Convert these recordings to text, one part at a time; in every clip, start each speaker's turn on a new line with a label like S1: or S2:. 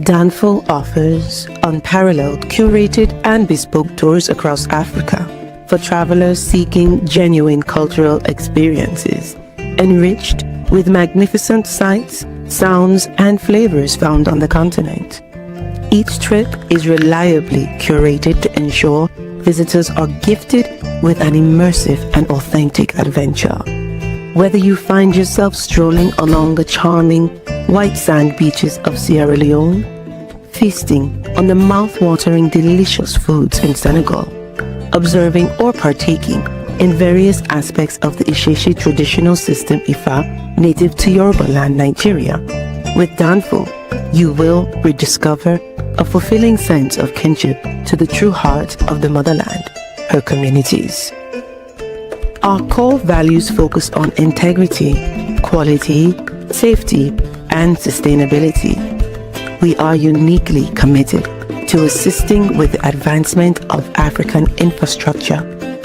S1: Danful offers unparalleled, curated and bespoke tours across Africa for travelers seeking genuine cultural experiences, enriched with magnificent sights, sounds and flavors found on the continent. Each trip is reliably curated to ensure visitors are gifted with an immersive and authentic adventure. Whether you find yourself strolling along the charming white sand beaches of Sierra Leone, feasting on the mouth-watering delicious foods in Senegal, observing or partaking in various aspects of the Isheshi traditional system Ifa native to Yoruba land, Nigeria, with Danful, you will rediscover a fulfilling sense of kinship to the true heart of the motherland, her communities. Our core values focus on integrity, quality, safety, and sustainability. We are uniquely committed to assisting with the advancement of African infrastructure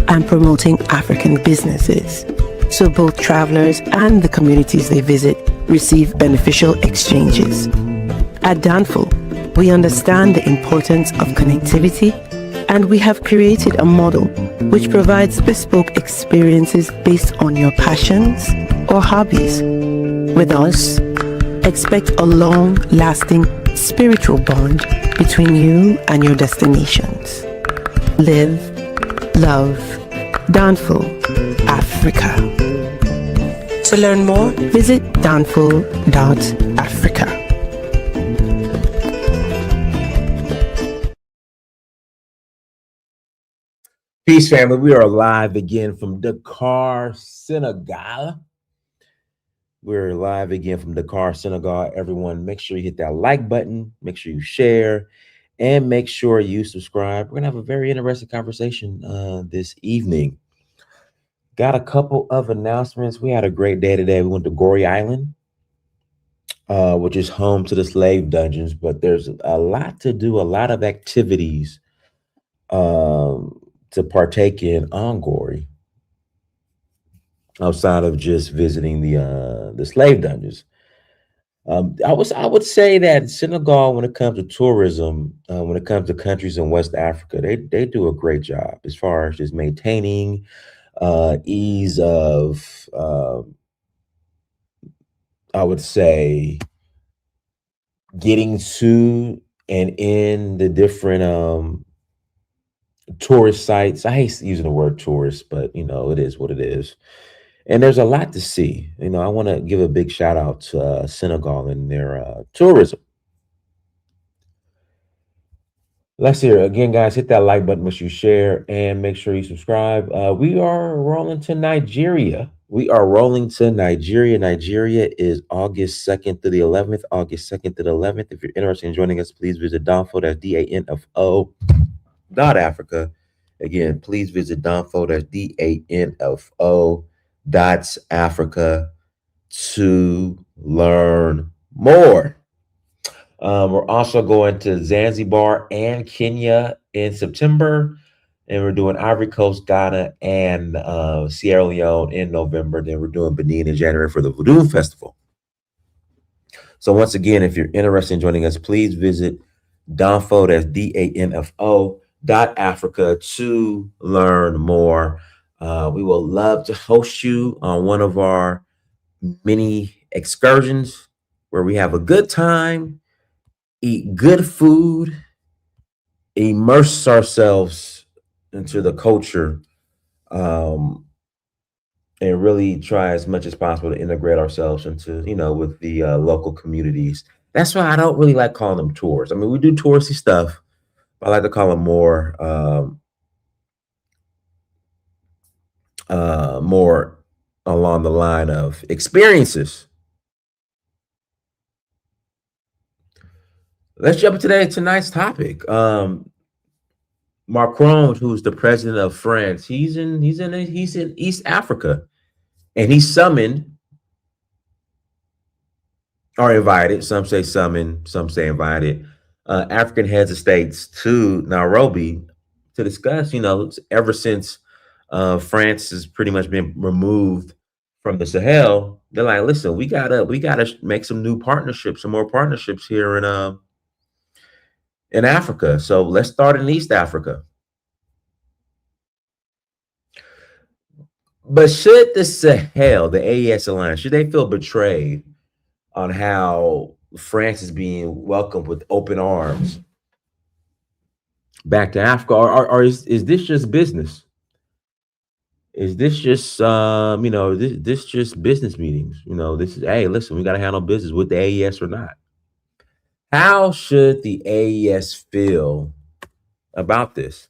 S1: and promoting African businesses, so both travelers and the communities they visit receive beneficial exchanges. At Danful, we understand the importance of connectivity, and we have created a model which provides bespoke experiences based on your passions or hobbies. With us, expect a long-lasting spiritual bond between you and your destinations. Live, love, Danful, Africa. To learn more, visit danful.africa.
S2: Peace, family. We are live again from Dakar, Senegal. We're live again from Dakar, Senegal. Everyone, make sure you hit that like button, make sure you share, and make sure you subscribe. We're going to have a very interesting conversation this evening. Got a couple of announcements. We had a great day today. We went to Goree Island, which is home to the slave dungeons, but there's a lot to do, a lot of activities to partake in on Goree, outside of just visiting the slave dungeons. I would say that Senegal, when it comes to tourism, when it comes to countries in West Africa, they do a great job as far as just maintaining ease of, I would say, getting to and in the different tourist sites. I hate using the word tourist, but it is what it is. And there's a lot to see. I want to give a big shout out to Senegal and their tourism. Let's hear again, guys. Hit that like button, make sure you share, and make sure you subscribe. We are rolling to Nigeria. Nigeria is August 2nd to the 11th. If you're interested in joining us, please visit Danfo. That's Danfo. Africa. Again, please visit Danfo. That's Danfo. Africa to learn more. We're also going to Zanzibar and Kenya in September, and we're doing Ivory Coast, Ghana, and Sierra Leone in November. Then we're doing Benin in January for the Voodoo Festival. So once again, if you're interested in joining us, please visit Danfo. That's Danfo. Africa to learn more. We will love to host you on one of our mini excursions where we have a good time, eat good food, immerse ourselves into the culture, and really try as much as possible to integrate ourselves into, with the local communities. That's why I don't really like calling them tours. I mean, we do touristy stuff, but I like to call them more along the line of experiences. Let's jump into tonight's topic. Macron, who's the president of France, he's in East Africa, and he summoned or invited. Some say summoned, some say invited. African heads of states to Nairobi to discuss. Ever since France has pretty much been removed from the Sahel, they're like, listen, we gotta make some more partnerships here in Africa. So let's start in East Africa. But should the Sahel, the AES alliance, should they feel betrayed on how France is being welcomed with open arms back to Africa, or is this just business? Is this just this just business meetings? This is, hey, listen, we got to handle business with the AES or not. How should the AES feel about this?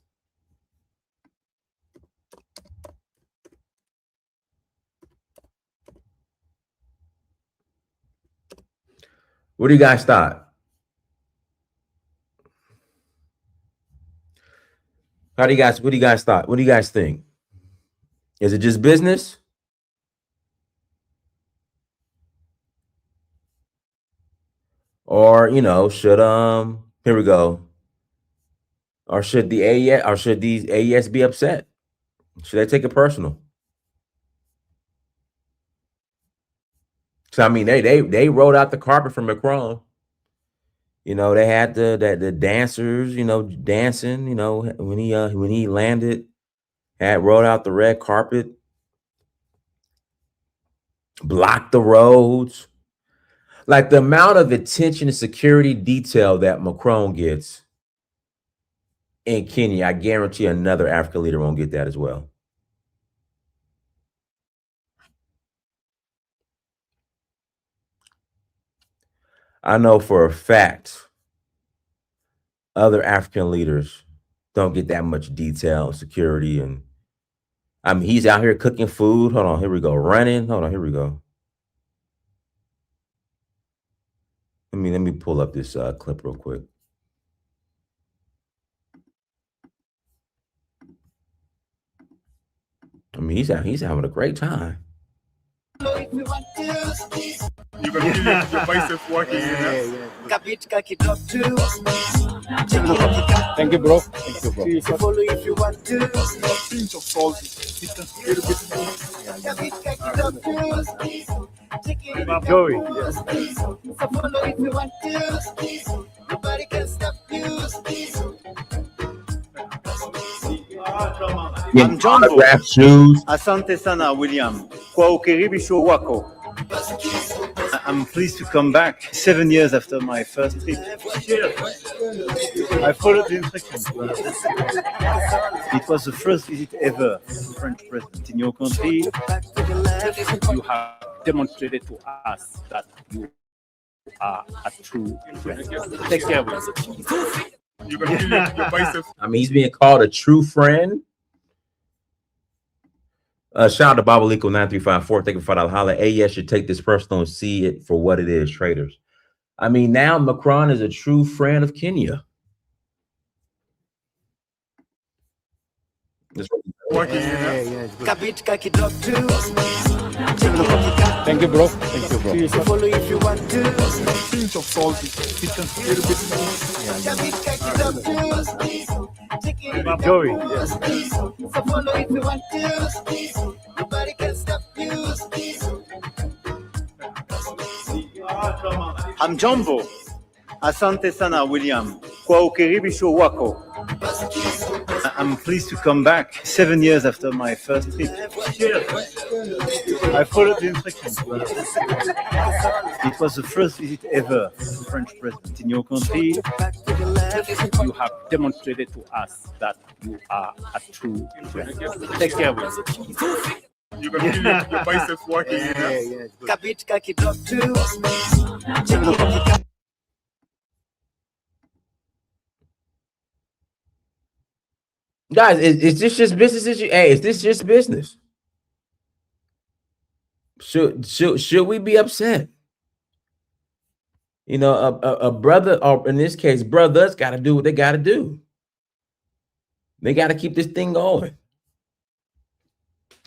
S2: What do you guys thought? What do you guys thought? What do you guys think? Is it just business? Or, should here we go. Or should the AES, or should these AES be upset? Should they take it personal? So I mean, they rolled out the carpet for Macron. They had the dancers, dancing, when he landed, had rolled out the red carpet, blocked the roads. Like the amount of attention and security detail that Macron gets in Kenya, I guarantee another African leader won't get that as well. I know for a fact other African leaders don't get that much detail and security. And I mean, he's out here cooking food. Hold on, here we go. Running. Hold on, here we go. Let me pull up this clip real quick. I mean, he's having a great time.
S3: You can feel your biceps working.
S4: Thank you, bro. Thank you, bro.
S3: If you want to. Pinch of salt.
S4: Joey.
S3: Follow if you want to. Nobody can stop you.
S2: I'm Jumbo. Shoes.
S4: Asante sana, William. Kwa ukaribisho wako. I'm pleased to come back 7 years after my first trip. I followed the instructions. It was the first visit ever of a French president in your country. You have demonstrated to us that you are a true friend. Take care, William.
S3: You can feel your biceps.
S2: I mean, he's being called a true friend. Shout out to Babaliko 9354. Thank you for that holla. AES should take this personal and see it for what it is, traitors. I mean, now Macron is a true friend of Kenya.
S4: Thank you, bro. Thank you, bro.
S3: Follow if you want to. Pinch of salt.
S4: Joey.
S3: Follow if you want to. Nobody can stop you.
S4: I'm Jumbo. Asante sana, William. Kwa ukaribisho wako. I'm pleased to come back 7 years after my first trip. I followed the instructions. It was the first visit ever of a French president in your country. You have demonstrated to us that you are a true friend. Take care, William.
S3: You can feel your biceps working.
S2: Guys, is this just business? Hey, is this just business? Should we be upset? A brother, or in this case, brothers, got to do what they got to do. They got to keep this thing going.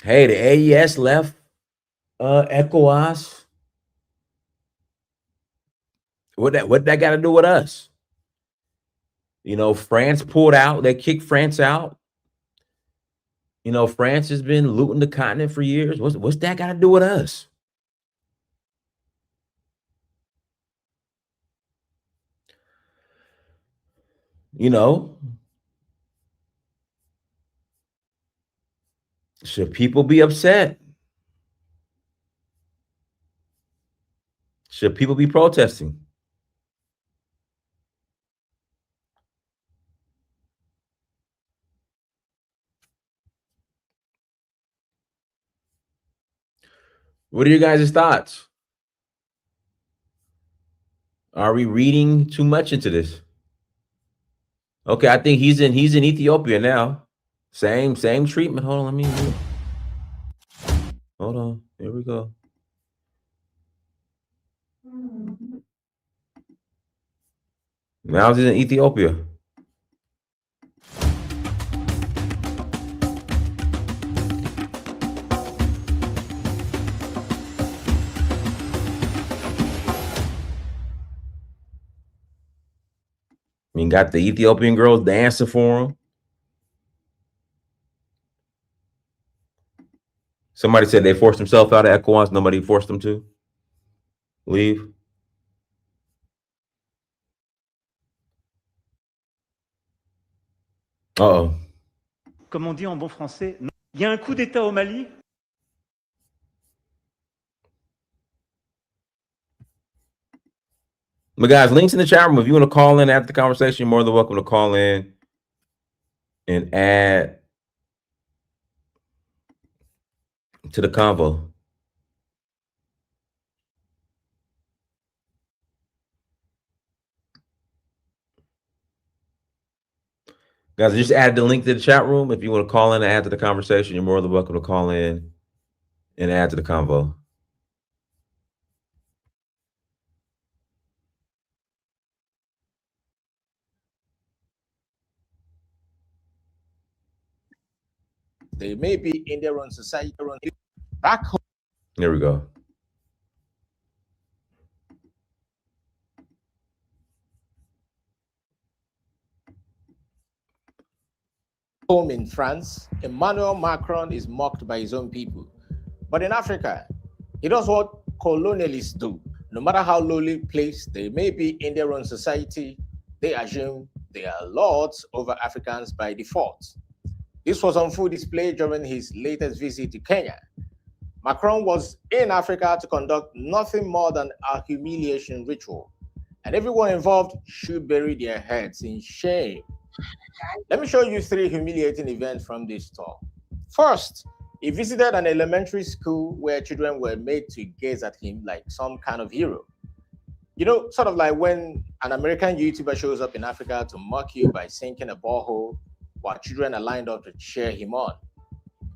S2: Hey, the AES left ECOWAS. What that got to do with us? France pulled out. They kicked France out. France has been looting the continent for years. What's that got to do with us? You know, should people be upset? Should people be protesting? What are your guys' thoughts? Are we reading too much into this? Okay, I think he's in Ethiopia now. Same treatment. Hold on, let me hold on. Here we go. Now he's in Ethiopia. I mean, got the Ethiopian girls dancing for him. Somebody said they forced themselves out of ECOWAS. Nobody forced them to leave. Uh-oh.
S4: Comme on dit en bon français, il y a un coup d'État au Mali.
S2: But guys, links in the chat room. If you want to call in after the conversation, you're more than welcome to call in and add to the convo. Guys, I just added the link to the chat room. If you want to call in and add to the conversation, you're more than welcome to call in and add to the convo.
S5: They may be in their own society, back home.
S2: There we go.
S5: Home in France, Emmanuel Macron is mocked by his own people. But in Africa, he does what colonialists do. No matter how lowly placed they may be in their own society, they assume they are lords over Africans by default. This was on full display during his latest visit to Kenya. Macron was in Africa to conduct nothing more than a humiliation ritual, and everyone involved should bury their heads in shame. Let me show you 3 humiliating events from this tour. First, he visited an elementary school where children were made to gaze at him like some kind of hero. You know, sort of like when an American YouTuber shows up in Africa to mock you by sinking a borehole while children are lined up to cheer him on.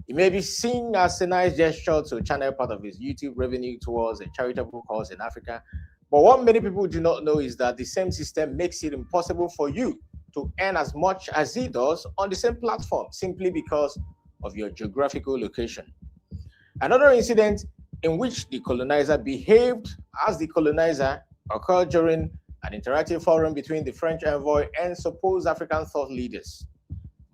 S5: It may be seen as a nice gesture to channel part of his YouTube revenue towards a charitable cause in Africa. But what many people do not know is that the same system makes it impossible for you to earn as much as he does on the same platform simply because of your geographical location. Another incident in which the colonizer behaved as the colonizer occurred during an interactive forum between the French envoy and supposed African thought leaders.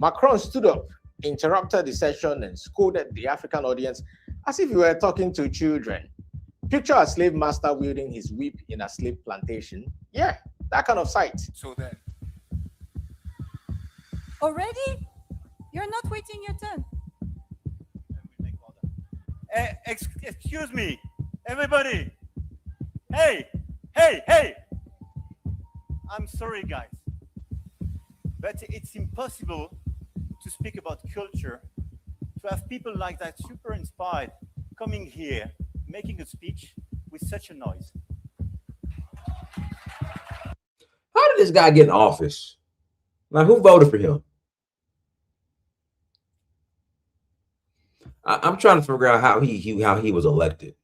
S5: Macron stood up, interrupted the session, and scolded the African audience as if he were talking to children. Picture a slave master wielding his whip in a slave plantation. Yeah, that kind of sight.
S6: So then,
S7: already? You're not waiting your turn.
S4: Excuse me, everybody. Hey, hey, hey. I'm sorry, guys, but it's impossible to speak about culture, to have people like that super inspired coming here, making a speech with such a noise.
S2: How did this guy get in office? Like, who voted for him? I'm trying to figure out how he was elected.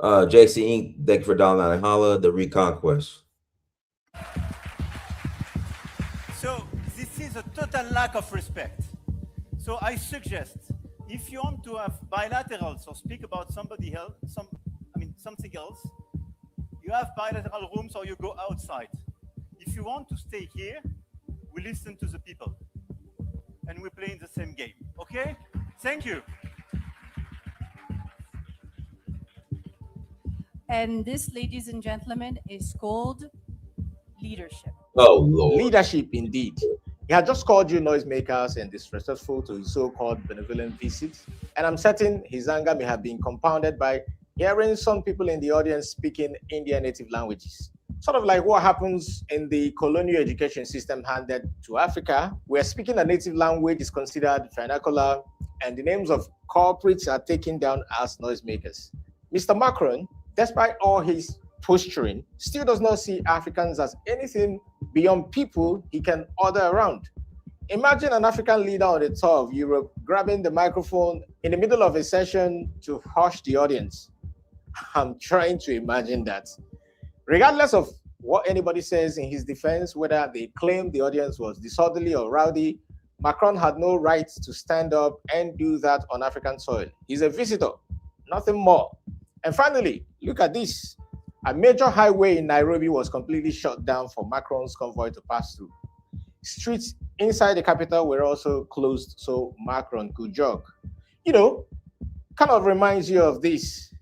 S2: JC Inc., thank you for $1.99. Holla, the Reconquest.
S4: So this is a total lack of respect. So I suggest, if you want to have bilaterals or speak about somebody else, something else, you have bilateral rooms or you go outside. If you want to stay here, we listen to the people and we play in the same game. Okay? Thank you.
S7: And this, ladies and gentlemen, is called leadership.
S2: Oh Lord.
S5: Leadership, indeed. He had just called you noisemakers and disrespectful to his so-called benevolent visit, and I'm certain his anger may have been compounded by hearing some people in the audience speaking Indian native languages. Sort of like what happens in the colonial education system handed to Africa, where speaking a native language is considered vernacular and the names of culprits are taken down as noisemakers. Mr. Macron, despite all his posturing, still does not see Africans as anything beyond people he can order around. Imagine an African leader on the tour of Europe grabbing the microphone in the middle of a session to hush the audience. I'm trying to imagine that. Regardless of what anybody says in his defense, whether they claim the audience was disorderly or rowdy, Macron had no right to stand up and do that on African soil. He's a visitor, nothing more. And finally, look at this. A major highway in Nairobi was completely shut down for Macron's convoy to pass through. Streets inside the capital were also closed so Macron could jog. You know, kind of reminds you of this.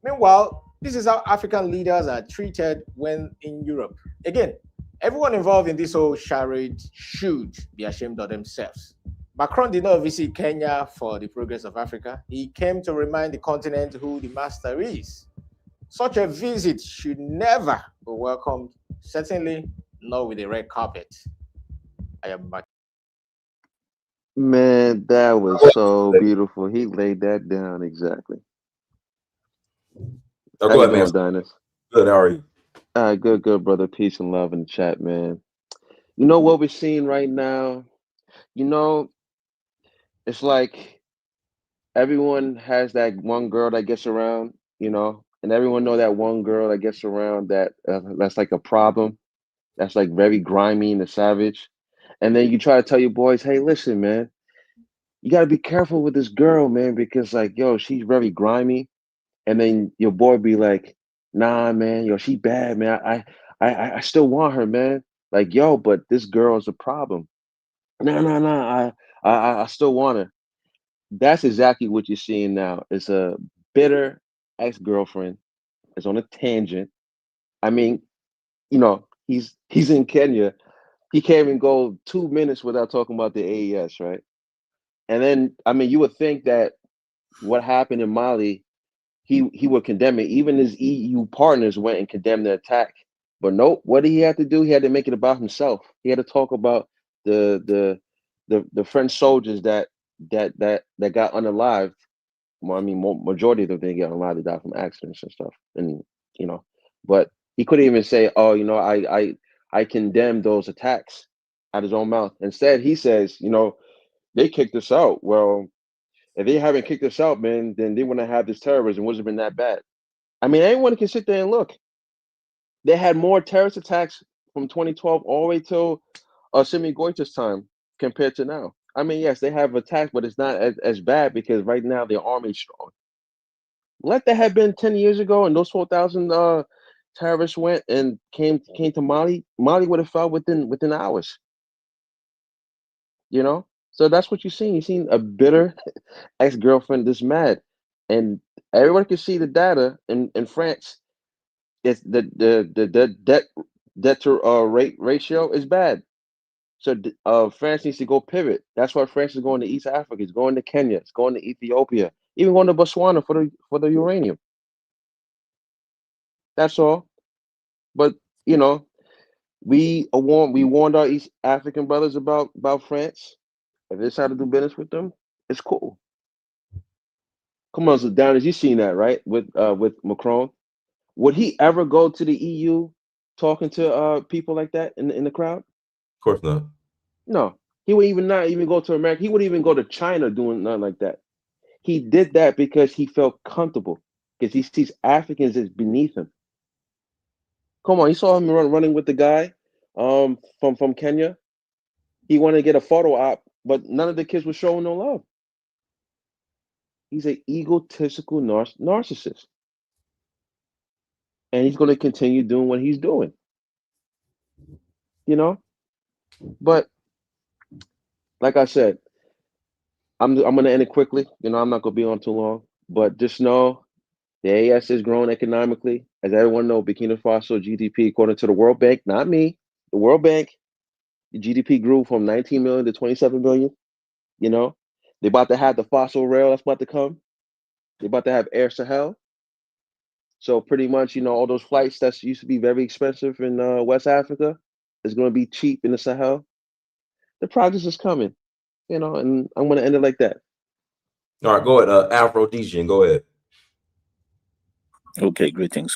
S5: Meanwhile, this is how African leaders are treated when in Europe. Again, everyone involved in this whole charade should be ashamed of themselves. Macron did not visit Kenya for the progress of Africa. He came to remind the continent who the master is. Such a visit should never be welcomed, certainly not with a red carpet. I am back.
S6: Man, that was so beautiful. He laid that down exactly.
S2: Oh,
S6: How
S2: go
S6: you
S2: ahead, man.
S6: doing, Dinus?
S2: Good. How are you?
S6: Good, brother. Peace and love in the chat, man. You know what we're seeing right now? You know, it's like everyone has that one girl that gets around, and everyone know that one girl that gets around that's like a problem. That's like very grimy and a savage. And then you try to tell your boys, hey, listen, man, you got to be careful with this girl, man, because like, yo, she's very grimy. And then your boy be like, nah, man, yo, she bad, man. I still want her, man. Like, yo, but this girl is a problem. Nah, nah, nah. I still want her. That's exactly what you're seeing now. It's a bitter ex-girlfriend. It's on a tangent. I mean, he's in Kenya. He can't even go 2 minutes without talking about the AES, right? And then, I mean, you would think that what happened in Mali, he would condemn it. Even his EU partners went and condemned the attack. But nope, what did he have to do? He had to make it about himself. He had to talk about the French soldiers that got unalived. Well, I mean, majority of them didn't get unalived. They died from accidents and stuff. And but he couldn't even say, "Oh, I condemn those attacks" out his own mouth. Instead, he says, they kicked us out. Well, if they haven't kicked us out, man, then they wouldn't have this terrorism. It wouldn't have been that bad. I mean, anyone can sit there and look. They had more terrorist attacks from 2012 all the way till Simi Goita's time compared to now. I mean, yes, they have attacks, but it's not as bad because right now their army is strong. Let that have been 10 years ago and those 4,000 terrorists went and came to Mali. Mali would have fell within hours. So that's what you're seeing. You're seeing a bitter ex-girlfriend that's mad. And everyone can see the data in France. It's the debt to rate ratio is bad. So France needs to go pivot. That's why France is going to East Africa. It's going to Kenya. It's going to Ethiopia. Even going to Botswana for the uranium. That's all. But we warned our East African brothers about France. If they decide to do business with them, it's cool. Come on, so Downers, you seen that, right? With Macron. Would he ever go to the EU talking to people like that in the crowd?
S2: Of course not.
S6: No. He would not even go to America. He wouldn't even go to China doing nothing like that. He did that because he felt comfortable, because he sees Africans as beneath him. Come on, you saw him running with the guy from Kenya. He wanted to get a photo op, but none of the kids were showing no love. He's an egotistical narcissist. And he's going to continue doing what he's doing. But like I said, I'm going to end it quickly. I'm not going to be on too long. But just know the AES is growing economically. As everyone knows, Burkina Faso GDP, according to the World Bank, not me, The World Bank, the GDP grew from 19 million to 27 million. You know, they about to have the fossil rail that's about to come. They about to have Air Sahel. So pretty much, all those flights that used to be very expensive in West Africa is going to be cheap in the Sahel. The progress is coming, and I'm going to end it like that.
S2: All right, go ahead, Afrodesian, go ahead.
S8: Okay, greetings.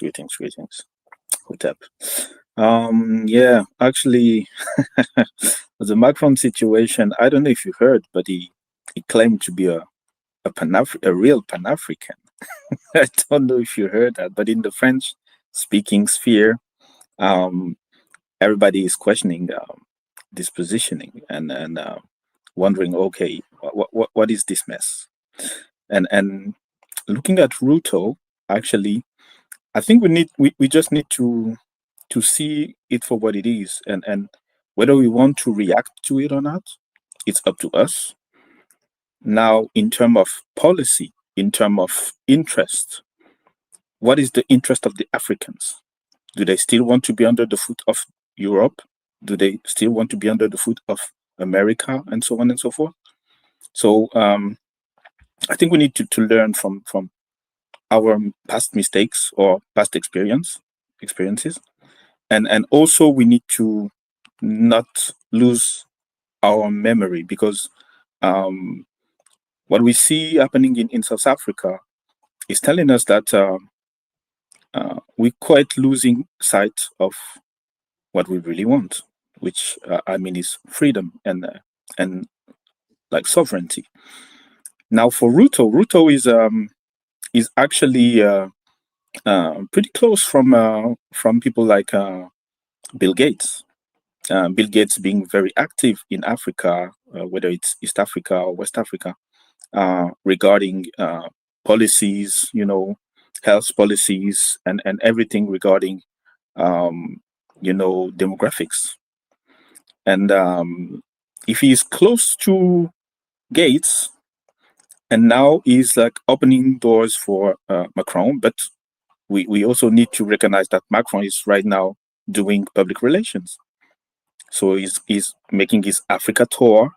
S8: What's up? Yeah, actually, the Macron situation, I don't know if you heard, but he claimed to be a real Pan-African. I don't know if you heard that, but in the French-speaking sphere, everybody is questioning this positioning and wondering, okay, what is this mess? And looking at Ruto, actually, I think we just need to see it for what it is, and whether we want to react to it or not, it's up to us. Now, in terms of policy, in terms of interest, what is the interest of the Africans? Do they still want to be under the foot of Europe? Do they still want to be under the foot of America, and so on and so forth? So I think we need to learn from our past mistakes or past experiences, and also we need to not lose our memory, because what we see happening in South Africa is telling us that we're quite losing sight of what we really want, which is freedom and like sovereignty. Now, for Ruto is actually pretty close from people like Bill Gates. Bill Gates being very active in Africa, whether it's East Africa or West Africa, regarding policies, health policies, and everything regarding, demographics. And if he's close to Gates, and now he's like opening doors for Macron, but we also need to recognize that Macron is right now doing public relations. So he's making his Africa tour,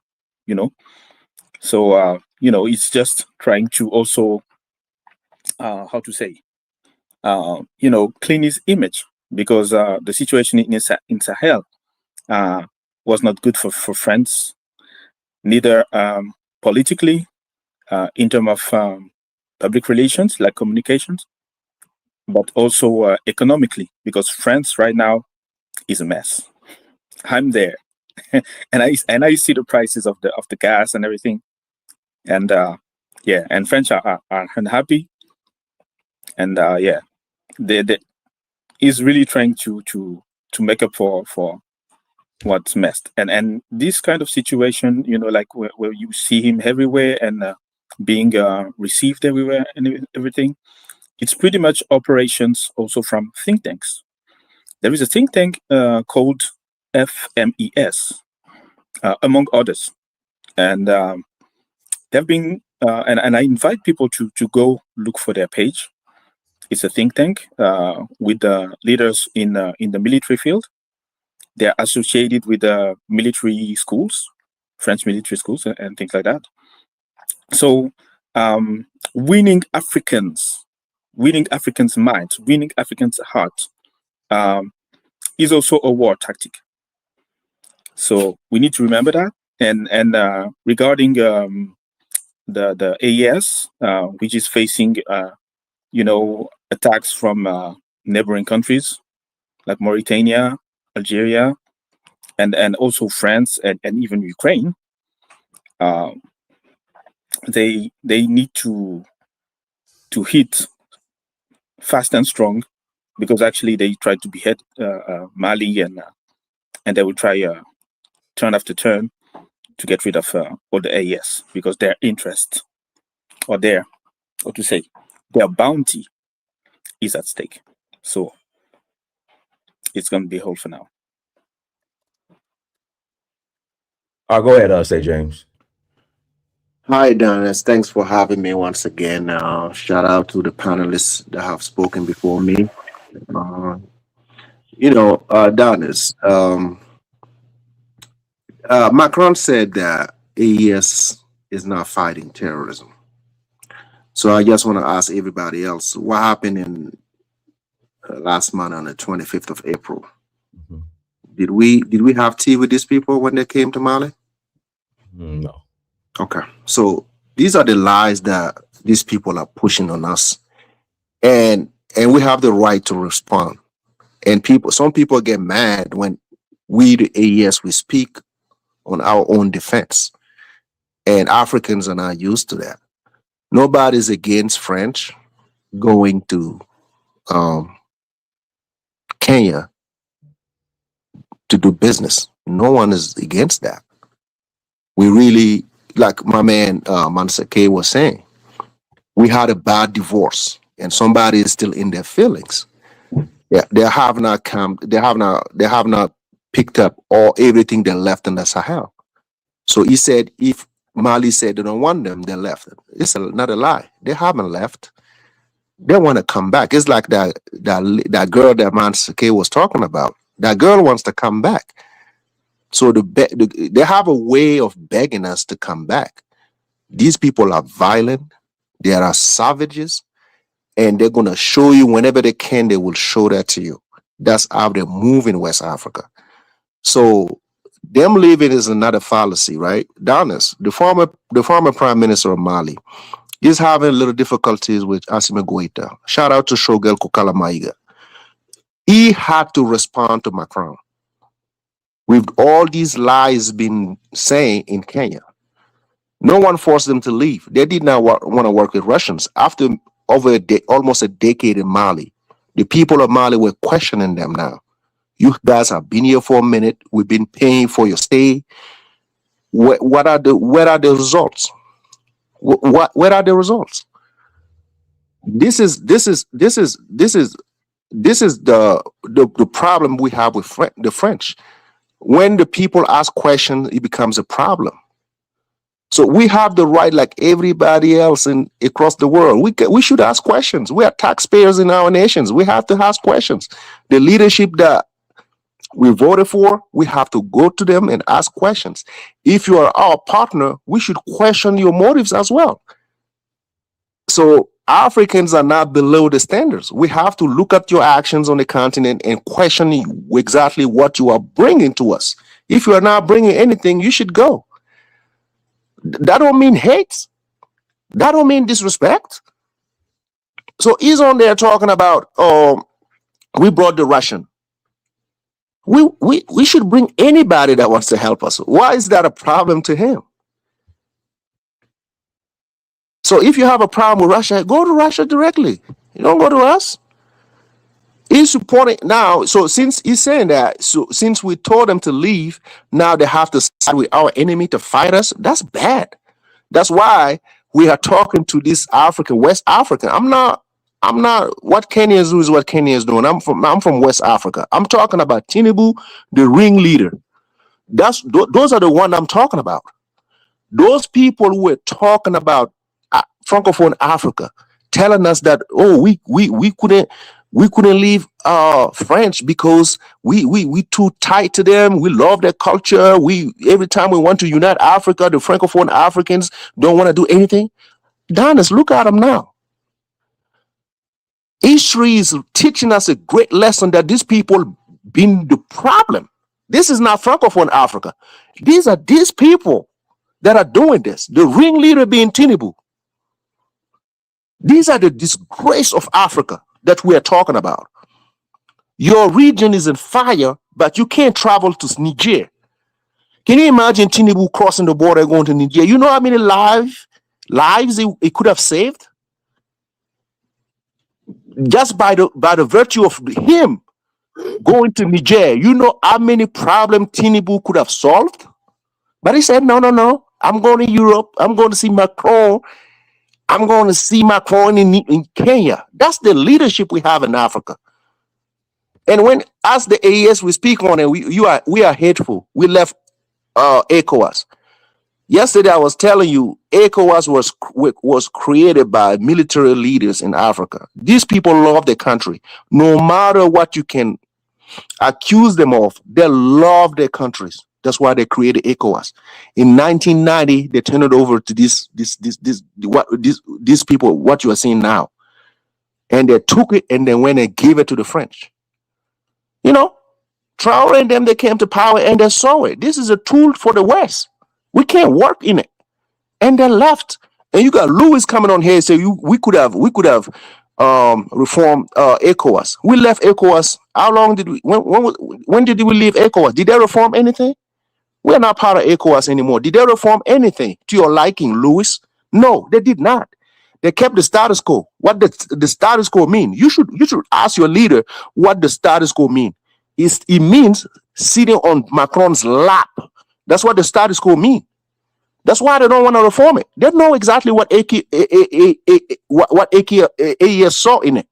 S8: So, he's just trying to also, clean his image, because the situation in Sahel was not good for France, neither politically, in terms of public relations, like communications, but also economically, because France right now is a mess. I'm there, and I see the prices of the gas and everything, and and French are unhappy, and they is really trying to make up for what's messed, and this kind of situation, like where you see him everywhere and being received everywhere and everything, it's pretty much operations also from think tanks. There is a think tank called FMES, among others, and they've been and I invite people to go look for their page. It's a think tank with leaders in the military field. They're associated with military schools, French military schools, and things like that. So winning Africans' minds, winning Africans' hearts is also a war tactic. So we need to remember that. And regarding the AES, which is facing attacks from neighboring countries like Mauritania, Algeria, and also France and even Ukraine, they need to hit fast and strong, because actually they tried to behead Mali, and they will try turn after turn to get rid of all the AES, because their interest or their bounty is at stake. So it's going to be a hold for now.
S2: Go ahead, say James.
S9: Hi, Dennis. Thanks for having me once again. Shout out to the panelists that have spoken before me. Dennis, Macron said that AES is not fighting terrorism. So I just want to ask everybody else, what happened in last month on the 25th of April?
S2: Mhm.
S9: Did we have tea with these people when they came to Mali?
S2: No.
S9: Okay, so these are the lies that these people are pushing on us, and we have the right to respond. And some people get mad when we, the AES, we speak on our own defense, and Africans are not used to that. Nobody's against French going to Kenya to do business. No one is against that. We really, like my man Mansake was saying, we had a bad divorce, and somebody is still in their feelings. Yeah, they have not picked up everything they left in the Sahel. So he said, if Mali said they don't want them, they left. It's not a lie. They haven't left. They want to come back. It's like that girl that Mansake was talking about. That girl wants to come back. So they have a way of begging us to come back. These people are violent. They are savages. And they're going to show you whenever they can, they will show that to you. That's how they move in West Africa. So them leaving is another fallacy, right? Donis, the former prime minister of Mali, is having a little difficulties with Assimi Goïta. Shout out to Shogel Kokala Maiga. He had to respond to Macron. With all these lies been saying in Kenya, no one forced them to leave. They did not want to work with Russians. After over almost a decade in Mali, the people of Mali were questioning them now. You guys have been here for a minute. We've been paying for your stay. Where are the results? Where are the results? This is the problem we have with the French. When the people ask questions, it becomes a problem. So we have the right, like everybody else across the world. We should ask questions. We are taxpayers in our nations. We have to ask questions. The leadership that we voted for, we have to go to them and ask questions. If you are our partner, we should question your motives as well. So Africans are not below the standards. We have to look at your actions on the continent and question exactly what you are bringing to us. If you are not bringing anything, you should go. That don't mean hate. That don't mean disrespect. So he's on there talking about, we brought the Russian. We should bring anybody that wants to help us. Why is that a problem to him? So if you have a problem with Russia, go to Russia directly. You don't go to us. He's supporting now. So since he's saying that, so since we told them to leave, now they have to side with our enemy to fight us. That's bad. That's why we are talking to this African, West African. I'm not what Kenya is doing is what Kenya is doing. I'm from West Africa. I'm talking about Tinubu, the ringleader. Those are the one I'm talking about. Those people who were talking about Francophone Africa, telling us that we couldn't leave French because we too tight to them. We love their culture. Every time we want to unite Africa, the Francophone Africans don't want to do anything. Donis, look at them now. History is teaching us a great lesson that these people been the problem. This is not Francophone Africa. These are these people that are doing this. The ringleader being Tinubu. These are the disgrace of Africa that we are talking about. Your region is in fire, but you can't travel to Niger. Can you imagine Tinubu crossing the border going to Niger? You know how many lives it could have saved? Just by the virtue of him going to Niger, you know how many problems Tinubu could have solved? But he said, no, I'm going to Europe. I'm going to see Macron. I'm going to see Macron in Kenya. That's the leadership we have in Africa. And when, as the AES, we speak on it, we are hateful. We left ECOWAS. Yesterday, I was telling you, ECOWAS was created by military leaders in Africa. These people love their country. No matter what you can accuse them of, they love their countries. That's why they created ECOWAS. In 1990, they turned it over to these people, what you are seeing now. And they took it and then went and gave it to the French. You know, Traore and them, they came to power and they saw it. This is a tool for the West. We can't work in it. And they left. And you got Lewis coming on here and say we could have reformed ECOWAS. We left ECOWAS. How long did we when did we leave ECOWAS? Did they reform anything? We're not part of ECOWAS anymore. Did they reform anything to your liking, Lewis? No, they did not. They kept the status quo. What does the status quo mean? You should ask your leader what the status quo mean. It means sitting on Macron's lap. That's what the status quo mean. That's why they don't want to reform it. They know exactly what AES saw in it.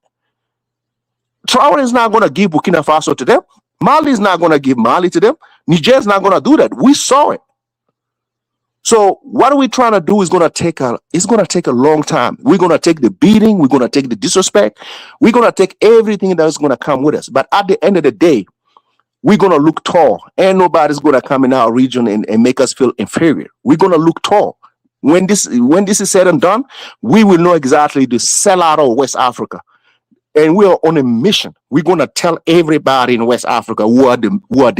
S9: Traore is not going to give Burkina Faso to them. Mali is not going to give Mali to them. Niger is not going to do that. We saw it. So what we're trying to do is going to take a long time. We're going to take the beating. We're going to take the disrespect. We're going to take everything that's going to come with us. But at the end of the day, we're going to look tall. And nobody's going to come in our region and make us feel inferior. We're going to look tall. When this is said and done, we will know exactly the sellout of West Africa. And we are on a mission. We're going to tell everybody in West Africa who are the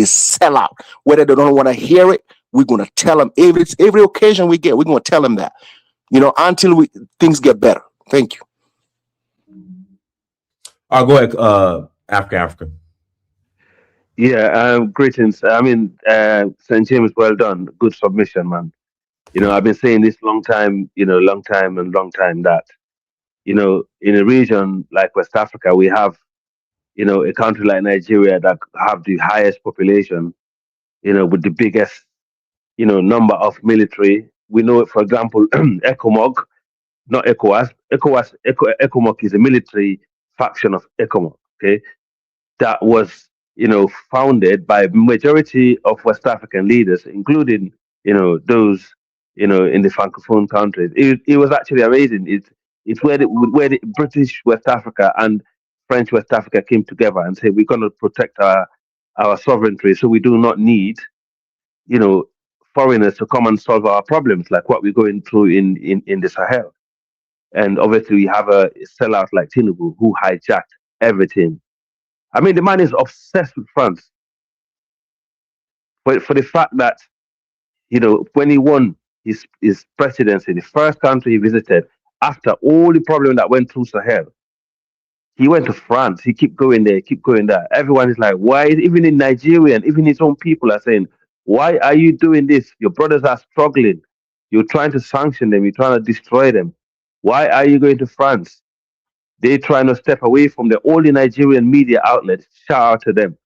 S9: sellout. Whether they don't want to hear it, we're going to tell them every occasion we get. We're going to tell them that, until things get better. Thank you.
S2: I'll go ahead, Africa.
S6: Yeah, greetings. I mean, St. James, well done. Good submission, man. I've been saying this long time that, in a region like West Africa, we have, a country like Nigeria that have the highest population, with the biggest, number of military. We know, for example, ECOMOG, not ECOWAS. ECOMOG is a military faction of ECOMOG, okay? That was, founded by majority of West African leaders, including, those, in the Francophone countries. It was actually amazing. It's where the British West Africa and French West Africa came together and said, we're going to protect our sovereignty, so we do not need, foreigners to come and solve our problems like what we're going through in the Sahel. And obviously we have a sellout like Tinubu who hijacked everything. I mean, the man is obsessed with France. But for the fact that, when he won his presidency, the first country he visited after all the problem that went through Sahel, he went to France. He keep going there, keep going there. Everyone is like, why? Even in Nigeria, and even his own people are saying, why are you doing this? Your brothers are struggling. You're trying to sanction them. You're trying to destroy them. Why are you going to France? They trying to step away from all the Nigerian media outlets. Shout out to them.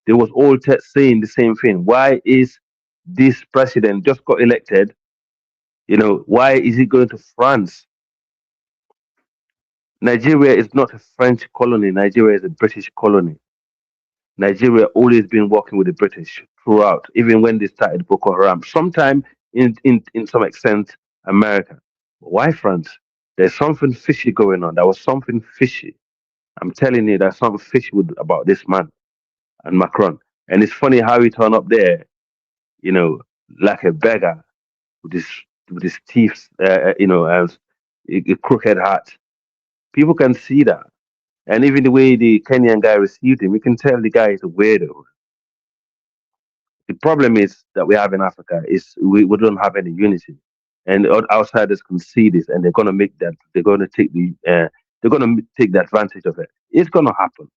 S6: They was all saying the same thing. Why is this president just got elected? Why is he going to France? Nigeria is not a French colony. Nigeria is a British colony. Nigeria always been working with the British throughout, even when they started Boko Haram. Sometime in some extent, America. But why France? There's something fishy going on. There was something fishy. I'm telling you, there's something fishy about this man and Macron. And it's funny how he turned up there, like a beggar with his teeth, as a crooked hat. People can see that. And even the way the Kenyan guy received him, you can tell the guy is a weirdo. The problem is that we have in Africa is we don't have any unity. And outsiders can see this, and they're going to make that. They're going to take the advantage of it. It's going to happen.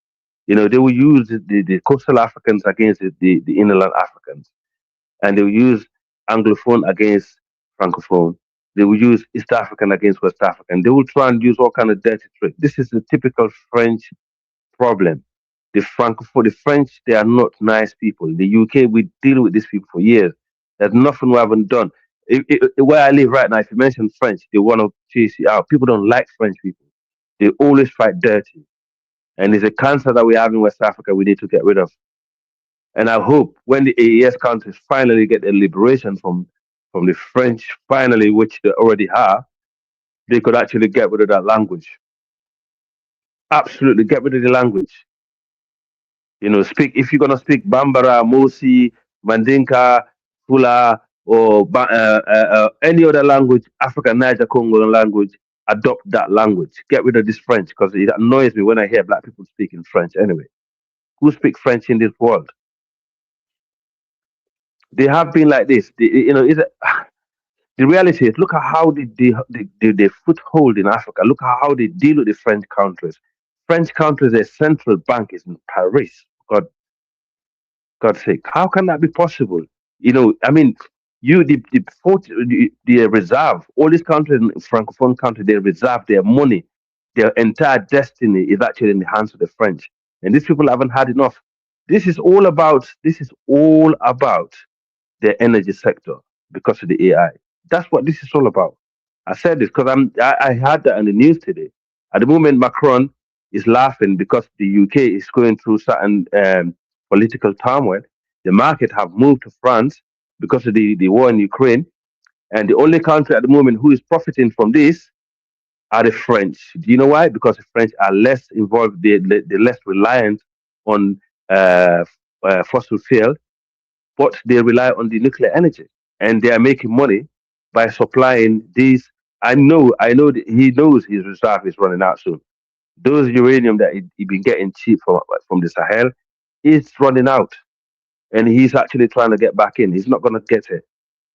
S6: They will use the coastal Africans against the inland Africans, and they will use Anglophone against Francophone. They will use East African against West African. They will try and use all kind of dirty tricks. This is the typical French problem. The French, they are not nice people. In the UK, we deal with these people for years. There's nothing we haven't done. Where I live right now, if you mention French, they want to chase you out. People don't like French people. They always fight dirty. And it's a cancer that we have in West Africa we need to get rid of. And I hope when the AES countries finally get their liberation from the French, finally, which they already have, they could actually get rid of that language. Absolutely, get rid of the language. If you're going to speak Bambara, Mosi, Mandinka,
S10: Fula, or any other language, African Niger Congo language, adopt that language. Get rid of this French because it annoys me when I hear black people speaking French anyway. Who speak French in this world? They have been like this. The reality is, look at how they foothold in Africa. Look at how they deal with the French countries. French countries, their central bank is in Paris. God's sake, how can that be possible? I mean, the reserve, all these countries, francophone countries, they reserve their money, their entire destiny is actually in the hands of the French, and these people haven't had enough. This is all about the energy sector because of the AI. That's what this is all about. I said this because I had that in the news today. At the moment, Macron is laughing because the UK is going through certain political turmoil. The market have moved to France because of the war in Ukraine, and the only country at the moment who is profiting from this are the French. Do you know why? Because the French are less involved, they're less reliant on fossil fuel, but they rely on the nuclear energy, and they are making money by supplying these. I know that he knows his reserve is running out soon. Those uranium that he been getting cheap from the Sahel is running out, and he's actually trying to get back in. He's not going to get it.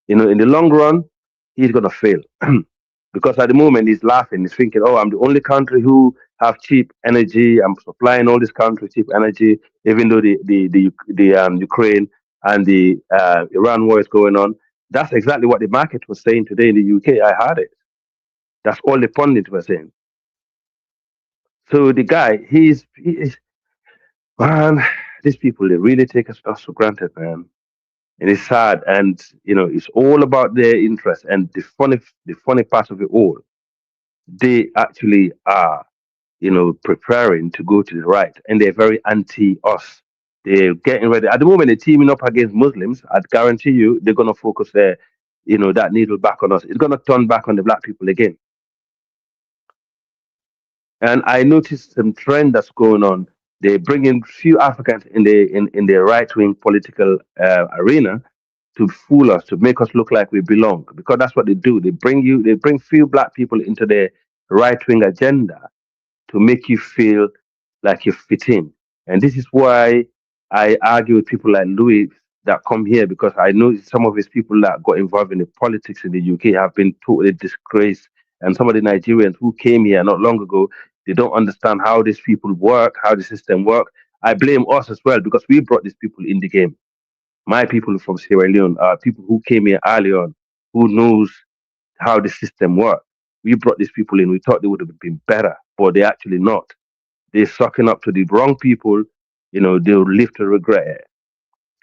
S10: In the long run, he's going to fail because at the moment he's laughing. He's thinking, "Oh, I'm the only country who have cheap energy. I'm supplying all these countries cheap energy, even though the Ukraine and the Iran war is going on." That's exactly what the market was saying today in the UK. I heard it. That's all the pundits were saying. So the guy, he is man. These people, they really take us for granted, man. And it's sad, and it's all about their interest. And the funny part of it all, they actually are, preparing to go to the right, and they're very anti us. They're getting ready at the moment. They're teaming up against Muslims. I guarantee you, they're gonna focus that needle back on us. It's gonna turn back on the black people again. And I noticed some trend that's going on. They bring in few Africans in the right wing political arena to fool us, to make us look like we belong, because that's what they do. They bring few black people into their right wing agenda to make you feel like you fit in. And this is why I argue with people like Louis that come here, because I know some of his people that got involved in the politics in the UK have been totally disgraced. And some of the Nigerians who came here not long ago, they don't understand how these people work, how the system work. I blame us as well because we brought these people in the game. My people from Sierra Leone are people who came here early on, who knows how the system works. We brought these people in. We thought they would have been better, but they're actually not. They're sucking up to the wrong people. They'll live to regret it.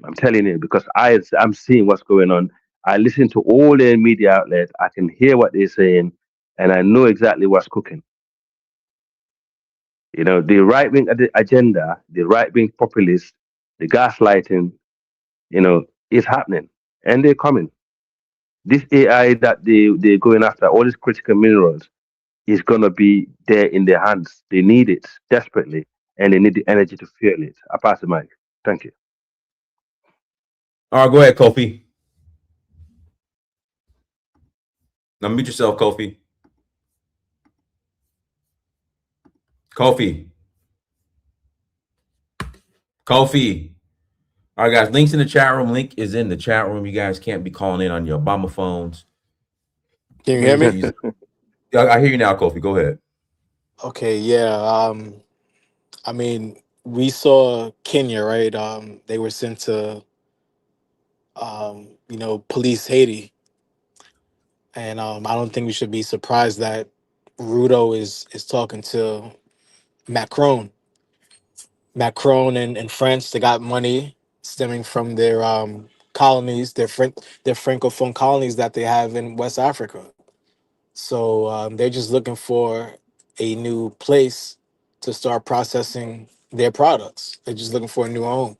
S10: I'm telling you, because I'm seeing what's going on. I listen to all their media outlets. I can hear what they're saying, and I know exactly what's cooking. The right wing agenda, the right wing populists, the gaslighting, is happening, and they're coming. This AI that they're going after, all these critical minerals, is gonna be there in their hands. They need it desperately, and they need the energy to fuel it. I pass the mic. Thank you.
S2: All right, go ahead, Kofi. Now mute yourself, Kofi. Kofi. All right, guys. Links in the chat room. Link is in the chat room. You guys can't be calling in on your Obama phones.
S11: Can you hear me?
S2: I hear you now, Kofi. Go ahead.
S11: Okay, yeah. I mean, we saw Kenya, right? They were sent to, police Haiti, and I don't think we should be surprised that Ruto is talking to Macron. Macron and France, they got money stemming from their colonies, their francophone colonies that they have in West Africa. So they're just looking for a new place to start processing their products. They're just looking for a new home,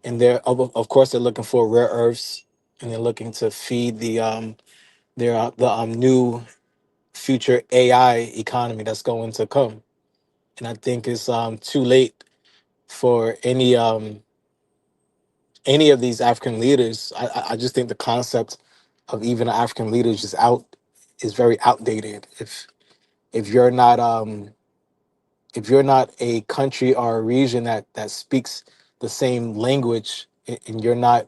S11: and of course they're looking for rare earths, and they're looking to feed the new future AI economy that's going to come. And I think it's too late for any of these African leaders. I just think the concept of even an African leader is very outdated. If you're not if you're not a country or a region that speaks the same language, and you're not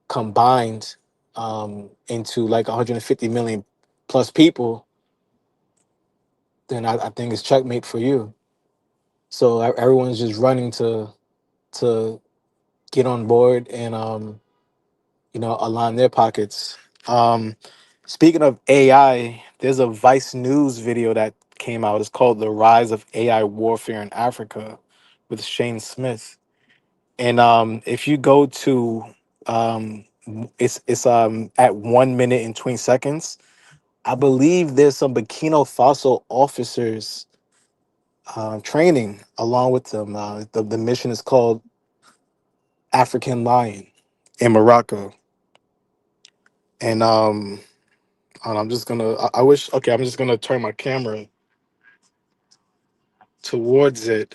S11: combined into like 150 million plus people, then I think it's checkmate for you. So everyone's just running to get on board and align their pockets. Um, Speaking of AI, there's a Vice News video that came out. It's called "The Rise of AI Warfare in Africa" with Shane Smith. And if you go to it's at 1 minute and 20 seconds. I believe there's some Burkina Faso officers training along with them. The mission is called African Lion in Morocco. And I'm just gonna. I wish. Okay, I'm just gonna turn my camera towards it,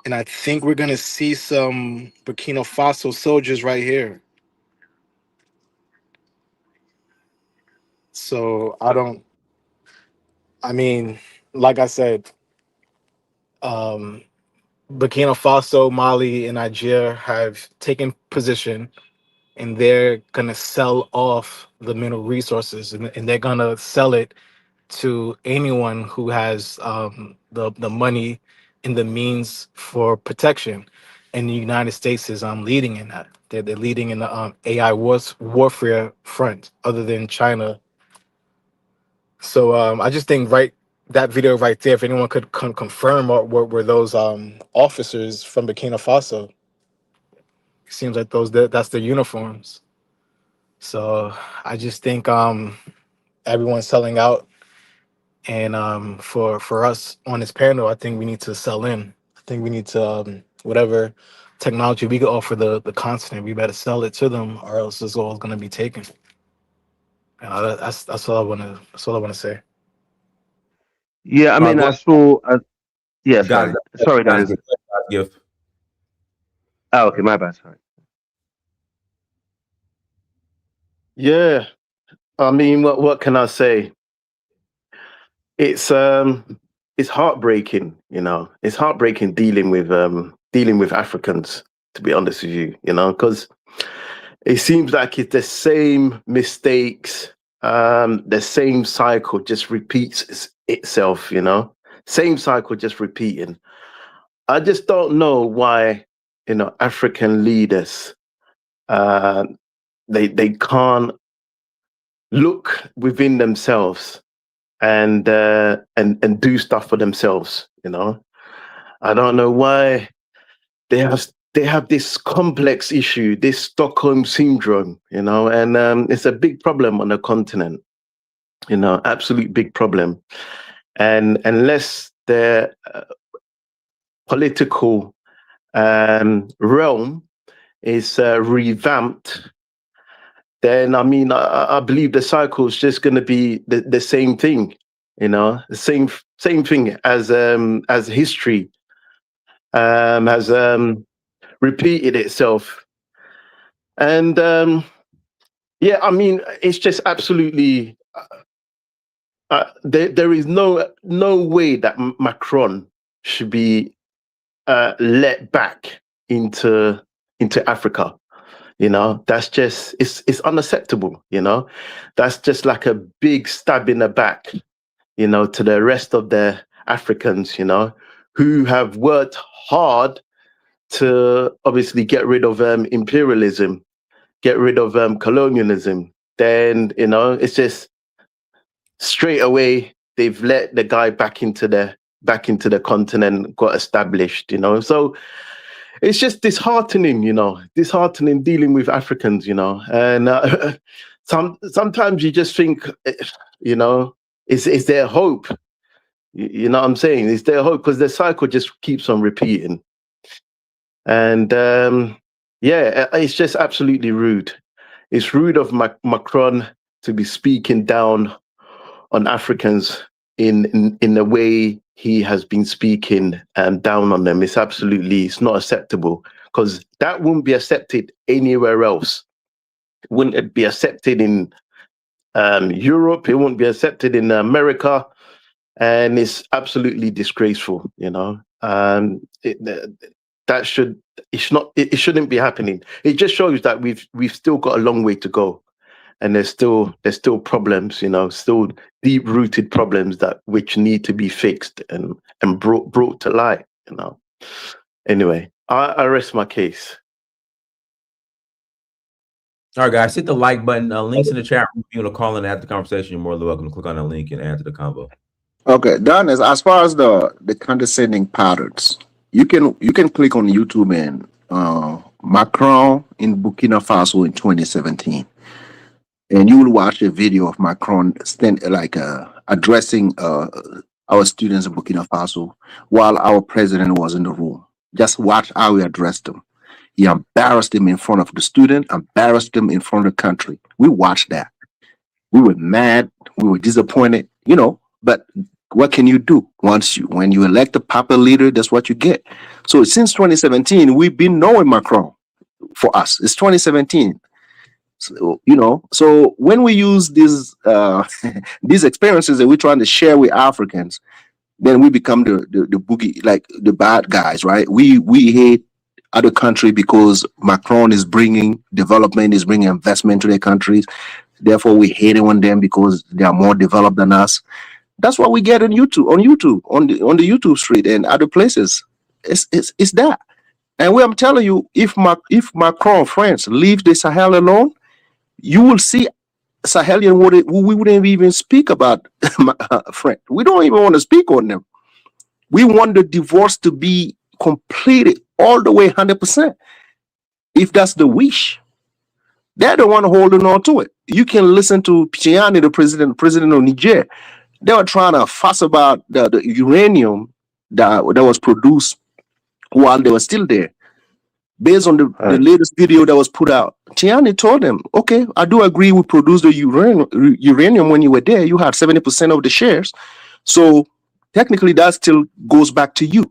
S11: and I think we're gonna see some Burkina Faso soldiers right here. So I don't. I mean, like I said, um, Burkina Faso, Mali, and Niger have taken position, and they're gonna sell off the mineral resources, and they're gonna sell it to anyone who has the money and the means for protection. And the United States is leading in that. They're leading in the AI warfare front, other than China. So I just think that video right there, if anyone could confirm or were those officers from Burkina Faso. It seems like that's their uniforms. So I just think everyone's selling out. And for us on this panel, I think we need to sell in. I think we need to whatever technology we could offer the continent, we better sell it to them, or else it's all going to be taken. That's all I want to. That's all I want to say.
S10: Yeah, I
S2: All right,
S10: mean,
S2: go
S10: I saw. Yeah,
S2: guys.
S10: sorry, sorry,
S2: Guys,
S10: Dan.
S2: give.
S10: Oh, okay, my bad. Sorry.
S12: Yeah, I mean, what can I say? It's heartbreaking, you know. It's heartbreaking dealing with Africans, to be honest with you, you know, because it seems like it's the same mistakes, the same cycle just repeats itself, you know. Same cycle just repeating. I just don't know why, you know, African leaders they can't look within themselves and do stuff for themselves, you know. I don't know why they have this complex issue, this Stockholm syndrome, you know, and it's a big problem on the continent, you know, absolute big problem. And unless their political realm is revamped, then I mean, I believe the cycle is just going to be the same thing, you know, the same thing as history has repeated itself. And yeah, I mean, it's just absolutely there is no way that Macron should be let back into Africa. You know, that's just it's unacceptable. You know, that's just like a big stab in the back, you know, to the rest of the Africans, you know, who have worked hard to obviously get rid of imperialism, get rid of colonialism. Then, you know, it's just straight away they've let the guy back into the continent, got established, you know. So it's just disheartening, you know, disheartening dealing with Africans, you know. And sometimes you just think, you know, is there hope? You know what I'm saying? Is there hope? Because the cycle just keeps on repeating. And yeah, it's just absolutely rude. It's rude of Macron to be speaking down on Africans in the way he has been speaking down on them. It's not acceptable, because that wouldn't be accepted anywhere else. Wouldn't it be accepted in Europe? It wouldn't be accepted in America, and it's absolutely disgraceful. It shouldn't be happening. It just shows that we've still got a long way to go, and there's still problems, still deep rooted problems which need to be fixed and brought to light. Anyway, I rest my case.
S2: All right, guys, hit the like button. Links in the chat room. If you want to call in and have the conversation, you're more than welcome to click on that link and add to the convo.
S9: Okay, done. As far as the condescending patterns, you can click on YouTube and Macron in Burkina Faso in 2017, and you will watch a video of Macron addressing our students in Burkina Faso while our president was in the room. Just watch how he addressed them. He embarrassed them in front of the student, embarrassed them in front of the country. We watched that. We were mad. We were disappointed, but what can you do? When you elect a popular leader, that's what you get. So since 2017, we've been knowing Macron. For us, it's 2017. So, so when we use these these experiences that we're trying to share with Africans, then we become the boogie, like the bad guys, right? We hate other country because Macron is bringing development, is bringing investment to their countries. Therefore, we hate it on them because they are more developed than us. That's what we get on YouTube, on the YouTube street and other places. It's that. And I'm telling you, if Macron, France, leave the Sahel alone, you will see Sahelian we wouldn't even speak about France. We don't even want to speak on them. We want the divorce to be completed all the way 100%. If that's the wish, they're the one holding on to it. You can listen to Pichiani, the president of Niger. They were trying to fuss about the uranium that was produced while they were still there. Based on the latest video that was put out, Tiani told them, okay, I do agree we produced the uranium when you were there. You had 70% of the shares. So technically that still goes back to you.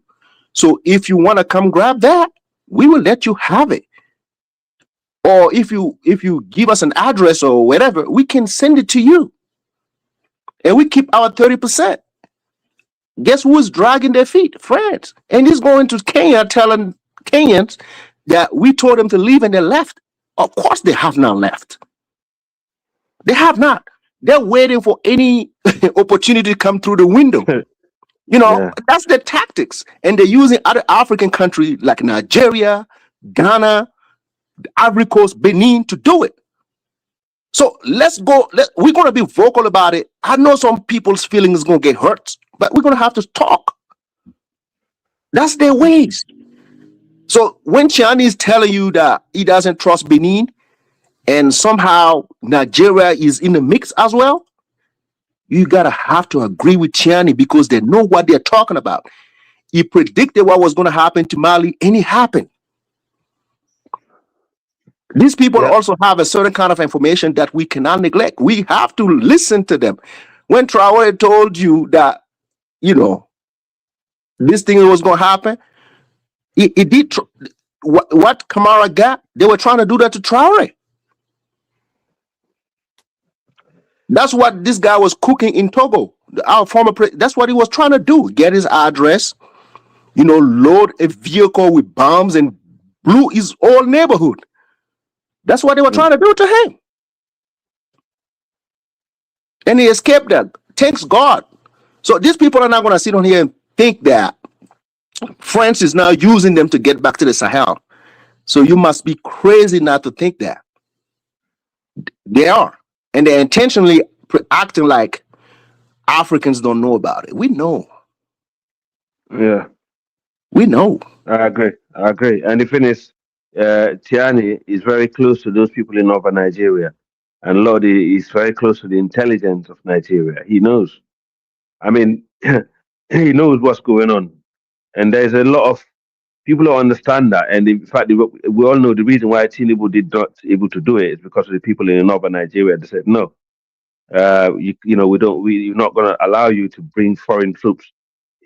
S9: So if you want to come grab that, we will let you have it. Or if you give us an address or whatever, we can send it to you. And we keep our 30%. Guess who's dragging their feet? France. And he's going to Kenya telling Kenyans that we told them to leave and they left. Of course they have not left. They have not. They're waiting for any opportunity to come through the window. That's their tactics. And they're using other African countries like Nigeria, Ghana, Ivory Coast, Benin to do it. So let's go. We're going to be vocal about it. I know some people's feelings is going to get hurt, but we're going to have to talk. That's their ways. So when Chiani is telling you that he doesn't trust Benin and somehow Nigeria is in the mix as well, you gotta have to agree with Chiani because they know what they're talking about. He predicted what was going to happen to Mali, and it happened. These people also have a certain kind of information that we cannot neglect. We have to listen to them. When Traore told you that, this thing was going to happen, it did. What Kamara got, they were trying to do that to Traore. That's what this guy was cooking in Togo. Our former president, that's what he was trying to do. Get his address, load a vehicle with bombs and blew his whole neighborhood. That's what they were trying to do to him. And he escaped that. Thanks God. So these people are not going to sit on here and think that France is now using them to get back to the Sahel. So you must be crazy not to think that. They are. And they're intentionally acting like Africans don't know about it. We know.
S10: Yeah.
S9: We know.
S10: I agree. And the thing is, Tiani is very close to those people in northern Nigeria. And Lodi is very close to the intelligence of Nigeria. He knows. I mean, he knows what's going on. And there's a lot of people who understand that. And in fact, we all know the reason why Tinubu did not able to do it is because of the people in northern Nigeria. They said, no, we're not going to allow you to bring foreign troops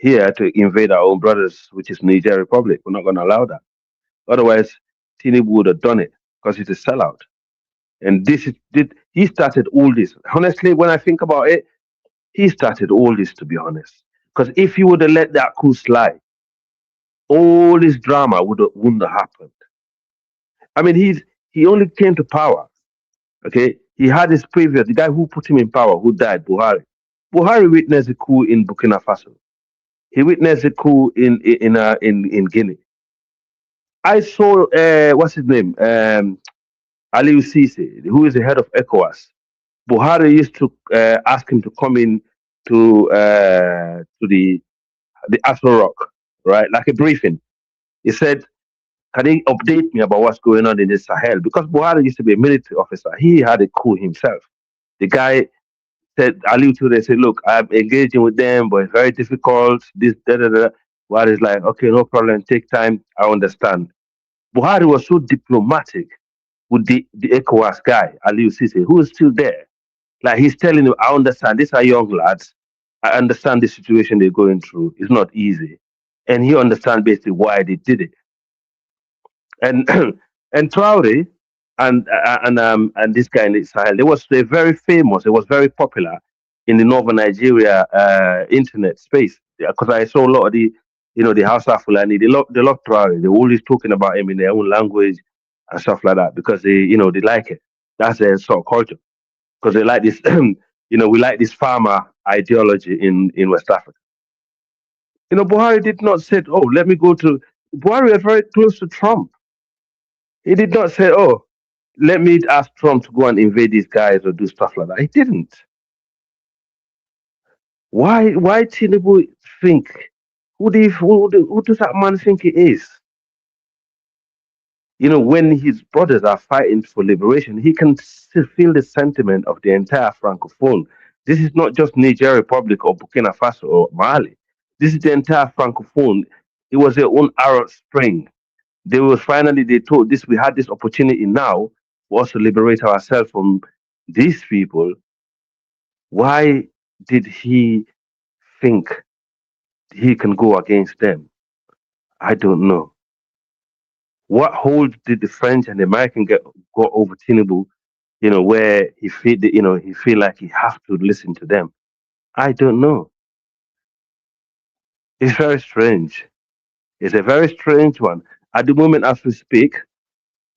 S10: here to invade our own brothers, which is Niger Republic. We're not going to allow that. Otherwise, Tinubu would have done it because he's a sellout. And he started all this. Honestly, when I think about it, he started all this, to be honest. Because if he would have let that coup slide, all this drama wouldn't have happened. I mean, he only came to power. Okay, he had his previous, the guy who put him in power, who died, Buhari. Buhari witnessed a coup in Burkina Faso. He witnessed a coup in Guinea. I saw what's his name, Aliou Cisse, who is the head of ECOWAS. Buhari used to ask him to come in to the Afro Rock, right, like a briefing. He said, "Can you update me about what's going on in the Sahel?" Because Buhari used to be a military officer. He had a coup himself. The guy said, Aliou Toure said, "Look, I'm engaging with them, but it's very difficult. This, da da da." Buhari is like, "Okay, no problem. Take time. I understand." Buhari was so diplomatic with the ECOWAS guy, Aliou Cisse, who is still there. Like he's telling him, "I understand. These are young lads. I understand the situation they're going through. It's not easy." And he understands basically why they did it. And and Traore and this guy in Israel, they're very famous. It was very popular in the northern Nigeria internet space because I saw a lot of the House of Fulani. They love Traore. They're always talking about him in their own language and stuff like that because they like it. That's their sort of culture because they like this. We like this farmer ideology in West Africa. Buhari did not say, "Oh, let me go to." Buhari was very close to Trump. He did not say, "Oh, let me ask Trump to go and invade these guys or do stuff like that." He didn't. Why Tinubu think? Who does that man think he is? When his brothers are fighting for liberation, he can still feel the sentiment of the entire Francophone. This is not just Niger Republic or Burkina Faso or Mali. This is the entire Francophone. It was their own Arab Spring. They told this, we had this opportunity now for us to liberate ourselves from these people. Why did he think he can go against them? I don't know. What hold did the French and the American got over Tinubu? Where he feel like he have to listen to them. I don't know. It's very strange. It's a very strange one. At the moment, as we speak,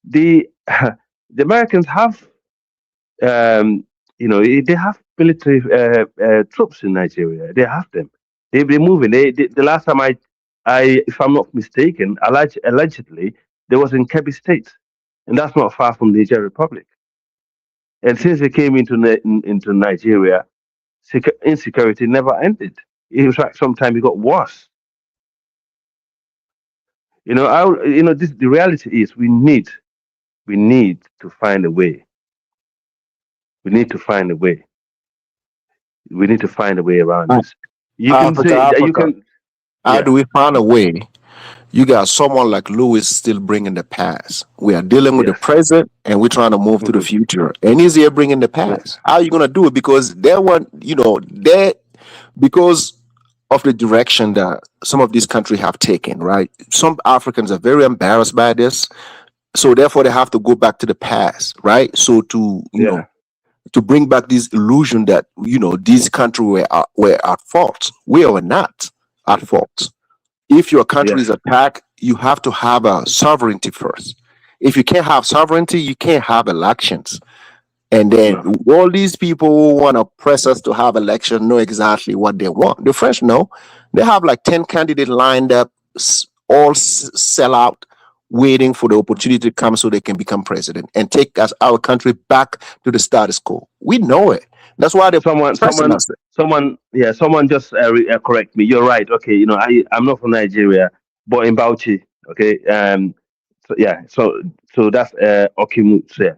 S10: the the Americans have they have military troops in Nigeria. They have them. They've been moving. The last time if I'm not mistaken, allegedly, they was in Kebbi State, and that's not far from the Niger Republic. And since they came into Nigeria, insecurity never ended. In fact, sometimes it got worse. The reality is we need to find a way. We need to find a way. We need to find a way around this. You can say you can.
S9: How do we find a way? You got someone like Lewis still bringing the past. We are dealing with the present, and we're trying to move to the future. And he's here bringing the past. How are you gonna do it? Because because of the direction that some of these countries have taken, right? Some Africans are very embarrassed by this, so therefore they have to go back to the past, right? So to to bring back this illusion that these countries were at fault. We are not at fault. If your country is attacked, you have to have a sovereignty first. If you can't have sovereignty, you can't have elections. And then all these people who want to press us to have elections know exactly what they want. The French know. They have like 10 candidates lined up, all sell out, waiting for the opportunity to come so they can become president and take our country back to the status quo. We know it. That's why
S10: someone just correct me. You're right. Okay, I'm not from Nigeria, but in Bauchi. Okay, so that's Okimut. Yeah,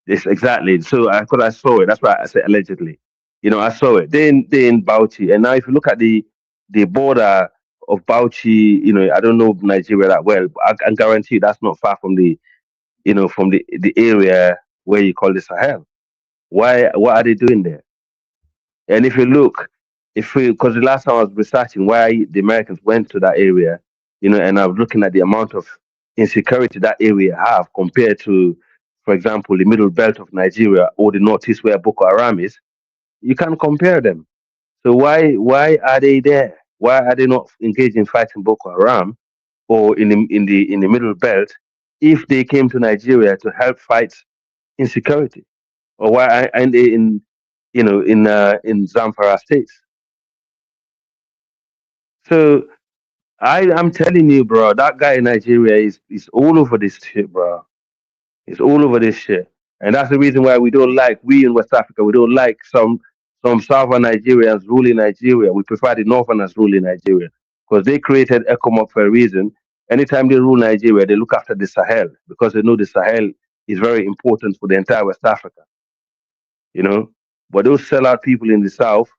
S10: yes, exactly. So because I saw it, that's why I said allegedly. I saw it. They in Bauchi, and now if you look at the border of Bauchi, I don't know Nigeria that well, but I can guarantee you that's not far from the area where you call the Sahel. What are they doing there? And if you look, because the last time I was researching why the Americans went to that area, and I was looking at the amount of insecurity that area have compared to, for example, the middle belt of Nigeria or the northeast where Boko Haram is, you can't compare them. So why are they there? Why are they not engaged in fighting Boko Haram or in the middle belt if they came to Nigeria to help fight insecurity? Or why aren't they in Zamfara states? So I'm telling you, bro, that guy in Nigeria is all over this shit, bro. He's all over this shit. And that's the reason why we in West Africa, we don't like some southern Nigerians ruling Nigeria. We prefer the northerners ruling Nigeria. Because they created ECOWAS for a reason. Anytime they rule Nigeria, they look after the Sahel because they know the Sahel is very important for the entire West Africa. But those sellout people in the south,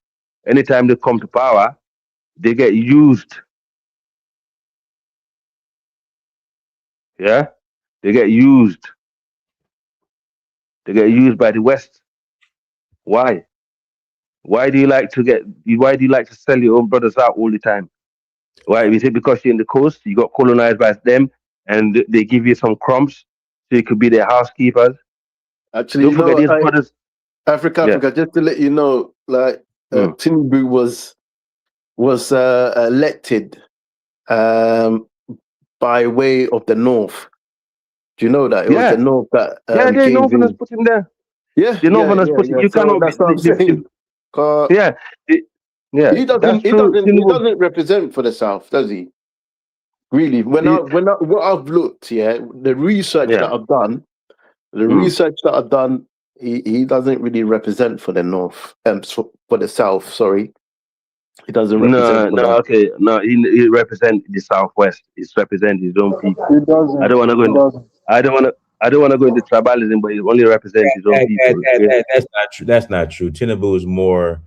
S10: anytime they come to power, they get used. Yeah? They get used. They get used by the West. Why? Why do you like to sell your own brothers out all the time? Why? Is it because you're in the coast, you got colonized by them, and they give you some crumbs so you could be their housekeepers?
S12: Actually,
S10: Don't forget these brothers.
S12: Africa, just to let you know, Tinubu was elected by way of the North. Do you know that? It was the North that
S10: the Northerners put him there.
S12: Yeah,
S10: the Northerners put him. You cannot.
S12: That's what I'm saying. He doesn't represent for the South, does he? Really, what I've looked, the research that I've done, he doesn't really represent for the North, for the South. Sorry, he doesn't represent.
S10: He represents the Southwest. He's representing his own people.
S13: He doesn't.
S10: I don't want to go into. I don't want to go into tribalism, but he only represents his own people.
S2: That's not true. That's not true. Tinubu is more,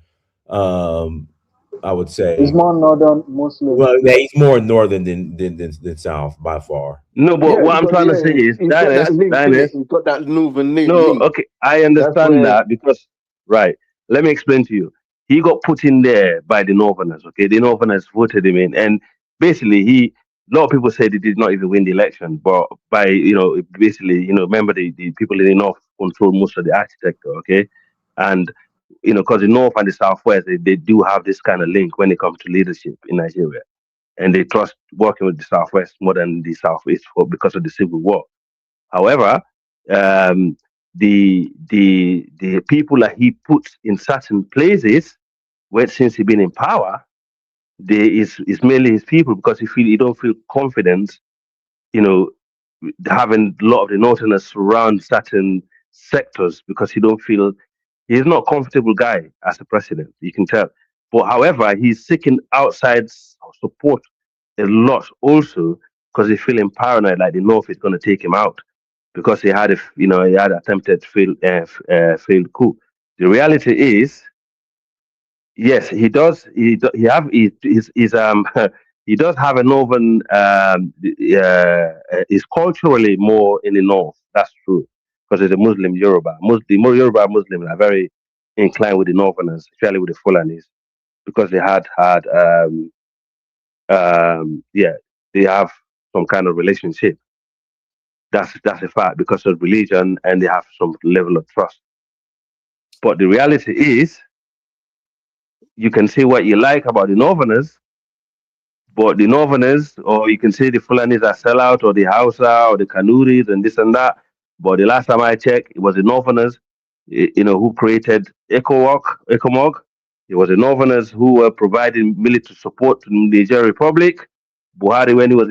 S2: I would say,
S13: he's more northern Muslim.
S2: Well, he's more northern than South by far.
S10: No, but what I'm trying to say is,
S12: he's got that northern link.
S10: Okay, I understand that because let me explain to you. He got put in there by the Northerners. Okay, the Northerners voted him in, and basically a lot of people say he did not even win the election, but remember the people in the North control most of the architecture, okay? And, because the North and the Southwest, they do have this kind of link when it comes to leadership in Nigeria. And they trust working with the Southwest more than the Southeast because of the Civil War. However, the people that he puts in certain places, since he's been in power, is mainly his people because he don't feel confident, having a lot of the Northerners surround certain sectors because he's not a comfortable guy as a president. You can tell. But however, he's seeking outside support a lot also because he's feeling paranoid, like the North is going to take him out because he had attempted failed coup. The reality is, yes, he does. He does have a northern. Is culturally more in the north. That's true because he's a Muslim Yoruba. The more Yoruba Muslims are very inclined with the Northerners, especially with the Fulanis, because they they have some kind of relationship. That's a fact because of religion, and they have some level of trust. But the reality is, you can say what you like about the Northerners, but the Northerners, or you can say the Fulanis are sellout, or the Hausa, or the Kanuris, and this and that. But the last time I checked, it was the Northerners, who created ECOWAS. It was the Northerners who were providing military support to the Niger Republic. Buhari, when he was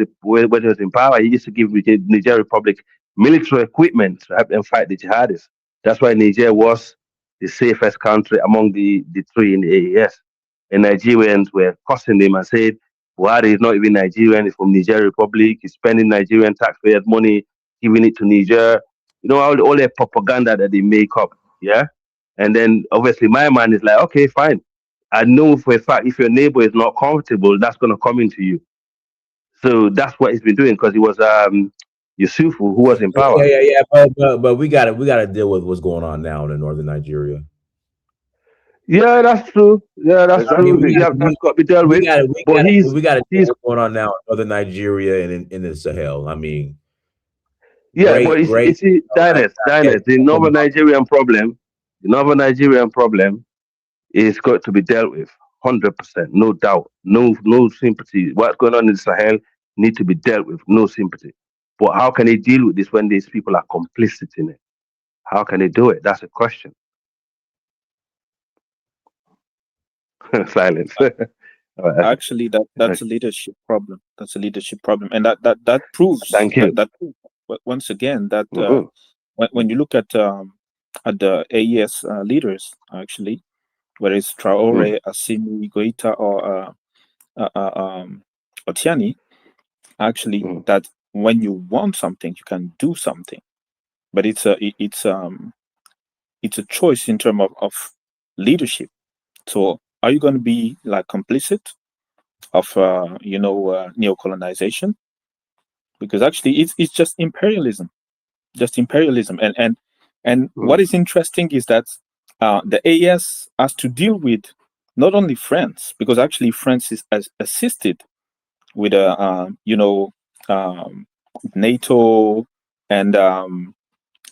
S10: in power, he used to give the Niger Republic military equipment to help them fight the jihadists. That's why Niger was the safest country among the three in the AES. And Nigerians were cursing him and said, Buhari is not even Nigerian, he's from Niger Republic, he's spending Nigerian taxpayers' money, giving it to Niger. All the propaganda that they make up, yeah? And then obviously my man is like, okay, fine. I know for a fact if your neighbor is not comfortable, that's going to come into you. So that's what he's been doing because he was Yusufu who was in power.
S2: But we got to deal with what's going on now in northern Nigeria.
S10: Yeah, that's true. Yeah, that's
S2: I mean,
S10: true. Yeah, that's got to be dealt with. But
S2: we got
S10: he's
S2: what's going on now in northern Nigeria and in the Sahel. I mean,
S10: yeah, but it's Diners. The Northern Nigerian problem is got to be dealt with, 100%, no doubt, no sympathy. What's going on in Sahel need to be dealt with, no sympathy. But how can they deal with this when these people are complicit in it? How can they do it? That's a question. Silence. All right.
S8: Actually, that's a leadership problem. That's a leadership problem, and that proves
S10: Thank you.
S8: that proves, once again that
S10: Mhm.
S8: when you look at the AES leaders, actually, whether it's Traore, Assimi, Goita, or Otiani, actually, that when you want something, you can do something, but it's a choice in terms of leadership. So, are you going to be like complicit of neocolonization? Because actually, it's just imperialism, and what is interesting is that the AES has to deal with not only France, because actually France has assisted with NATO and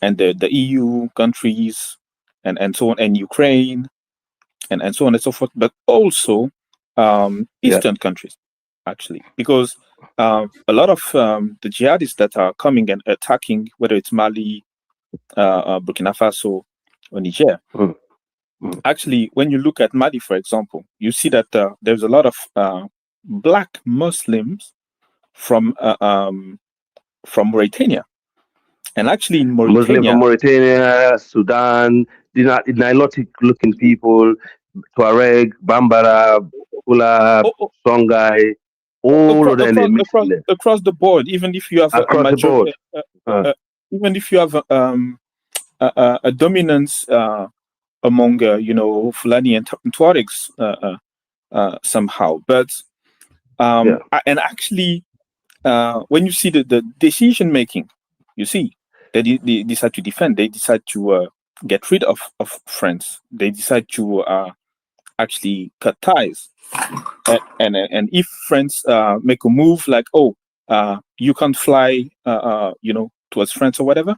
S8: the EU countries and so on, and Ukraine and so on and so forth, but also Eastern countries, actually, because a lot of the jihadists that are coming and attacking, whether it's Mali, Burkina Faso, or Niger, actually, when you look at Mali, for example, you see that there's a lot of black Muslims from Mauritania, and actually in
S10: Muslim
S8: Mauritania,
S10: from Mauritania, Sudan, the Nilotic looking people, Tuareg, Bambara, Kula, Songhai, all of them they mix in there.
S8: across the board, even if you have
S10: Across the board.
S8: even if you have a dominance among Fulani and Tuaregs somehow, but and actually when you see the decision making, you see they decide to defend, they decide to get rid of France, they decide to actually cut ties, and if France make a move like, you can't fly towards France or whatever,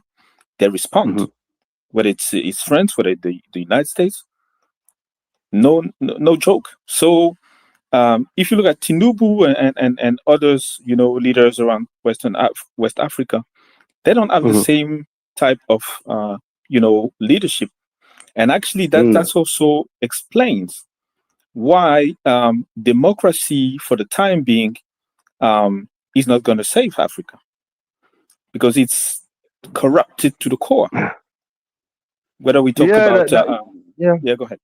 S8: they respond. Whether it's France, whether the United States, no joke. So if you look at Tinubu and others, leaders around West Africa, they don't have the same type of leadership, and actually that's also explains why democracy for the time being is not going to save Africa, because it's corrupted to the core. Whether we talk about go ahead.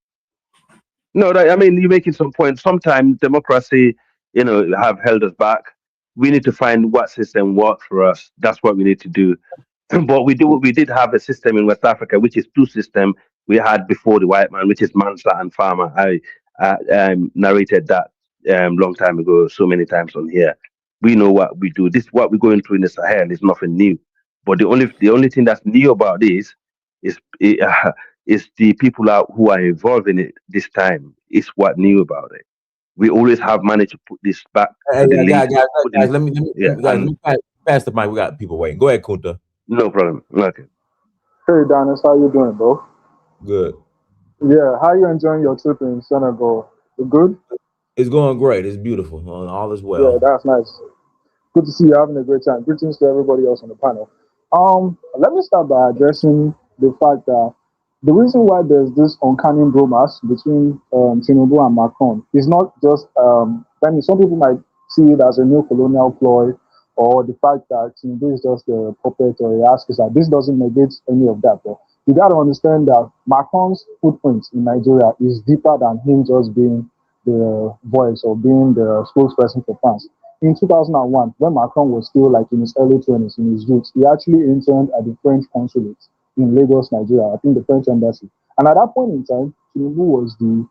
S10: No, I mean, you're making some point. Sometimes democracy, have held us back. We need to find what system works for us. That's what we need to do. But we did have a system in West Africa, which is two systems we had before the white man, which is Mansa and Farmer. I narrated that long time ago, so many times on here. We know what we do. This what we're going through in the Sahel is nothing new. But the only thing that's new about this is is the people who are involved in it this time. Is what new about it. We always have managed to put this back.
S2: Guys, let me pass the mic. We got people waiting. Go ahead, Kunta.
S10: No problem. Okay.
S13: Hey, Dennis, how you doing, bro?
S2: Good.
S13: Yeah, how you enjoying your trip in Senegal? You good?
S2: It's going great. It's beautiful. All is well.
S13: Yeah, that's nice. Good to see you having a great time. Greetings to everybody else on the panel. Let me start by addressing the fact that the reason why there's this uncanny bromance between Tinubu and Macron is not just, some people might see it as a new colonial ploy, or the fact that Tinubu is just a puppet or a ass. This doesn't negate any of that. But you got to understand that Macron's footprint in Nigeria is deeper than him just being the voice or being the spokesperson for France. In 2001, when Macron was still like in his early 20s, in his youth, he actually interned at the French consulate in Lagos, Nigeria, I think the French embassy. And at that point in time, Tinubu was the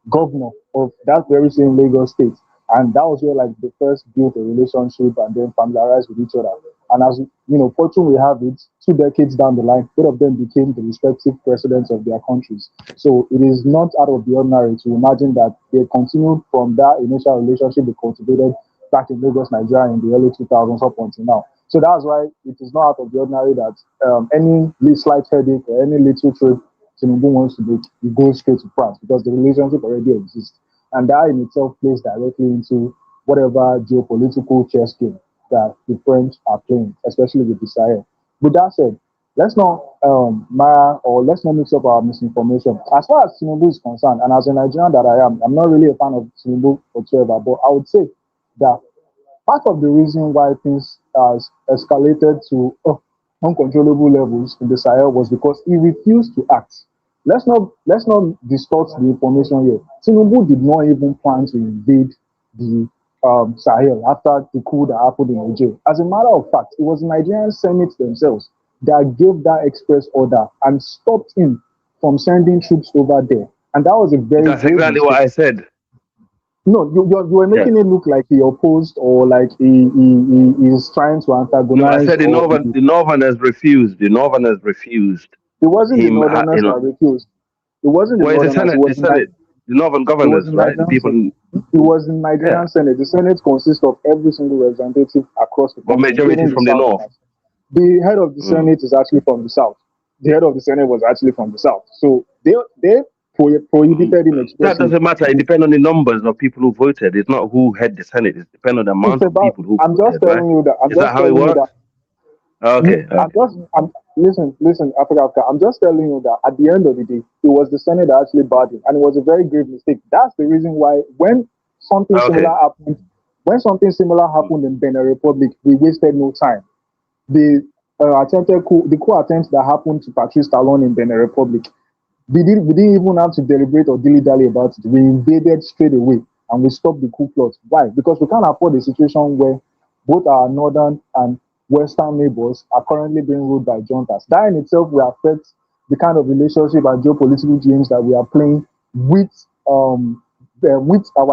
S13: governor of that very same Lagos state. And that was where like they first built a relationship and then familiarized with each other. And as you know, fortune we have it, 2 decades down the line, both of them became the respective presidents of their countries. So it is not out of the ordinary to imagine that they continued from that initial relationship they cultivated back in Lagos, Nigeria in the early 2000s up until now. So that's why it is not out of the ordinary that any slight headache or any little trip Tinubu wants to make, he goes straight to France because the relationship already exists. And that in itself plays directly into whatever geopolitical chess game that the French are playing, especially with the Sahel. With that said, let's not let's not mix up our misinformation. As far as Tinubu is concerned, and as a Nigerian that I am, I'm not really a fan of Tinubu whatsoever, but I would say that part of the reason why things has escalated to uncontrollable levels in the Sahel was because he refused to act. Let's not distort the information here. Tinubu did not even plan to invade the Sahel after the coup that happened in Niger. As a matter of fact, it was the Nigerian Senate themselves that gave that express order and stopped him from sending troops over there. And that was a very
S10: That's
S13: grave
S10: exactly what
S13: mistake.
S10: I said.
S13: No, you were
S10: Yeah.
S13: making it look like he opposed or like he is trying to
S10: No, I
S13: antagonize
S10: said
S13: or
S10: the Northerners refused. The Northerners refused
S13: it wasn't the
S10: him.
S13: Northerners that refused. It wasn't the
S10: Well, it's the
S13: Northerners.
S10: Senate. The Senate. The Northern
S13: It was
S10: governors,
S13: the
S10: right? The
S13: Nigerian
S10: people.
S13: Senate. It was the Nigerian
S10: Yeah.
S13: Senate. The Senate consists of every single representative across the
S10: But
S13: country,
S10: majority
S13: including
S10: is
S13: the
S10: from the north.
S13: Southerners. The head of the Senate is actually from the South. The head of the Senate was actually from the South. So they prohibited him
S10: That
S13: expressly.
S10: doesn't matter. It depends on the numbers of people who voted. It's not who had the Senate. It depends on the
S13: It's
S10: amount of
S13: about.
S10: people who
S13: I'm just
S10: voted, right?
S13: telling you that. I'm
S10: Is that
S13: just
S10: how it
S13: telling you that.
S10: works? Okay.
S13: Listen, Africa. I'm just telling you that at the end of the day, it was the Senate that actually barred him, and it was a very grave mistake. That's the reason why when something similar happened in Benin Republic, we wasted no time. The coup attempts that happened to Patrice Talon in Benin Republic, we didn't even have to deliberate or dilly-dally about it. We invaded straight away and we stopped the coup plot. Why? Because we can't afford a situation where both our northern and western neighbors are currently being ruled by juntas. That in itself will affect the kind of relationship and geopolitical games that we are playing with our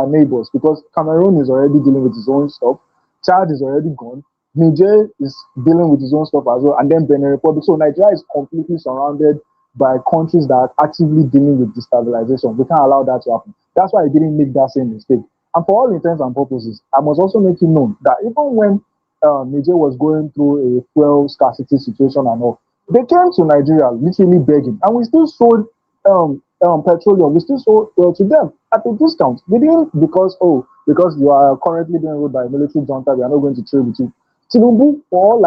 S13: neighbors. Because Cameroon is already dealing with its own stuff, Chad is already gone, Niger is dealing with its own stuff as well, and then Benin Republic. So Nigeria is completely surrounded by countries that are actively dealing with destabilization. We can't allow that to happen. That's why I didn't make that same mistake. And for all intents and purposes, I must also make it known that even when Niger was going through a fuel scarcity situation and all, they came to Nigeria literally begging, and we still sold petroleum. We still sold to them at a discount. They didn't because you are currently being ruled by a military junta, we are not going to trade with you. Tinubu, for all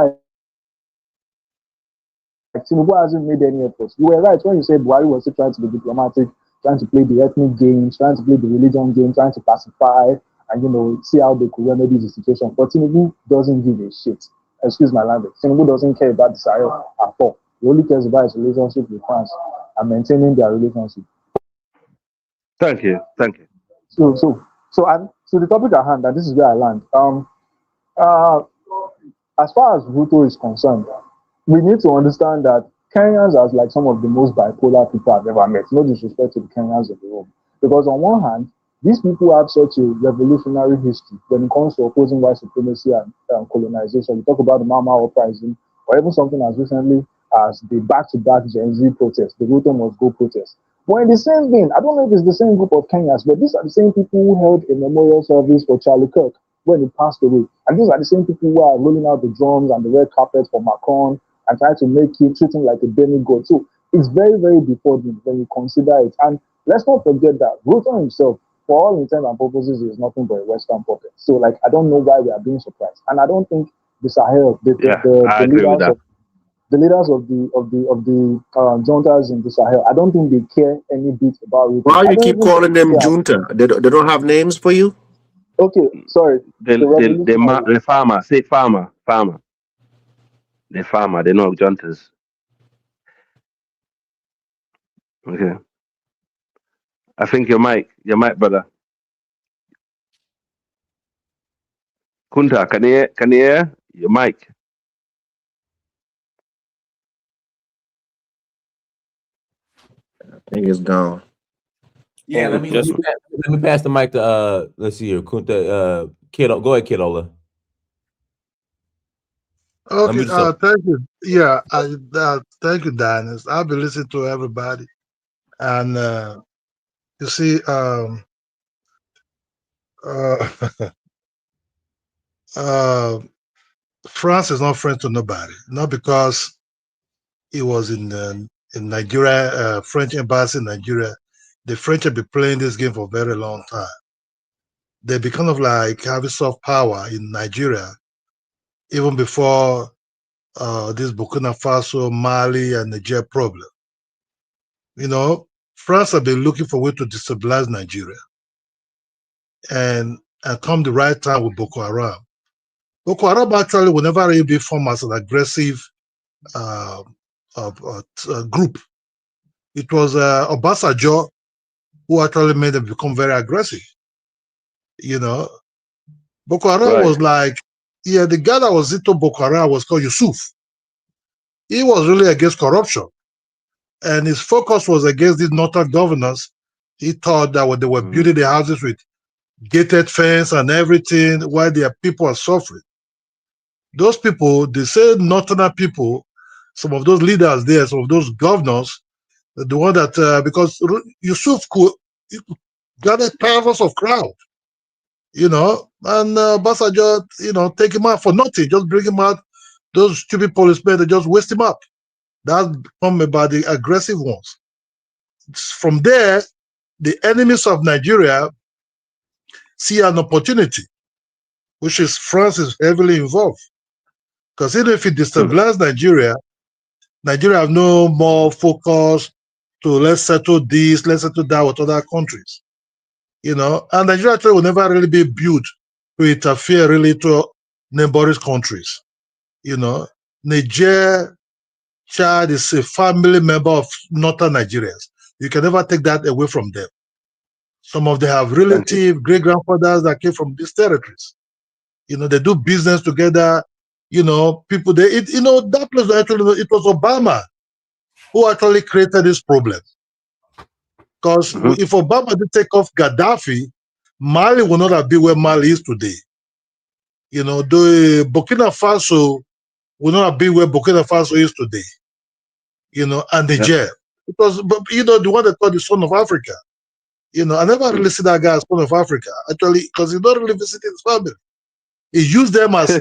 S13: Tinubu hasn't made any efforts. You were right when you said Buhari was still trying to be diplomatic, trying to play the ethnic games, trying to play the religion game, trying to pacify and see how they could remedy the situation. But Tinubu doesn't give a shit. Excuse my language. Tinubu doesn't care about the Sahel at all. He only cares about his relationship with France and maintaining their relationship.
S10: Thank you.
S13: So the topic at hand, and this is where I land. As far as Ruto is concerned, we need to understand that Kenyans are like some of the most bipolar people I've ever met. No disrespect to the Kenyans of the world. Because on one hand, these people have such a revolutionary history when it comes to opposing white supremacy and colonization. We talk about the Mama uprising, or even something as recently as the back-to-back Gen Z protest, the Ruto must go protest. But in the same vein, I don't know if it's the same group of Kenyans, but these are the same people who held a memorial service for Charlie Kirk when he passed away. And these are the same people who are rolling out the drums and the red carpet for Macron and trying to treat him like a demigod. So it's very, very befuddling when you consider it. And let's not forget that Ruto himself, for all intents and purposes, is nothing but a Western puppet. So, I don't know why we are being surprised. And I don't think the Sahel, the leaders of the juntas in the Sahel, I don't think they care any bit about Ruto.
S9: Why you keep calling them junta? They don't have names for you?
S13: Okay, sorry.
S10: The farmer. Say farmer. The farmer. They're not juntas. Okay. I think your mic, brother. Kunta, can you hear? Your mic.
S9: I think it's gone.
S2: Yeah, let me pass the mic to let's see here, Kunta, Kiddo. Go ahead, Kidola.
S14: Okay,
S2: Unmute yourself.
S14: thank you. Yeah, thank you, Dennis. I've been listening to everybody, and you see, uh, uh, France is not friend to nobody. Not because he was in Nigeria, French embassy in Nigeria. The French have been playing this game for a very long time. They be kind of like having soft power in Nigeria, even before this Burkina Faso, Mali, and Niger problem. You know, France have been looking for a way to destabilize Nigeria, and come the right time with Boko Haram. Boko Haram actually will never really be formed as an aggressive group. It was Obasanjo who actually made them become very aggressive. You know, Boko Haram
S10: Right.
S14: was like, yeah, the guy that was into Boko Haram was called Yusuf. He was really against corruption, and his focus was against these northern governors. He thought that when they were building the houses with gated fence and everything, while their people are suffering. Those people, the same northern people, some of those leaders there, some of those governors, the one that because Yusuf could gather thousands of crowd, you know, and Basajo, you know, take him out for nothing, just bring him out. Those stupid policemen, they just waste him up. That's come about the aggressive ones. From there, the enemies of Nigeria see an opportunity, which is France is heavily involved. Because even if it destabilizes Nigeria, Nigeria have no more focus to let's settle this, let's settle that with other countries. You know, and Nigeria actually will never really be built to interfere really to neighboring countries. You know, Niger, Chad is a family member of northern Nigerians. You can never take that away from them. Some of them have relatives, great grandfathers that came from these territories. You know, they do business together. You know, people you know, that place actually, it was Obama who actually created this problem. Because if Obama did take off Gaddafi, Mali would not have been where Mali is today. You know, the Burkina Faso would not have been where Burkina Faso is today. You know, and Niger. It was, you know, the one that called the Son of Africa. You know, I never really see that guy as Son of Africa, actually, because he don't really visit his family. He used them as,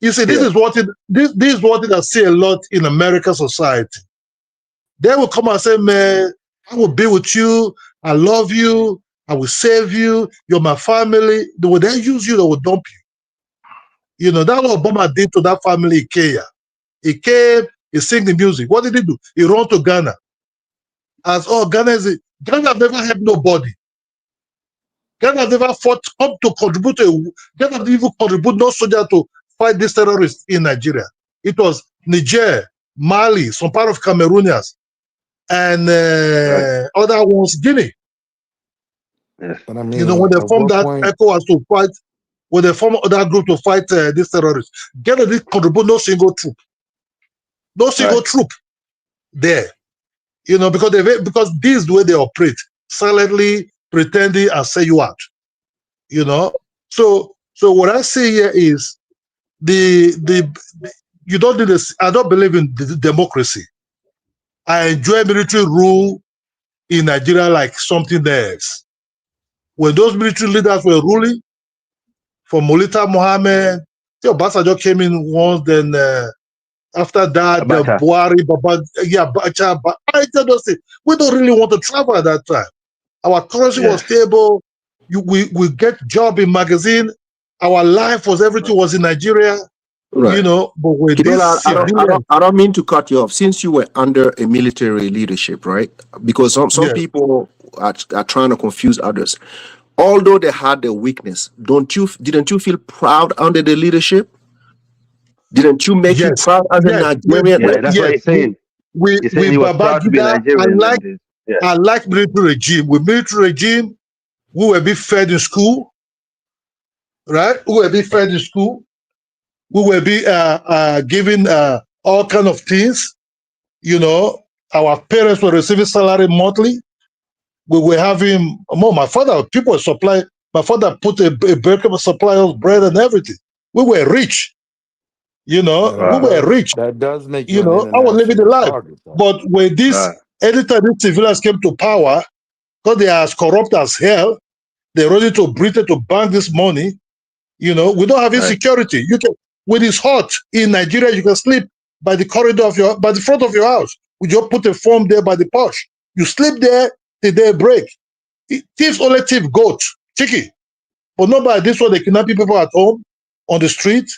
S14: you see, this is what this is what I see a lot in American society. They will come and say, man, I will be with you. I love you. I will save you. You're my family. They will then use you. They will dump you. You know, that's what Obama did to that family in Kenya. He came, he sang the music. What did he do? He ran to Ghana. As, oh, Ghana have never helped nobody. Ghana have never come to contribute Ghana have even contribute no soldier to fight these terrorists in Nigeria. It was Niger, Mali, some part of Cameroonians, and other ones, Guinea.
S11: But I mean,
S14: You know, when they
S11: at
S14: formed
S11: what
S14: that
S11: point?
S14: ECOWAS to fight, when they formed that group to fight these terrorists, Ghana did contribute no single troop. No single troop there. You know, because this is the way they operate, silently, pretending, and say you out. You know? So what I say here is you don't do this. I don't believe in democracy. I enjoy military rule in Nigeria like something else. When those military leaders were ruling, from Molita Mohammed, Obasanjo came in once, then after that, the Buhari, Bacha, I tell those things. We don't really want to travel at that time. Our currency was stable. We get job in magazine. Our life was, everything was in Nigeria.
S9: Right.
S14: You know, but with
S9: Kidela,
S14: this civilian,
S9: I don't mean to cut you off. Since you were under a military leadership, right? Because some people are trying to confuse others. Although they had their weakness, didn't you feel proud under the leadership? Didn't you make you proud as a Nigerian?
S10: That's what he's saying. He said he was proud to be Nigerian.
S14: I like military regime. With military regime, we will be fed in school, right? We will be fed in school. We will be given all kind of things. You know, our parents were receiving salary monthly. We were having my father, people supply. My father put a Burkina supply of bread and everything. We were rich. You know, we were rich.
S15: That does make you
S14: You
S15: an
S14: know, I was living the
S15: international
S14: life.
S15: target, though.
S14: But when anytime these civilians came to power, because they are as corrupt as hell, they're ready to Britain to bank this money. You know, we don't have insecurity. You can, when it's hot in Nigeria, you can sleep by the corridor of by the front of your house. We just put a form there by the porch. You sleep there till day break. Thieves only thief goat, chicken. But not by this one, they kidnap people at home, on the street.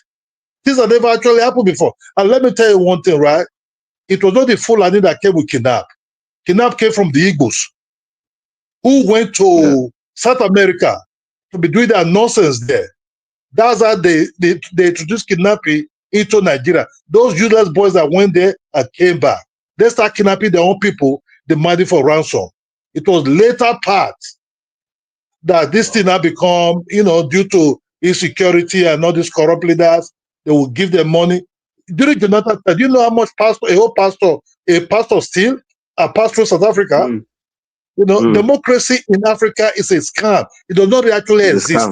S14: Things have never actually happened before. And let me tell you one thing, right? It was not the Fulani that came with kidnap. Kidnap came from the Igbos, who went to South America to be doing that nonsense there. That's how they introduced kidnapping into Nigeria. Those useless boys that went there and came back. They start kidnapping their own people, demanding for ransom. It was later part that this thing had become, you know, due to insecurity and all these corrupt leaders, they will give them money. During Jonathan, do you know how much a pastor steal? A pastor in South Africa? You know, democracy in Africa is a scam. It does not actually exist.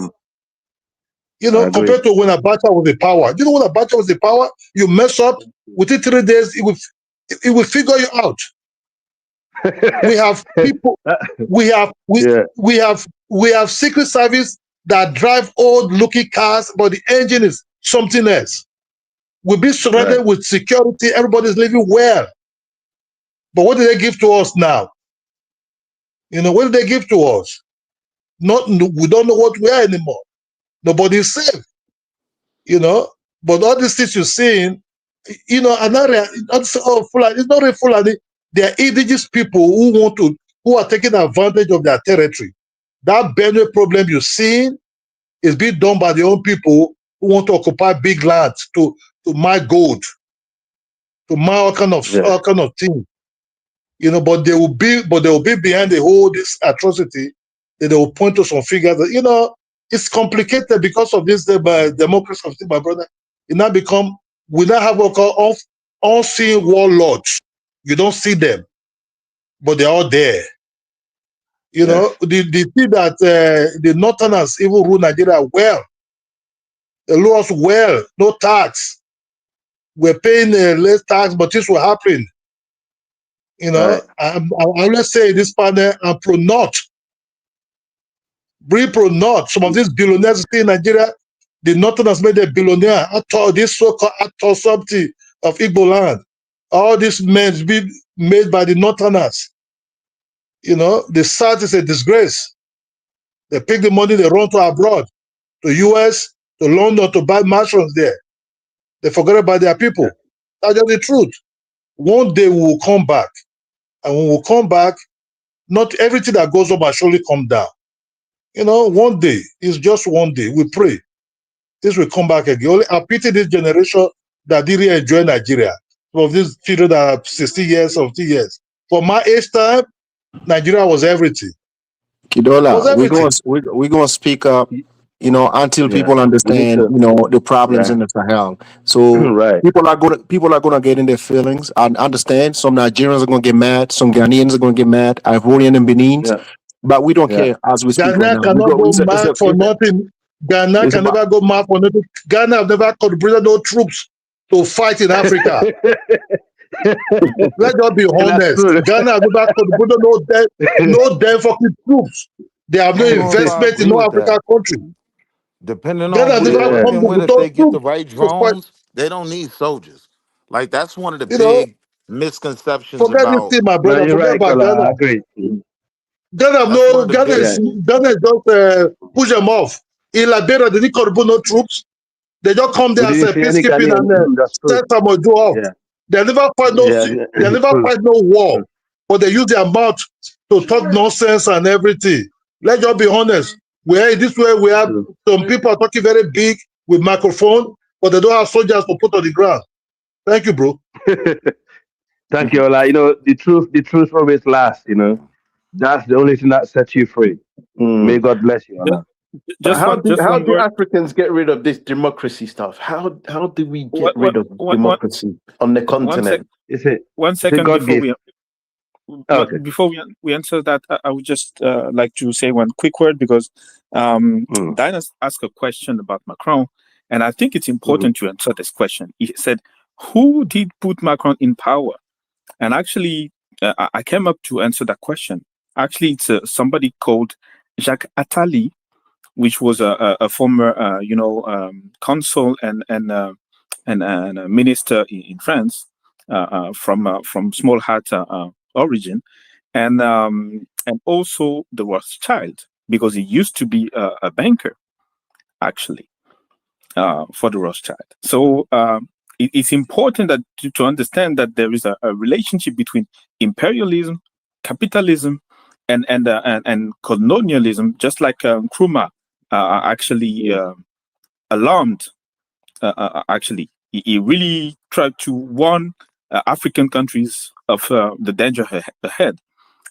S14: You know, compared to when Abacha was in power. You know when Abacha was in power? You mess up, within 3 days, it will figure you out. We have people, we have secret service that drive old looking cars, but the engine is something else. We'll be surrounded with security, everybody's living well. But what do they give to us now? You know, what do they give to us? We don't know what we are anymore. Nobody's safe. You know, but all these things you're seeing, you know, Fulani, it's not a Fulani. They are indigenous people who are taking advantage of their territory. That Benue problem you're seeing is being done by their own people who want to occupy big lands to mine gold, to mine all kind of things. You know, but they will be behind the whole this atrocity. That they will point to some figures that, you know, it's complicated because of this democracy of thing, my brother. It now become, we now have what we call unseen warlords. You don't see them, but they're all there. You know, the thing that the Northerners even rule Nigeria well. They rule us well, no tax. We're paying less tax, but this will happen. You know, I always say this panel, I'm pro-North. Bring pro-North. Some of these billionaires in Nigeria, the Northerners made a billionaire. This so-called autosopty of Igbo land. All these men be made by the Northerners. You know, the South is a disgrace. They pick the money, they run to abroad, to US, to London, to buy mansions there. They forget about their people. That's just the truth. One day we will come back. And when we come back, not everything that goes up will surely come down. You know, one day, it's just one day. We pray. This will come back again. Only I pity this generation that didn't enjoy Nigeria. Some of these children that are 60 years, 70 years. For my age time, Nigeria was everything.
S9: Kidola, we're going to speak up, you know, until people understand, you know, the problems in the Sahel. So people are going to get in their feelings and understand. Some Nigerians are going to get mad. Some Ghanaians are going to get mad. Ivorian and Benin. But we don't care as we speak
S14: Ghana
S9: right now.
S14: cannot go mad for nothing. Ghana can never go mad for nothing. Ghana have never contributed no troops to fight in Africa. Let's just be honest. Ghana have never contributed no damn fucking troops. They have no investment in no African country.
S15: Depending on who they're working with, if they get the right drones, they don't need soldiers. Like, that's one of the big misconceptions
S14: forget
S15: about.
S14: this thing, my brother. Forget about Ghana.
S10: I agree.
S14: Ghana is just push them off. In Liberia, they didn't contribute no troops. They just come there and say peacekeeping and set some do off. They never fight no war, but they use their mouth to talk nonsense and everything. Let's just be honest. This way we have some people are talking very big with microphone, but they don't have soldiers to put on the ground. Thank you, bro.
S10: Thank you, Ola. You know, the truth always lasts, you know. That's the only thing that sets you free. May God bless you, Ola.
S12: How do Africans get rid of this democracy stuff? How do we get rid of democracy on the continent?
S8: One second before we answer that, I would just like to say one quick word because Dinah asked a question about Macron, And I think it's important to answer this question. He said, who did put Macron in power? And actually, I came up to answer that question. Actually, it's somebody called Jacques Attali, which was a former, consul and a minister in France from small hat origin, and also the Rothschild, because he used to be a banker, actually, for the Rothschild. So it's important that to understand that there is a relationship between imperialism, capitalism, and colonialism, just like Nkrumah actually alarmed. Actually, he really tried to warn African countries of the danger ahead,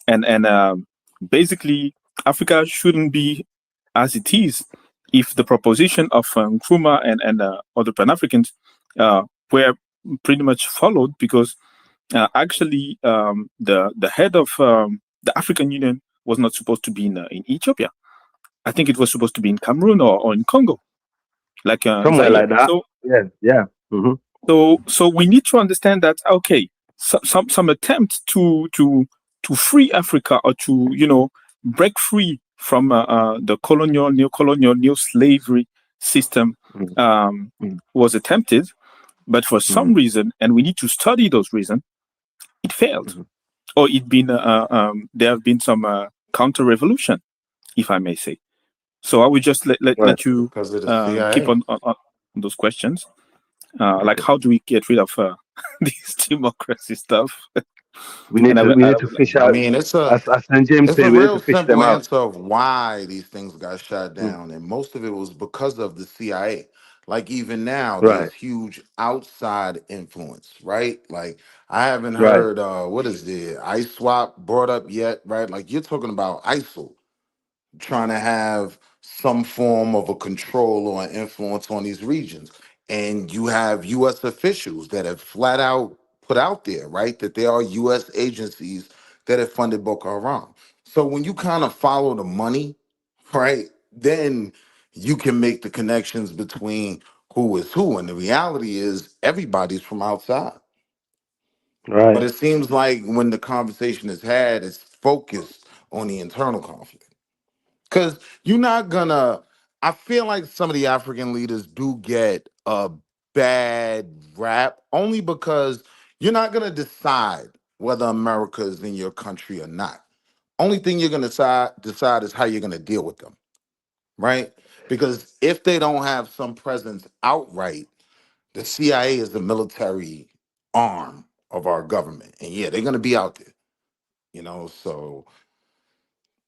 S8: and basically Africa shouldn't be as it is if the proposition of Nkrumah and other Pan-Africans were pretty much followed, because actually the head of the African Union was not supposed to be in Ethiopia. I think it was supposed to be in Cameroon or in Congo, like
S10: somewhere
S8: Zaire.
S10: like that.
S8: So
S10: Yeah.
S8: so we need to understand that, okay, some attempt to free Africa, or to break free from the colonial, neo-colonial, neo-slavery system was attempted, but for some reason, and we need to study those reasons, it failed, or there have been some counter-revolution, if I may say. So I will just let you
S15: Because of the CIA.
S8: keep on those questions. Like, how do we get rid of this democracy stuff?
S10: We need to fish
S15: I
S10: out,
S15: mean,
S10: as St. James
S15: it's
S10: say,
S15: a
S10: we need to
S15: real
S10: fish
S15: simple
S10: them out.
S15: answer of why these things got shut down, and most of it was because of the CIA. Like, even now,
S10: Right.
S15: there's huge outside influence, right? Like, I haven't
S10: Right.
S15: heard what is the ISWAP brought up yet, right? Like, you're talking about ISIL trying to have some form of a control or an influence on these regions. And you have U.S. officials that have flat out put out there, right, that there are U.S. agencies that have funded Boko Haram. So when you kind of follow the money, right, then you can make the connections between who is who. And the reality is everybody's from outside.
S10: Right.
S15: But it seems like when the conversation is had, it's focused on the internal conflict. Because you're not gonna, I feel like some of the African leaders do get a bad rap only because you're not gonna decide whether America is in your country or not. Only thing you're gonna decide is how you're gonna deal with them, right? Because if they don't have some presence outright, the CIA is the military arm of our government. And yeah, they're gonna be out there, so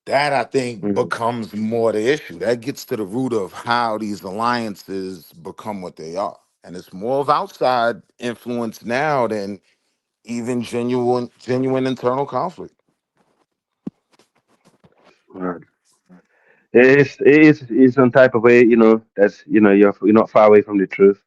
S15: that I think becomes more the issue. That gets to the root of how these alliances become what they are. And it's more of outside influence now than even genuine internal conflict.
S10: Right. It's some type of way, that's you're not far away from the truth,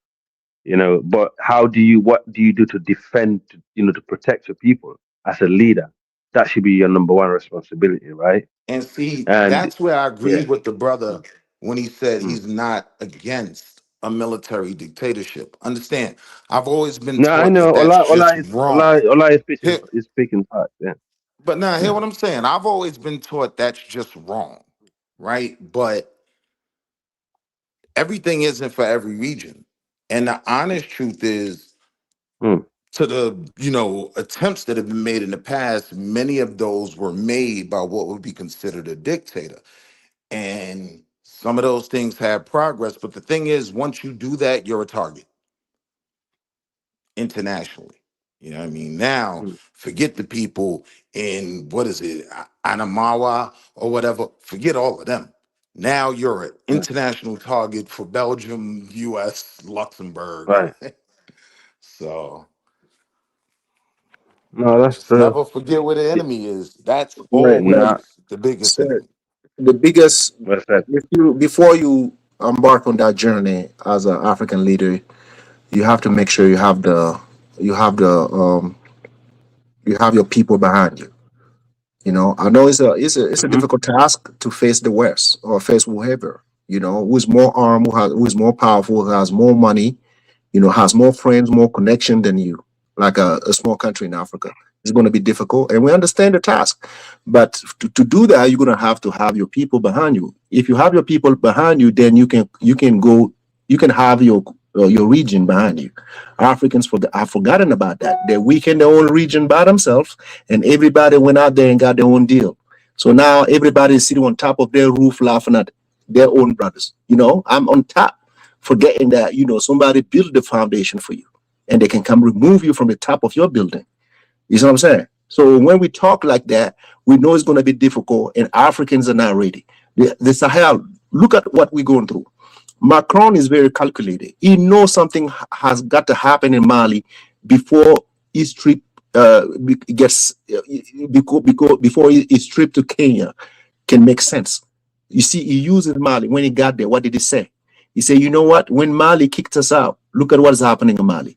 S10: but what do you do to defend, to protect your people as a leader? That should be your number one responsibility, right?
S15: And see,
S10: And
S15: that's where I
S10: yeah.
S15: agree with the brother when he said he's not against a military dictatorship. Understand, I've always been
S10: No, I
S15: taught
S10: know.
S15: that that's just wrong.
S10: Ola
S15: Here,
S10: is speaking facts. Yeah.
S15: but now, hear
S10: Yeah.
S15: what I'm saying. I've always been taught that's just wrong, right? But everything isn't for every region. And the honest truth is, to the attempts that have been made in the past, many of those were made by what would be considered a dictator. And some of those things have progress. But the thing is, once you do that, you're a target internationally. You know what I mean? Now, forget the people in, what is it, Anamawa or whatever. Forget all of them. Now you're an international target for Belgium, US, Luxembourg.
S10: Right.
S15: So
S10: No, that's
S15: just
S10: true.
S15: never forget where the enemy is. That's
S9: Right.
S10: Nah,
S15: always the biggest
S9: So
S15: enemy.
S9: the biggest,
S10: that's that.
S9: before you embark on that journey as an African leader, you have to make sure you have the you have your people behind you. I know it's a difficult task to face the West or face whoever. who is more armed, who is more powerful, who has more money, has more friends, more connection than you, like a small country in Africa. It's going to be difficult, and we understand the task. But to do that, you're going to have your people behind you. If you have your people behind you, then you can have your region behind you. Africans have forgotten about that. They weakened their own region by themselves, and everybody went out there and got their own deal. So now everybody is sitting on top of their roof laughing at their own brothers. I'm on top, forgetting that, somebody built the foundation for you and they can come remove you from the top of your building. You see what I'm saying? So when we talk like that, we know it's going to be difficult and Africans are not ready. The Sahel, look at what we're going through. Macron is very calculated. He knows something has got to happen in Mali before his trip gets before his trip to Kenya can make sense. You see, he uses Mali. When he got there, what did he say? He said, you know what? When Mali kicked us out, look at what is happening in Mali.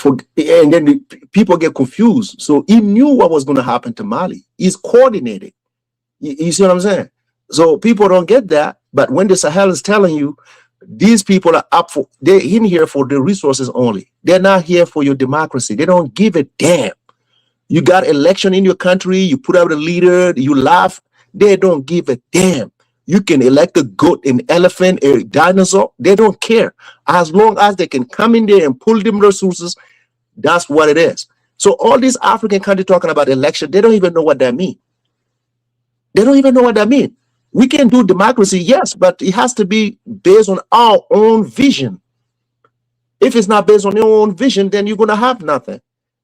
S9: And then people get confused. So he knew what was going to happen to Mali. He's coordinated. You see what I'm saying? So people don't get that. But when the Sahel is telling you, these people are they're in here for the resources only. They're not here for your democracy. They don't give a damn. You got election in your country, you put out a leader, you laugh. They don't give a damn. You can elect a goat, an elephant, a dinosaur. They don't care. As long as they can come in there and pull them resources, that's what it is. So all these African countries talking about election, they don't even know what that means. They don't even know what that means. We can do democracy, yes, but it has to be based on our own vision. If it's not based on your own vision, then you're going to have nothing.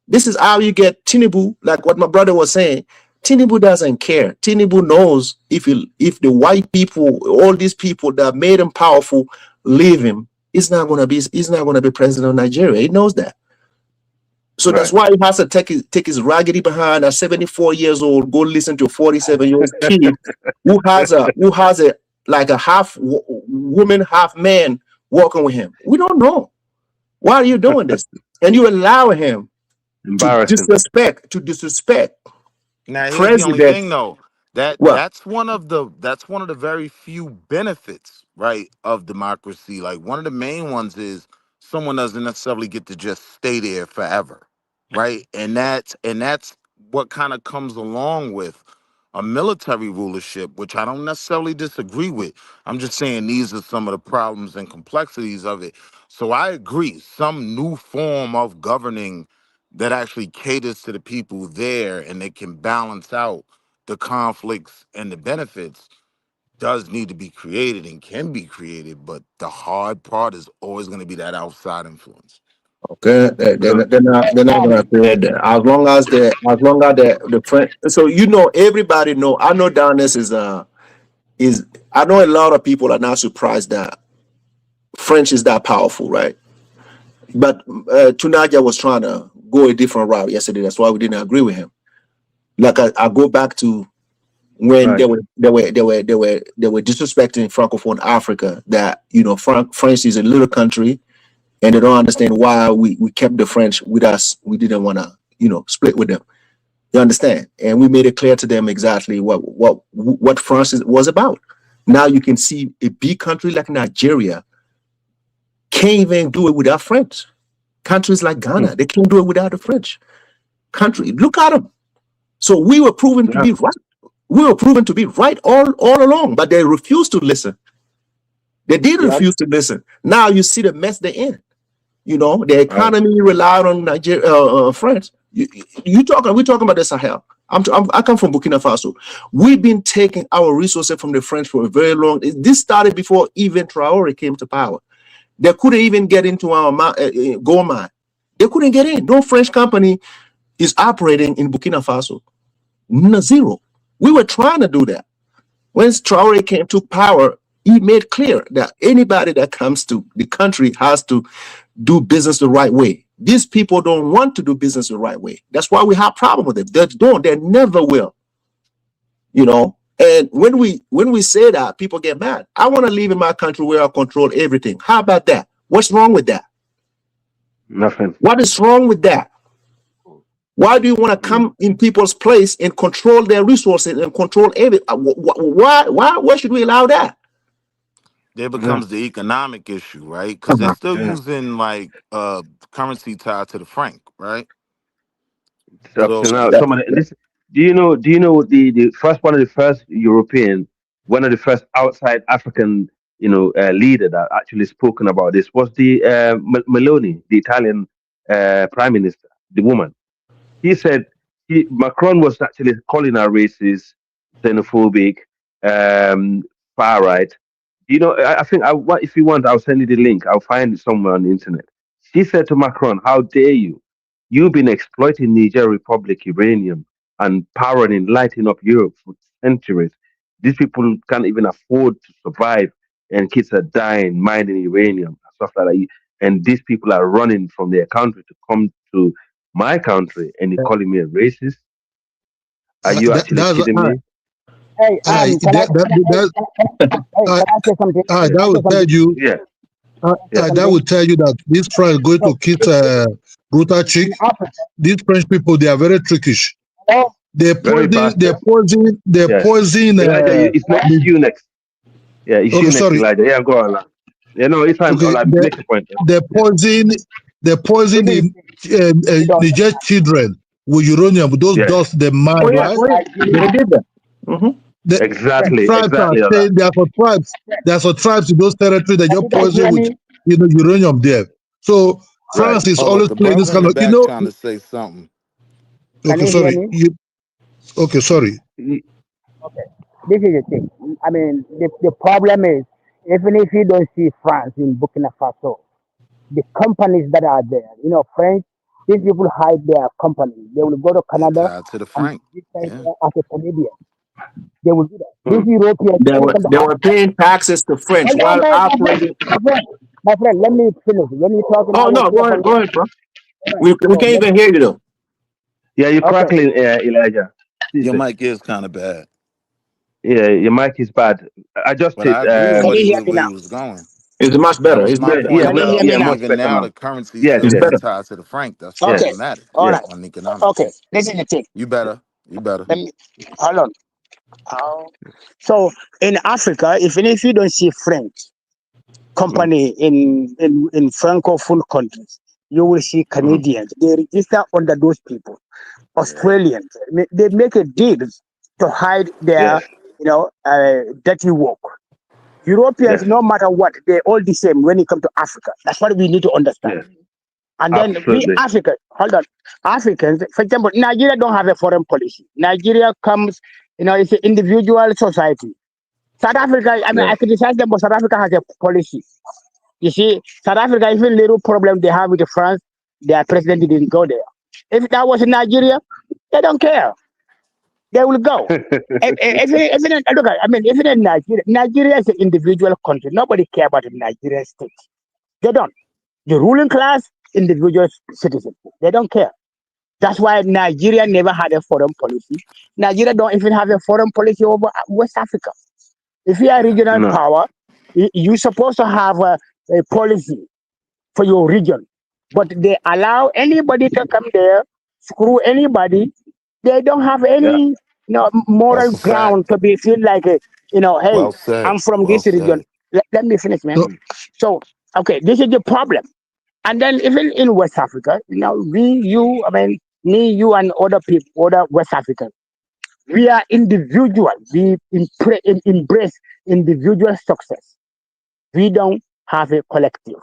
S9: This is how you get Tinubu, like what my brother was saying. Tinubu doesn't care. Tinubu knows if the white people, all these people that made him powerful, leave him, he's not going to be president of Nigeria. He knows that. So that's why he has to take his raggedy behind at 74 years old, go listen to a 47-year-old kid who has a like a half woman, half man walking with him. We don't know. Why are you doing this? And you allow him to disrespect.
S15: Now here's
S9: President.
S15: the only thing though.
S9: Well,
S15: That's one of the very few benefits, right, of democracy. Like one of the main ones is someone doesn't necessarily get to just stay there forever, right? And that's what kind of comes along with a military rulership, which I don't necessarily disagree with. I'm just saying these are some of the problems and complexities of it. So I agree, some new form of governing that actually caters to the people there and they can balance out the conflicts and the benefits does need to be created and can be created, but the hard part is always going to be that outside influence.
S9: okay, they're not going to create that. As long as the French. So everybody know. I know Donis is. I know a lot of people are not surprised that French is that powerful, right? But Tunaja was trying to go a different route yesterday. That's why we didn't agree with him. Like I go back to when they were disrespecting Francophone Africa. That France is a little country, and they don't understand why we kept the French with us. We didn't want to split with them. You understand? And we made it clear to them exactly what France was about. Now you can see a big country like Nigeria can't even do it without French. Countries like Ghana, they can't do it without the French. Country, look at them. So we were proven to be right. We were proven to be right all along, but they refused to listen. They did refuse to listen. Now you see the mess they're in. The economy relied on Nigeria, France. We're talking about the Sahel. I come from Burkina Faso. We've been taking our resources from the French for a very long. This started before even Traore came to power. They couldn't even get into our gold mine. They couldn't get in. No French company is operating in Burkina Faso. Zero. We were trying to do that. When Traore took power, he made clear that anybody that comes to the country has to do business the right way. These people don't want to do business the right way. That's why we have problem with them. They don't. They never will. And when we say that, people get mad. I want to live in my country where I control everything. How about that? What's wrong with that?
S10: Nothing.
S9: What is wrong with that? Why do you want to come in people's place and control their resources and control everything? Why should we allow that?
S15: there becomes the economic issue, right? Because they're still using like currency tied to the franc, right?
S10: So up to
S15: So
S10: now, some of the, this. Do you know the first one of the first European, one of the first outside African, leader that actually spoken about this was the Meloni, the Italian prime minister, the woman. He said Macron was actually calling her racist, xenophobic, um, far right. I think if you want, I'll send you the link. I'll find it somewhere on the internet. She said to Macron, "How dare you? You've been exploiting Niger Republic uranium and powering, lighting up Europe for centuries. These people can't even afford to survive, and kids are dying mining uranium and stuff like that. And these people are running from their country to come to my country, and you're calling me a racist? Are you actually
S14: That's
S10: kidding me?"
S16: Hey, can I say something? Can
S14: that
S16: I say
S14: will tell
S16: something?
S14: you.
S10: Yeah.
S14: That will tell you that this French is going
S16: So,
S14: to kiss brutal chick.
S16: in Africa,
S14: These French people, they are very trickish.
S16: oh,
S14: They
S10: Very
S14: poison. They
S10: bastard.
S14: poison. They
S10: Yeah.
S14: poison.
S10: Elijah, it's next. It's you next. Yeah, it's
S14: Okay,
S10: you next,
S14: sorry.
S10: Elijah. Yeah, go on. It's time.
S14: Okay,
S10: Like, make a point.
S14: they poison. They poison
S16: maybe
S14: the
S16: you don't
S14: Niger children with uranium. Those
S10: Yeah.
S14: dust they mad,
S16: know.
S14: right?
S16: Nigeria,
S12: They did that.
S14: The
S10: Exactly.
S14: tribes are
S10: Exactly.
S14: saying there are some tribes. There are some tribes in those territories that
S16: can
S14: just
S16: you guys
S14: poison
S16: hear
S14: with
S16: me?
S14: uranium there. So
S10: Right.
S14: France is
S15: hold up,
S14: always
S15: the
S14: playing this
S15: brother in
S14: kind
S15: the
S14: of.
S15: back trying to say something.
S16: Can
S14: Okay,
S16: you hear
S14: sorry.
S16: me?
S14: Okay, sorry.
S16: Okay. This is the thing. I mean, the problem is, even if you don't see France in Burkina Faso, the companies that are there, French, these people hide their companies. They will go to
S15: They're
S16: Canada
S15: tied to the
S16: and
S15: franc.
S16: register
S15: Yeah.
S16: there as a Canadian. They will do that. These
S10: Mm.
S16: Europeans, when they come to
S12: They were
S16: Africa,
S12: paying taxes to French
S16: hold on,
S12: while operating.
S16: my friend, let me finish. When you're talking, I
S12: Oh
S16: will
S12: no,
S16: finish for
S12: go
S16: you.
S12: ahead, bro.
S16: All right.
S12: We
S16: So
S12: can't even hear you though.
S10: Yeah, you're
S16: okay.
S10: crackling, Elijah.
S15: Your
S10: Seriously.
S15: mic is kind of bad,
S10: Yeah, your mic is bad.
S15: but I
S10: Adjust
S15: agree with
S16: Can
S15: what
S16: you hear me
S15: where he
S16: now?
S15: was going.
S12: It's much
S15: That
S12: better.
S15: was
S12: It's
S15: my
S12: better.
S10: Yeah,
S15: point.
S16: Can you hear me now?
S15: Even
S12: Much better
S15: now,
S12: now.
S15: the currency
S10: yes,
S12: It's
S15: should
S10: yes,
S15: be
S12: better.
S15: tied to the franc. That's
S10: yes,
S16: Okay.
S15: problematic
S16: All
S10: yes.
S16: right.
S15: on economics.
S16: Okay. This is the thing.
S15: You better. You better.
S16: Let me hold on. So in Africa, if you don't see French
S10: Mm.
S16: company in francophone countries, you will see
S10: Mm.
S16: Canadians. They register under those people.
S15: Yeah.
S16: Australians, they make a deal to hide their,
S10: Yes,
S16: dirty work.
S10: yes,
S16: Europeans, no matter what, they're all the same when it comes to Africa. That's what we need to understand.
S10: yes.
S16: And then we
S10: Absolutely.
S16: Africa, hold on, Africans, for example, Nigeria don't have a foreign policy. Nigeria comes, it's an individual society. South Africa, I mean,
S10: Yeah.
S16: I criticize them, but South Africa has a policy. You see, South Africa, even little problem they have with France, their president didn't go there. If that was in Nigeria, they don't care. They will go. Look, I mean, even in Nigeria is an individual country. Nobody care about the Nigerian state. They don't. The ruling class, individual citizens. They don't care. That's why Nigeria never had a foreign policy. Nigeria don't even have a foreign policy over West Africa. If you are
S15: Yeah.
S16: regional
S10: No.
S16: power, you're supposed to have a policy for your region. But they allow anybody to come there, screw anybody. They don't have
S10: Yeah.
S16: any moral
S15: That's a
S16: ground
S15: fact.
S16: to be feel like, hey,
S15: Well said.
S16: I'm from
S15: Well
S16: this region.
S15: said.
S16: Let me finish, man.
S14: So,
S16: So, okay, this is the problem. And then even in West Africa, I mean, me, you, and other people, other West Africans, we are individual. We embrace individual success. We don't have a collective.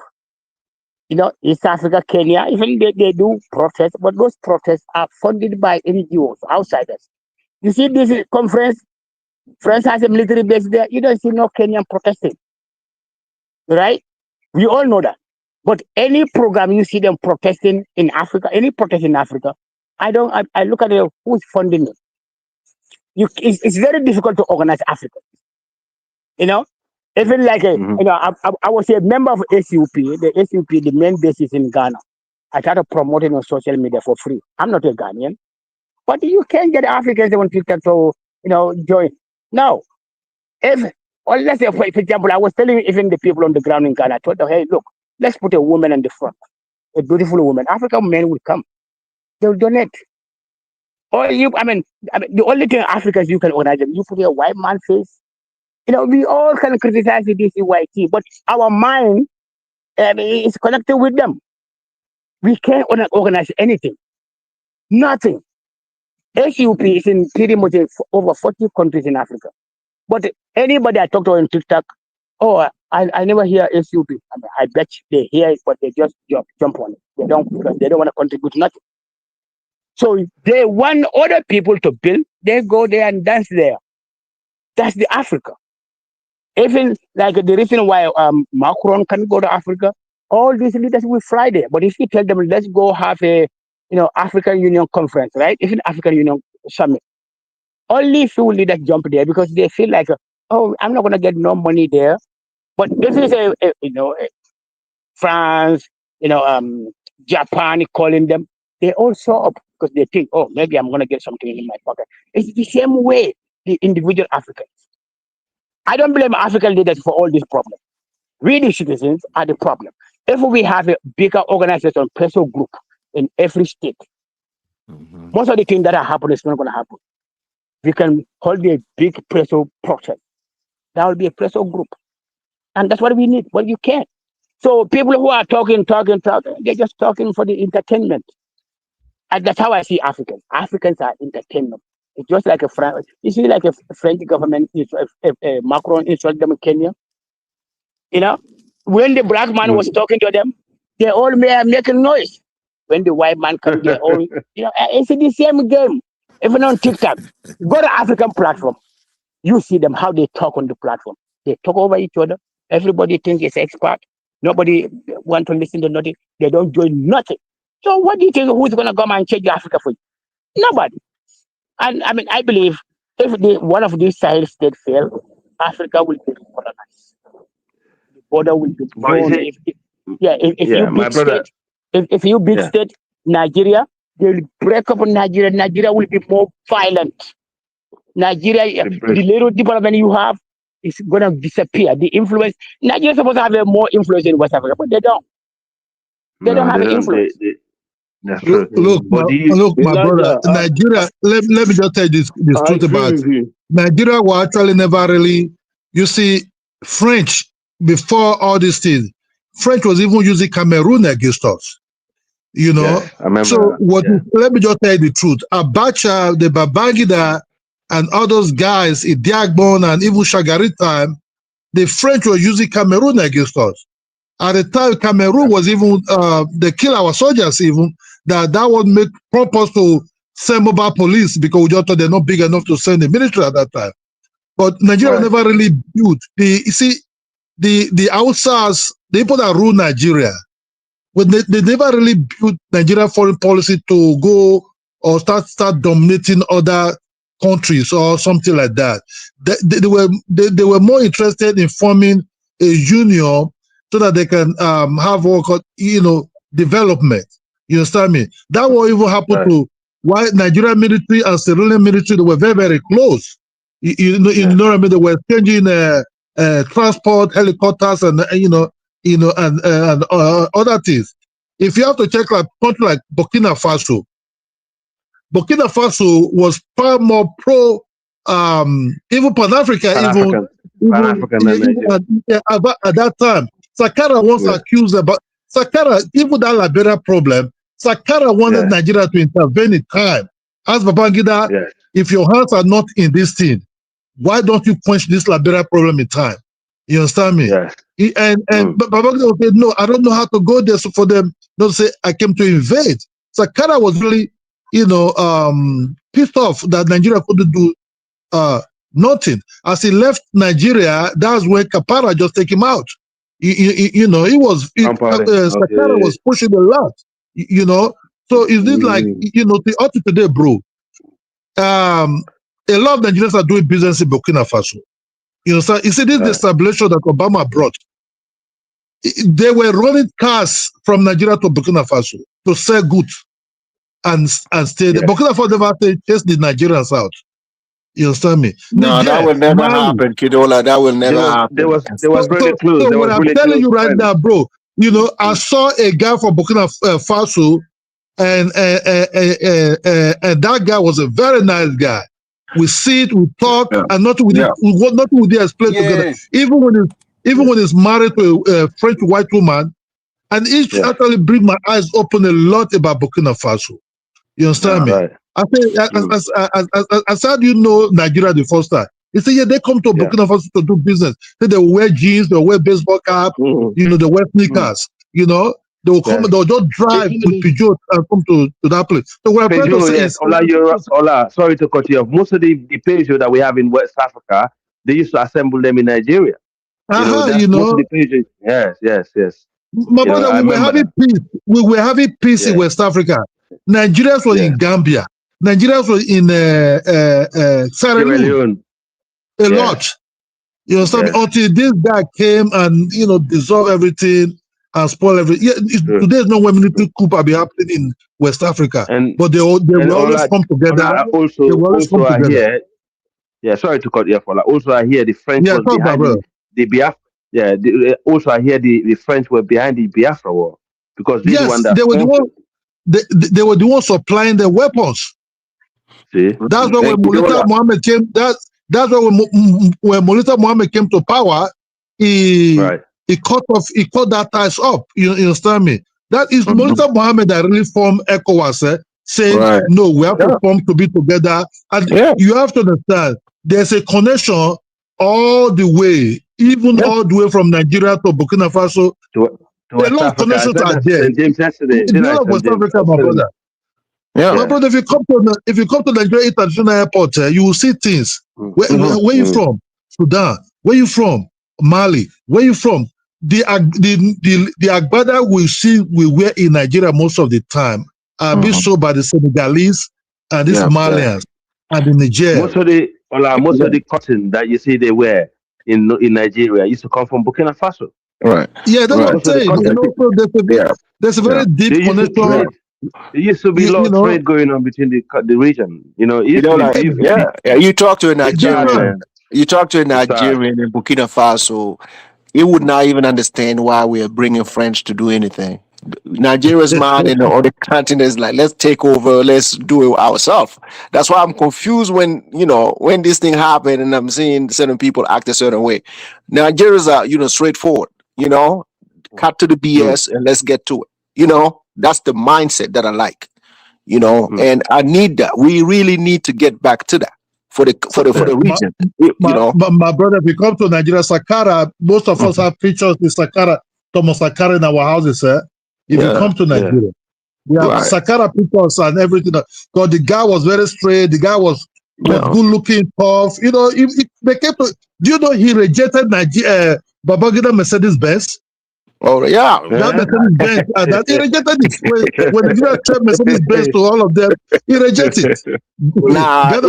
S16: East Africa, Kenya, even they do protests, but those protests are funded by NGOs, outsiders. You see this conference, France has a military base there. You don't see no Kenyan protesting, right? We all know that. But any program you see them protesting in Africa, any protest in Africa, I look at it, who's funding it? It's very difficult to organize Africa. You know, even like
S10: Mm-hmm.
S16: I was a member of SUP. The SUP, the main base is in Ghana. I try to promote it on social media for free. I'm not a Ghanaian, but you can't get Africans on Twitter to join. No, if or let's say for example, I was telling even the people on the ground in Ghana, I told them, hey, look, let's put a woman in the front, a beautiful woman. African men will come. They'll donate. Or I mean, the only thing Africans you can organize them. You put a white man face We all can criticize the DCYT, but our mind is connected with them. We can't organize anything, nothing. SUP is in pretty much over 40 countries in Africa. But anybody I talk to on TikTok, oh, I never hear SUP. I bet they hear it, but they just jump on it. They don't, because they don't want to contribute nothing. So they want other people to build. They go there and dance there. That's the Africa. Even like the reason why Macron can go to Africa, all these leaders will fly there. But if you tell them, let's go have a African Union conference, right? Even African Union summit, only few leaders jump there because they feel like, oh, I'm not gonna get no money there. But if it's France, Japan calling them, they all show up because they think, oh, maybe I'm gonna get something in my pocket. It's the same way the individual Africans. I don't blame African leaders for all these problems. We, the citizens, are the problem. If we have a bigger organization, pressure group in every state, most of the things that are happening is not going to happen. We can hold a big pressure process. That will be a pressure group. And that's what we need. But you can't. So people who are talking, they're just talking for the entertainment. And that's how I see Africans. Africans are entertainment. It's just like you see, like a French government, Macron insulted them in Kenya. When the black man was talking to them, they all making noise. When the white man comes, they all, it's the same game. Even on TikTok, go to African platform, you see them, how they talk on the platform. They talk over each other. Everybody thinks it's expert. Nobody want to listen to nothing. They don't join nothing. So what do you think, who's going to come and change Africa for you? Nobody. And I believe if one of these Sahel states fail, Africa will be colonized. The border will be drawn. If you big state, Nigeria, they will break up on Nigeria. Nigeria will be more violent. Nigeria, the little development you have is going to disappear. The influence, Nigeria is supposed to have more influence in West Africa, but they don't. They don't have influence.
S10: That's true.
S14: Look, my brother, Nigeria, let me just tell you this truth about Nigeria were actually never really, you see, French, before all these things, French was even using Cameroon against us.
S10: Yes, I remember.
S14: Let me just tell you the truth. Abacha, the Babangida, and all those guys in Diagbon and even Shagari time, the French were using Cameroon against us. At the time, Cameroon was even, they kill our soldiers even, that would make purpose to send mobile police because we just thought they're not big enough to send the military at that time. But Nigeria never really built. The Hausas, the people that rule Nigeria, but they never really built Nigeria foreign policy to go or start dominating other countries or something like that. They were more interested in forming a union so that they can have what called, development. You understand me? That will even happen to why Nigerian military and Sierra Leone military, they were very, very close. You know what I mean? They were changing transport, helicopters, and and other things. If you have to check like country like Burkina Faso was far more pro, even Pan-Africa, at that time. Sankara once accused about Sankara, even that Liberia problem. Sankara wanted Nigeria to intervene in time. Ask Babangida, if your hands are not in this thing, why don't you punch this Liberia problem in time? You understand me? Yes. Babangida would say, no, I don't know how to go there. So for them, don't say I came to invade. Sankara was really, pissed off that Nigeria couldn't do nothing. As he left Nigeria, that's when Kapara just take him out. He was Sankara was pushing a lot. So is this like up to today, bro? A lot of Nigerians are doing business in Burkina Faso. You see this destabilization that Obama brought. They were running cars from Nigeria to Burkina Faso to sell goods and stay there. Burkina Faso never chase the Nigerians out. You understand me?
S9: No, that will never happen, Kidola. That will never happen.
S10: They was really close.
S14: So what I'm telling you right now, bro, I saw a guy from Burkina Faso, and that guy was a very nice guy. we sit, we talk,
S9: Yeah.
S14: and nothing with
S9: Yeah.
S14: nothing with explain together. Even when it's married to a French white woman, and it actually bring my eyes open a lot about Burkina Faso. You understand me?
S10: Right.
S14: I say, as how do you know Nigeria the first time? He said, yeah, they come to Burkina Faso to do business. They wear jeans, they wear baseball cap, you know, they wear sneakers, you know. They will come, they'll just drive with Peugeot and come to that place. So what I'm trying to
S10: Peugeot,
S14: say
S10: yes.
S14: is,
S10: Ola, sorry to cut you off. Most of the Peugeot that we have in West Africa, they used to assemble them in Nigeria. That's most of the Peugeot. Yes.
S14: my brother,
S10: I
S14: we were
S10: remember
S14: having
S10: that.
S14: peace. We were having peace in West Africa. Nigerians were in Gambia. Nigerians were in Sierra
S10: Sierra
S14: Leone.
S10: Leone.
S14: A lot. You know, until this guy came and, you know, dissolve everything and spoil everything. Yeah, today's no military coup be happening in West Africa. But they will always come together. They will always come
S10: I
S14: together.
S10: hear. Yeah, sorry to cut you off, Ola. Also, I hear the French was
S14: talk about,
S10: behind the Biafra. Yeah, also I hear the French were behind the Biafra war because they're the one that
S14: they were the one. They were the ones supplying the weapons.
S10: See,
S14: that's why when Mulita Mohammed came. That's why when Mulita Mohammed came to power, he cut that ties up. You understand me? That is Mulita Mohammed that really formed ECOWAS, saying no, we have to form to be together. And you have to understand, there's a connection all the way, even all the way from Nigeria to Burkina Faso.
S10: To
S14: a
S10: West
S14: lot of
S10: Africa.
S14: connections are there.
S10: St. James yesterday.
S14: In the West Africa, my brother. My brother, if you come to Nigeria International Airport, you will see things. Where you from? Sudan. Where you from? Mali. Where you from? The agbada we wear in Nigeria most of the time are being sold by the Senegalese and these Malians and the Niger.
S10: Most of the cotton that you see they wear in Nigeria used to come from Burkina Faso.
S9: Right.
S14: Yeah, that's what I'm saying. You know, so there's a very deep connection.
S10: There used to be a lot of trade going on between the region. You know,
S9: You talk to a Nigerian. You talk to a Nigerian in Burkina Faso, he would not even understand why we are bringing French to do anything. Nigeria's mind in the other continent is like, let's take over, let's do it ourselves. That's why I'm confused when this thing happened and I'm seeing certain people act a certain way. Nigerians are, straightforward, cut to the BS and let's get to it. That's the mindset that I like, and I need that. We really need to get back to that for the region.
S14: My brother, if you come to Nigeria, Sakara, most of us have pictures with Sakara, Thomas Sakara in our houses, If you come to Nigeria, we have Sakara pictures and everything. Because the guy was very straight, the guy was good looking, tough. They came to, do you know he rejected Babangida Mercedes Benz?
S9: Oh yeah,
S14: that Mercedes Benz. That he rejected it when Nigeria tried Mercedes Benz to all of them. He rejected it.
S9: Nah, he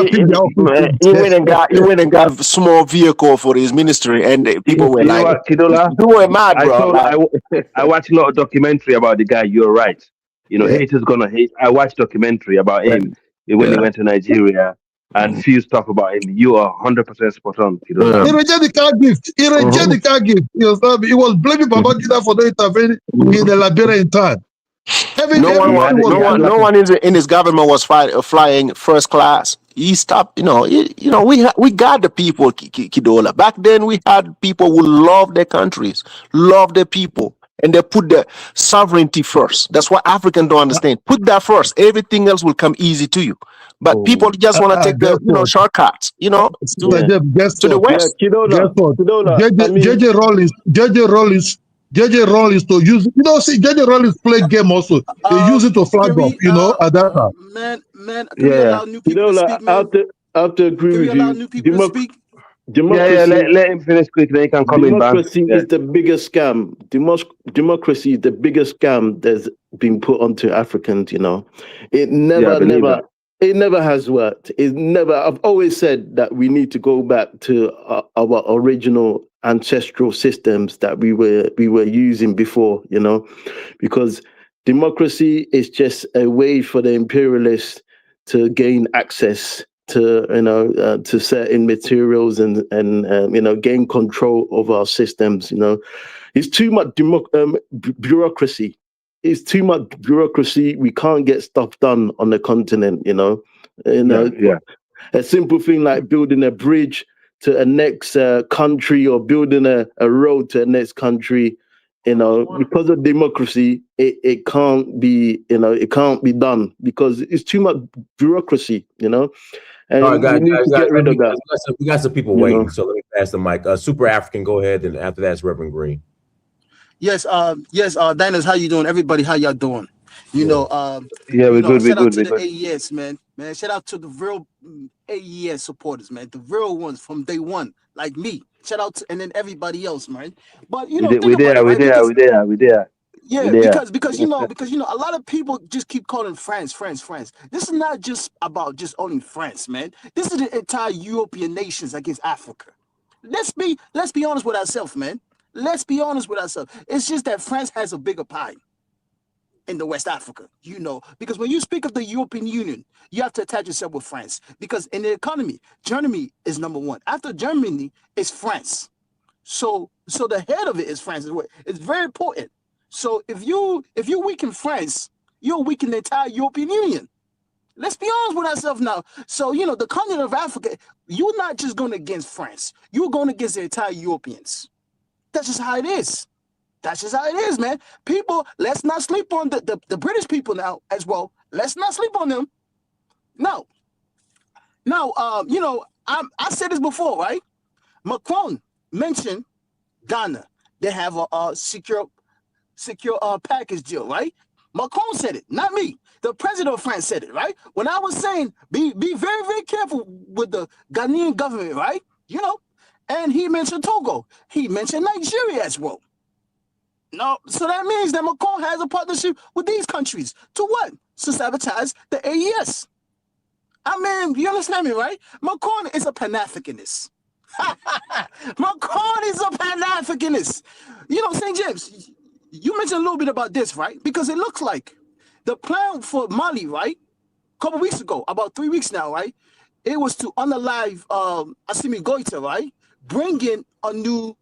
S9: went and got a small vehicle for his ministry, and people were like,
S10: Kidola,
S9: "You were mad, bro."
S10: I watched a lot of documentary about the guy. You're right. Haters gonna hate. I watched documentary about him when he went to Nigeria. And few stuff about him. You are 100% spot on.
S14: He rejected the car gift. He rejected the car gift. He was blaming Babangida for not intervening in the Liberian time.
S9: No one in his government was flying first class. He stopped. We got the people, Kidola. Back then, we had people who love their countries, love their people. And they put the sovereignty first. That's what Africans don't understand. Put that first. Everything else will come easy to you. But people just want to take the shortcuts, to the west.
S14: JJ Rollins to use, JJ Rollins play game also. They use it to flag up, at that time.
S17: Man, can we allow new people to speak, man?
S12: I have to agree with you.
S17: New people to speak?
S12: Democracy,
S10: let him finish quick, then he can come in.
S12: Democracy is the biggest scam. Democracy is the biggest scam that's been put onto Africans. It never has worked. I've always said that we need to go back to our original ancestral systems that we were using before. Because democracy is just a way for the imperialists to gain access to to certain materials and gain control of our systems. It's too much bureaucracy. It's too much bureaucracy. We can't get stuff done on the continent. A simple thing like building a bridge to a next country or building a road to a next country, because of democracy, it can't be, it can't be done because it's too much bureaucracy, and
S2: All right,
S12: we need to get rid of that.
S2: We got some people waiting, so let me pass the mic. Super African, go ahead, and after that's Reverend Green.
S17: Yes, Diners, how you doing? Everybody, how y'all doing?
S12: Yeah, we're good.
S17: Shout out to the AES, man. Shout out to the real AES supporters, man. The real ones from day one, like me. Shout out to, and then everybody else, man. But
S10: we there.
S17: Yeah, because a lot of people just keep calling France. This is not just about just only France, man. This is the entire European nations against Africa. Let's be honest with ourselves, man. Let's be honest with ourselves. It's just that France has a bigger pie in the West Africa, because when you speak of the European Union, you have to attach yourself with France, because in the economy, Germany is number one. After Germany is France. So the head of it is France. It's very important. So if you weaken France, you'll weaken the entire European Union. Let's be honest with ourselves now. So, the continent of Africa, you're not just going against France. You're going against the entire Europeans. That's just how it is. That's just how it is, man. People, let's not sleep on the British people now as well. Let's not sleep on them. No. I said this before, right? Macron mentioned Ghana. They have a secure package deal, right? Macron said it, not me. The president of France said it, right? When I was saying be very, very careful with the Ghanaian government, right? And he mentioned Togo. He mentioned Nigeria as well. No, so that means that Macron has a partnership with these countries. To what? To sabotage the AES. I mean, you understand me, right? Macron is a Pan-Africanist. Macron is a Pan-Africanist. St. James, you mentioned a little bit about this, right? Because it looks like the plan for Mali, right? A couple weeks ago, about 3 weeks now, right? It was to unalive Assimi Goïta, right? Bring in a new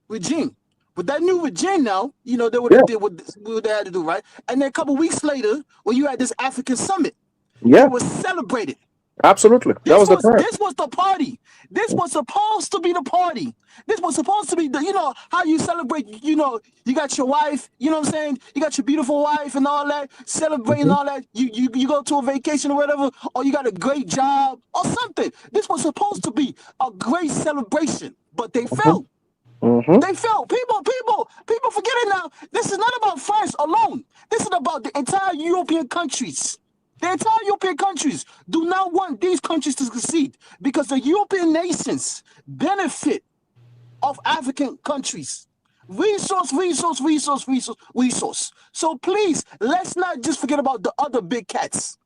S17: regime. With that new regime now, they would have did what they had to do, right? And then a couple weeks later, when you had this African summit, it was celebrated.
S9: Absolutely. That was the plan.
S17: This was the party. This was supposed to be the party. This was supposed to be how you celebrate, you got your wife, you know what I'm saying? You got your beautiful wife and all that, celebrating all that. You go to a vacation or whatever, or you got a great job or something. This was supposed to be a great celebration, but they felt. They felt. People forget it now. This is not about France alone. This is about the entire European countries. The entire European countries do not want these countries to succeed because the European nations benefit of African countries. Resource. So please, let's not just forget about the other big cats,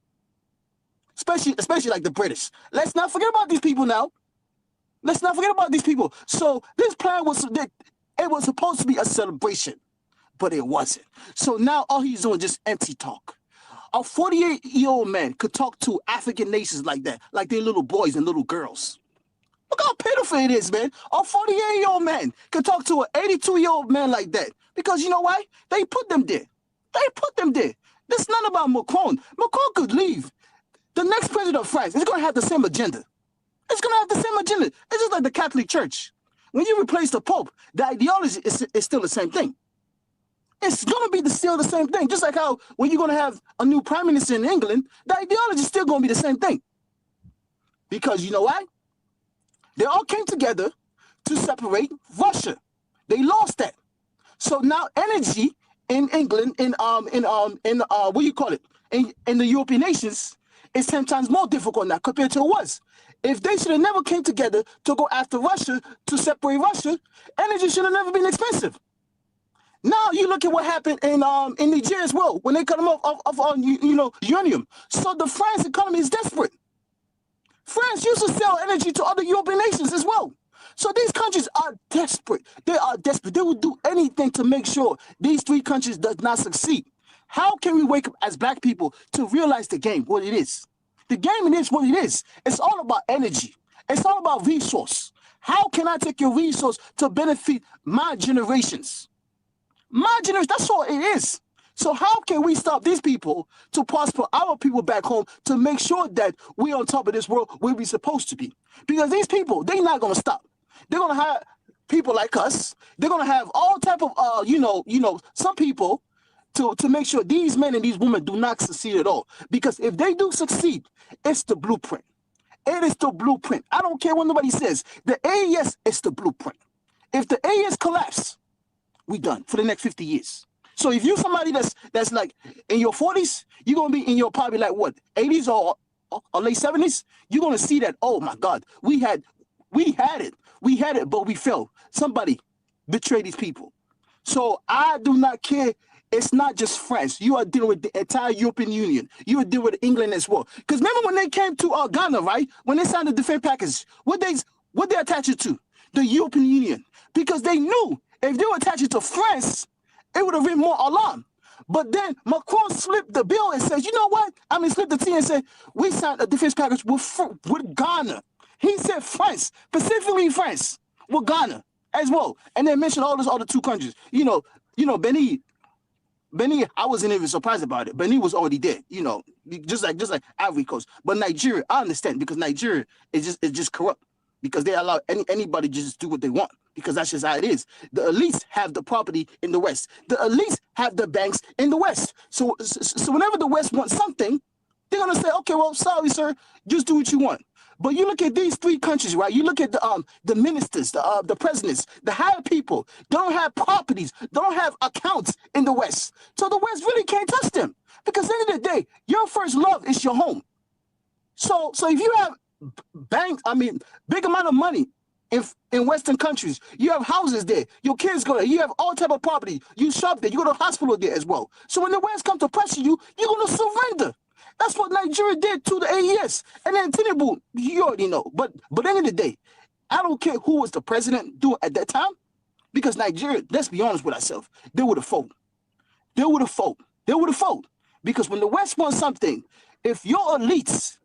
S17: especially like the British. Let's not forget about these people now. Let's not forget about these people. So this plan was supposed to be a celebration, but it wasn't. So now all he's doing is just empty talk. A 48-year-old man could talk to African nations like that, like they're little boys and little girls. Look how pitiful it is, man. A 48-year-old man could talk to an 82-year-old man like that. Because you know why? They put them there. This is not about Macron. Macron could leave. The next president of France is going to have the same agenda. It's just like the Catholic Church. When you replace the Pope, the ideology is still the same thing. It's going to be still the same thing. Just like how when you're going to have a new prime minister in England, the ideology is still going to be the same thing. Because you know why? They all came together to separate Russia. They lost that. So now energy in England, in what do you call it? In the European nations, is 10 times more difficult now compared to it was. If they should have never came together to go after Russia, to separate Russia, energy should have never been expensive. Now you look at what happened in Niger as well, when they cut them off uranium. So the France economy is desperate. France used to sell energy to other European nations as well. So these countries are desperate. They are desperate. They will do anything to make sure these three countries does not succeed. How can we wake up as black people to realize the game, what it is? The game is what it is. It's all about energy. It's all about resource. How can I take your resource to benefit my generations? My generation, that's all it is. So how can we stop these people to prosper our people back home to make sure that we're on top of this world where we're supposed to be? Because these people, they're not going to stop. They're going to have people like us. They're going to have all type of, some people to make sure these men and these women do not succeed at all. Because if they do succeed, it's the blueprint. It is the blueprint. I don't care what nobody says. The AES is the blueprint. If the AES collapse, we done for the next 50 years. So if you're somebody that's like in your 40s, you're gonna be in your probably like what 80s or late 70s. You're gonna see that. Oh my God, we had it, but we failed. Somebody betrayed these people. So I do not care. It's not just France. You are dealing with the entire European Union. You are dealing with England as well. Because remember when they came to Ghana, right? When they signed the defense package, what they attached it to? The European Union. Because they knew if they were attached it to France, it would have been more alarm. But then Macron slipped the bill and says, you know what? Slipped the T and said, we signed a defense package with Ghana. He said France, specifically France, with Ghana as well. And they mentioned all those other two countries. Benin, I wasn't even surprised about it. Benin was already there, just like Ivory Coast. But Nigeria, I understand because Nigeria is just corrupt because they allow anybody to just do what they want because that's just how it is. The elites have the property in the West. The elites have the banks in the West. So whenever the West wants something, they're gonna say, okay, well, sorry, sir, just do what you want. But you look at these three countries, right? You look at the ministers, the presidents, the higher people. They don't have properties. They don't have accounts in the West. So the West really can't touch them because at the end of the day, your first love is your home. So if you have big amount of money in Western countries, you have houses there. Your kids go there. You have all type of property. You shop there. You go to hospital there as well. So when the West come to pressure you, you're going to surrender. That's what Nigeria did to the AES. And then Tinubu, you already know. But at the end of the day, I don't care who was the president doing at that time, because Nigeria, let's be honest with ourselves, they would have folded. They would have folded. They would have folded. Because when the West wants something, if your elites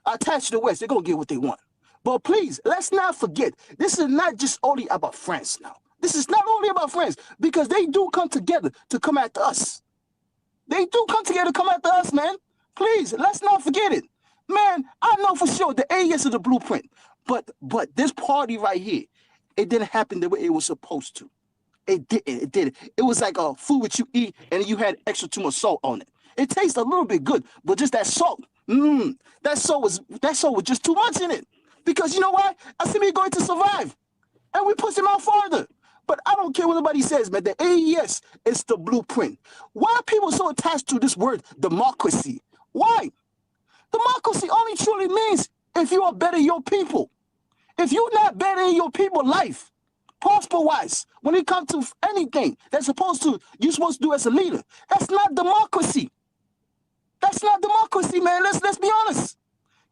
S17: are attached to the West, they're going to get what they want. But please, let's not forget, this is not just only about France now. This is not only about France, because they do come together to come after us. They do come together to come after us, man. Please, let's not forget it. Man, I know for sure the AES is the blueprint. But this party right here, it didn't happen the way it was supposed to. It didn't. It was like a food that you eat and you had extra too much salt on it. It tastes a little bit good, but just that salt, that salt was just too much in it. Because you know why? I see me going to survive. And we push him out farther. But I don't care what nobody says, man. The AES is the blueprint. Why are people so attached to this word democracy? Why? Democracy only truly means if you are better your people. If you're not better in your people's life, prosper-wise, when it comes to anything you're supposed to do as a leader, that's not democracy. That's not democracy, man. Let's be honest.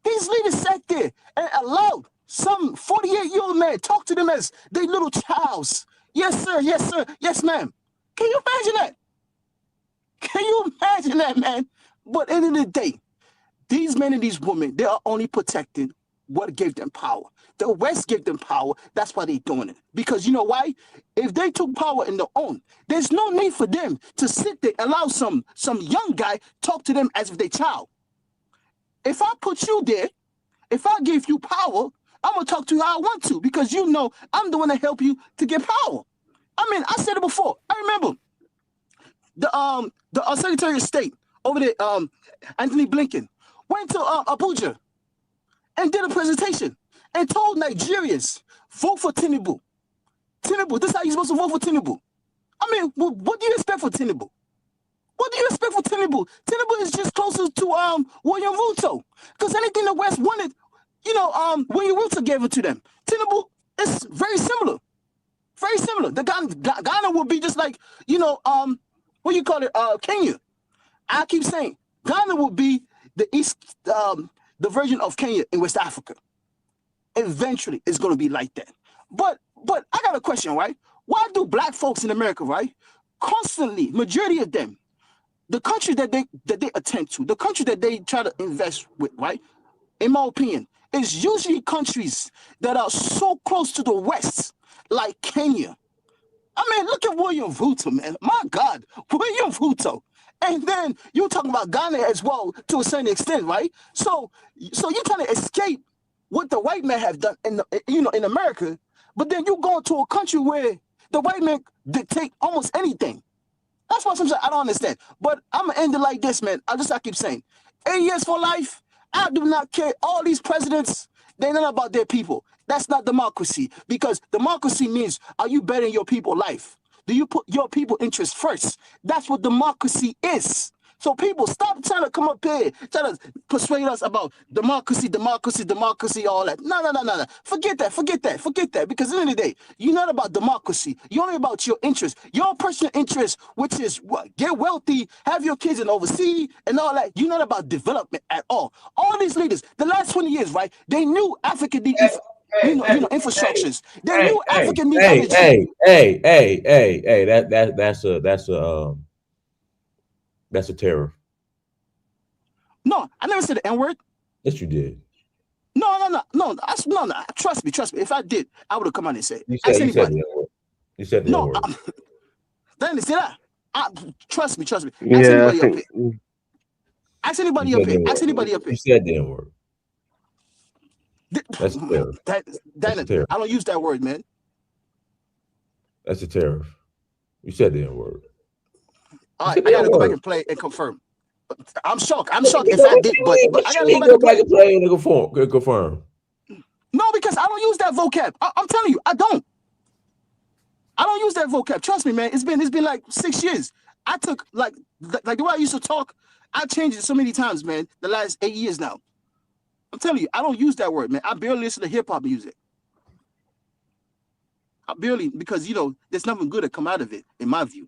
S17: These leaders sat there and allowed some 48-year-old man talk to them as their little childs. Yes, sir. Yes, sir. Yes, ma'am. Can you imagine that? Can you imagine that, man? But at the end of the day, these men and these women, they are only protecting what gave them power. The West gave them power. That's why they're doing it. Because you know why? If they took power in their own, there's no need for them to sit there and allow some young guy talk to them as if they child. If I put you there, if I give you power, I'm going to talk to you how I want to because you know I'm the one that help you to get power. I said it before. I remember the Secretary of State over there, Anthony Blinken, went to Abuja and did a presentation and told Nigerians, vote for Tinubu. Tinubu, this is how you're supposed to vote for Tinubu. What do you expect for Tinubu? What do you expect for Tinubu? Tinubu is just closer to William Ruto. Because anything the West wanted, William Ruto gave it to them. Tinubu is very similar. Very similar. The Ghana will be just like, Kenya. I keep saying Ghana will be the version of Kenya in West Africa. Eventually, it's going to be like that. But I got a question, right? Why do black folks in America, right, constantly, majority of them, the country that they attend to, the country that they try to invest with, right, in my opinion, is usually countries that are so close to the West, like Kenya. Look at William Ruto, man. My God, William Ruto. And then you're talking about Ghana as well to a certain extent, right? So you're trying to escape what the white man have done in America, but then you go to a country where the white man dictate almost anything. That's what sometimes I don't understand. But I'm gonna end it like this, man. I keep saying, AES for life. I do not care. All these presidents, they're not about their people. That's not democracy, because democracy means, are you betting your people's life? Do you put your people interest first? That's what democracy is. So people, stop trying to come up here, trying to persuade us about democracy, all that. No. Forget that. Because at the end of the day, you're not about democracy. You're only about your interest, your personal interest, which is what? Get wealthy, have your kids in overseas, and all that. You're not about development at all. All these leaders, the last 20 years, right? They knew Africa needed infrastructures. They knew Africa needed energy.
S2: That's a terror.
S17: No, I never said the N-word.
S2: Yes, you did.
S17: No. Trust me. If I did, I would have come on and said.
S2: You said the N-word. You said the N-word.
S17: Then say that. Trust me. Ask
S10: Yeah,
S17: anybody up here. Ask anybody up here.
S2: You said the N-word. That's a terror.
S17: That's a terror. I don't use that word, man.
S2: That's a terror. You said the N-word.
S17: All right, I gotta go back and play and confirm. I'm shocked if I did, but I gotta go back and play
S2: and confirm.
S17: No, because I don't use that vocab. I'm telling you, I don't use that vocab. Trust me, man. It's been like 6 years. I took like the way I used to talk, I changed it so many times, man. The last 8 years now. I'm telling you, I don't use that word, man. I barely listen to hip hop music. I barely, because there's nothing good that come out of it, in my view.